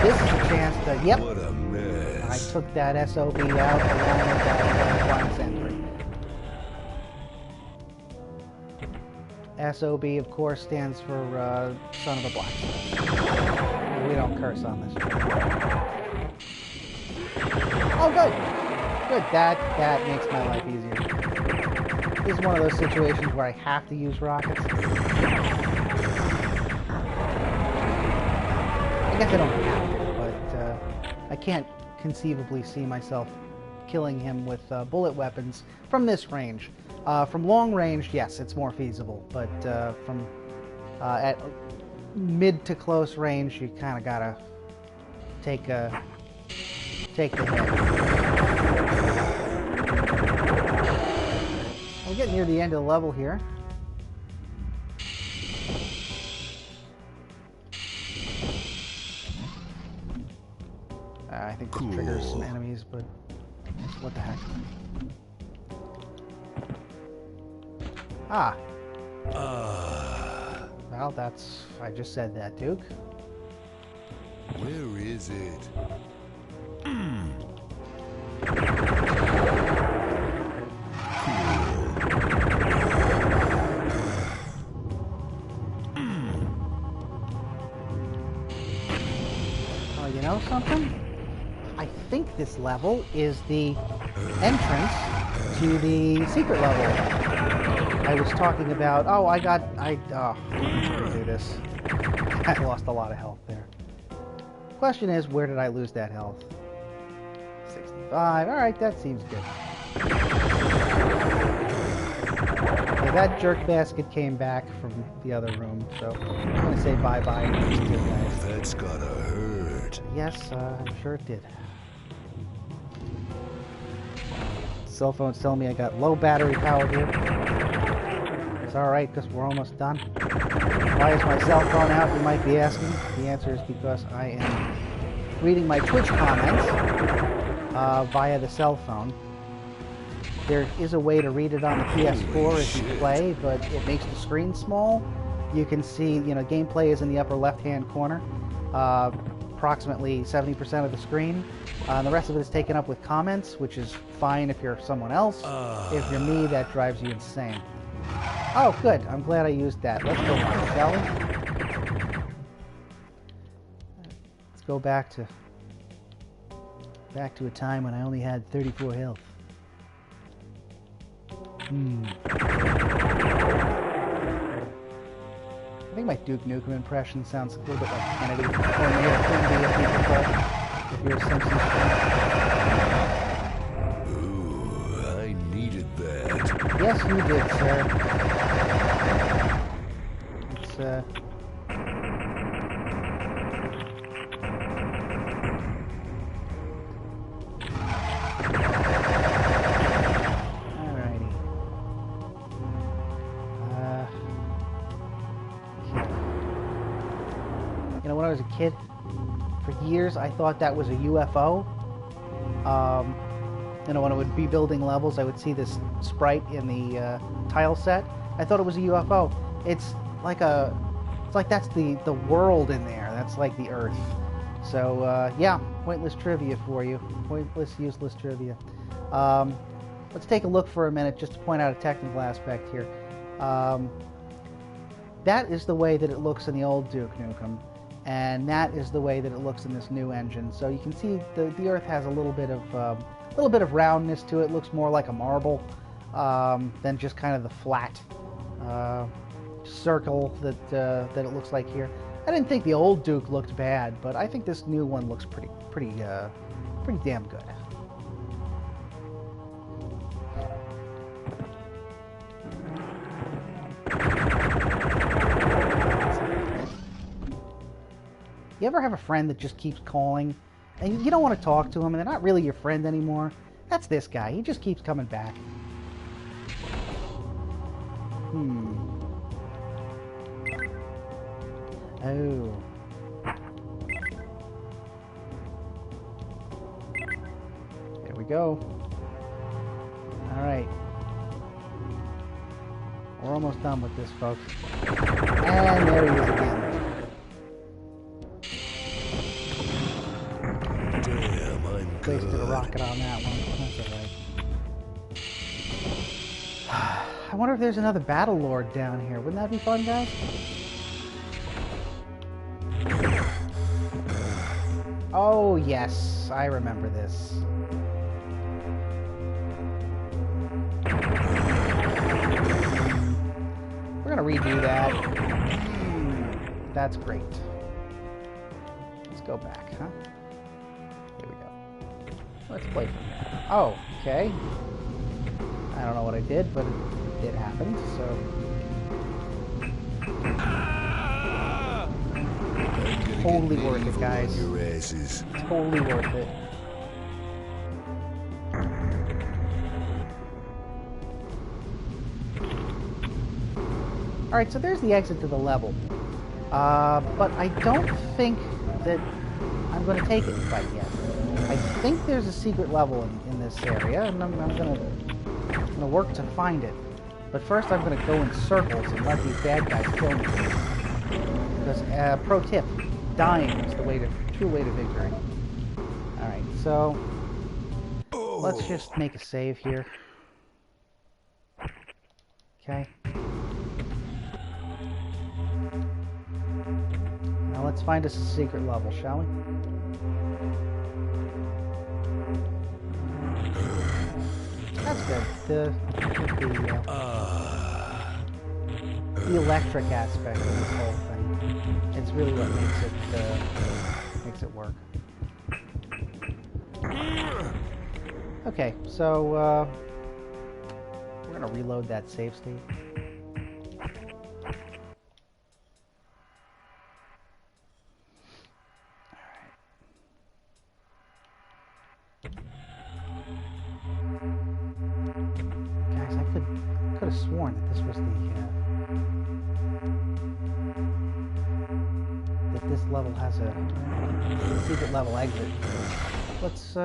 This is a chance to, yep, What a mess. I took that SOB out along with that blind sentry. SOB, of course, stands for Son of a Blacksmith. We don't curse on this. Oh, good. Good. That makes my life easier. This is one of those situations where I have to use rockets. I guess I don't have to, but I can't conceivably see myself killing him with bullet weapons from this range. From long range, yes, it's more feasible, but from at mid to close range, you kind of gotta take the hit. We're getting near the end of the level here. I think this triggers some enemies, but what the heck? Ah. Well, that's... I just said that, Duke. Where is it? Oh, you know something? I think this level is the entrance to the secret level. I was talking about, I'm gonna do this. I lost a lot of health there. Question is, where did I lose that health? 65, alright, that seems good. Okay, that jerk basket came back from the other room, so I'm gonna say bye-bye to these two guys. That's gotta hurt. Yes, I'm sure it did. Cell phone's telling me I got low battery power here. It's alright, because we're almost done. Why is my cell phone out, you might be asking? The answer is because I am reading my Twitch comments via the cell phone. There is a way to read it on the PS4 as you play, but it makes the screen small. You can see, gameplay is in the upper left-hand corner. Approximately 70% of the screen. And the rest of it is taken up with comments, which is fine if you're someone else. If you're me, that drives you insane. Oh, good. I'm glad I used that. Let's go on, shall we? Let's go back to a time when I only had 34 health. I think my Duke Nukem impression sounds a little bit like Kennedy. Or Mayor Kennedy, if you prefer, if you're a Simpsons fan. Ooh, I needed that. Yes, you did, sir. It's, alrighty. When I was a kid, for years I thought that was a UFO. When I would be building levels, I would see this sprite in the tile set. I thought it was a UFO. It's like that's the world in there. That's like the Earth. So yeah, pointless trivia for you. Pointless, useless trivia. Let's take a look for a minute just to point out a technical aspect here. That is the way that it looks in the old Duke Nukem. And that is the way that it looks in this new engine. So you can see the Earth has a little bit of roundness to it. It looks more like a marble than just kind of the flat circle that it looks like here. I didn't think the old Duke looked bad, but I think this new one looks pretty damn good. You ever have a friend that just keeps calling and you don't want to talk to them and they're not really your friend anymore? That's this guy. He just keeps coming back. Oh. go. Alright. We're almost done with this, folks. And there he is again. Damn, I'm good. Wasted a rocket on that one. That's alright. I wonder if there's another Battle Lord down here. Wouldn't that be fun, guys? Oh, yes. I remember this. We're gonna redo that. That's great. Let's go back, huh? Here we go. Let's play from there. Oh, okay. I don't know what I did, but it happened, so... Totally worth it, guys. Totally worth it. Alright, so there's the exit to the level. But I don't think that I'm going to take it quite yet. I think there's a secret level in this area, and I'm going to work to find it. But first I'm going to go in circles and let these bad guys kill me. Because, pro tip, dying is the true way to victory. Alright, so let's just make a save here. Okay. Now let's find us a secret level, shall we? That's good. The electric aspect of this whole thing. It's really what makes it work. Okay, so we're gonna reload that save state. Guys, I could have sworn that this was that this level has a secret level exit. Let's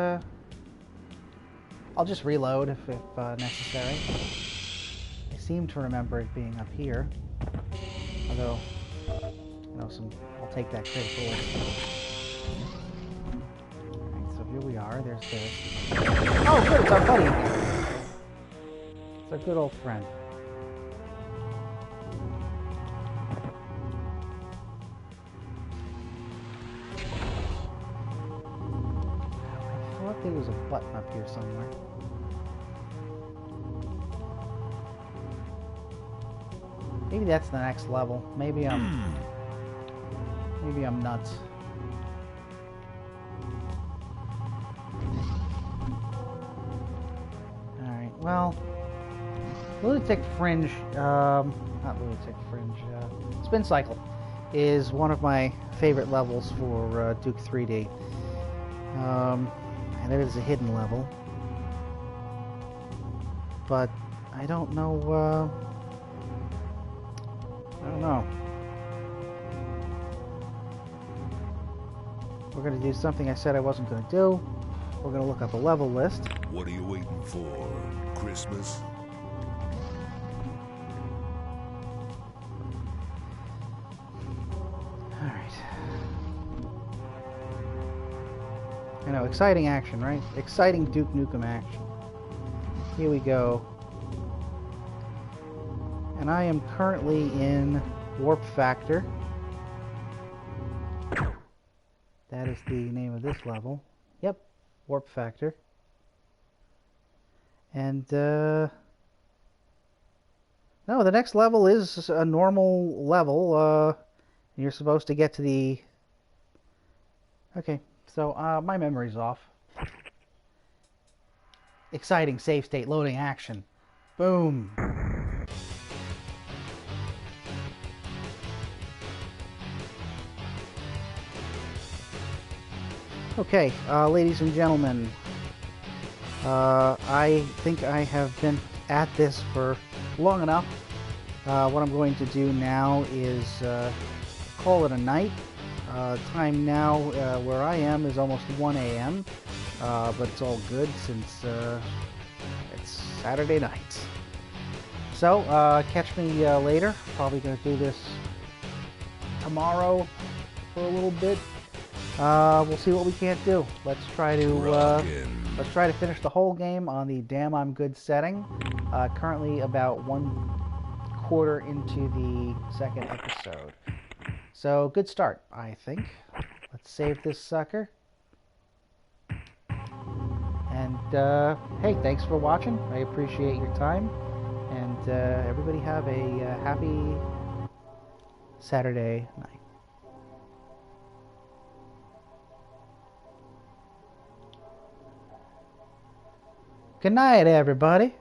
I'll just reload if necessary. I seem to remember it being up here, although I'll take that critical. Alright, so here we are. There's this. Oh, good, it's our buddy again. It's our good old friend. I thought there was a button up here somewhere. Maybe that's the next level. Maybe I'm nuts. Alright, well, Lunatic Fringe, not Lunatic Fringe, Spin Cycle is one of my favorite levels for Duke3D. And it is a hidden level. But I don't know, We're going to do something I said I wasn't going to do. We're going to look up a level list. What are you waiting for? Christmas? Alright. I know, exciting action, right? Exciting Duke Nukem action. Here we go. And I am currently in Warp Factor. That is the name of this level. Yep, Warp Factor. And, no, the next level is a normal level. You're supposed to get to the... Okay, so, my memory's off. Exciting save state loading action. Boom. Okay, ladies and gentlemen, I think I have been at this for long enough. What I'm going to do now is call it a night. Time now where I am is almost 1 a.m. but it's all good since it's Saturday night. So, catch me later. Probably going to do this tomorrow for a little bit. We'll see what we can't do. Let's try to finish the whole game on the Damn I'm Good setting. Currently about 1/4 into the second episode. So, good start, I think. Let's save this sucker. And, hey, thanks for watching. I appreciate your time. And everybody have a happy Saturday night. Good night, everybody.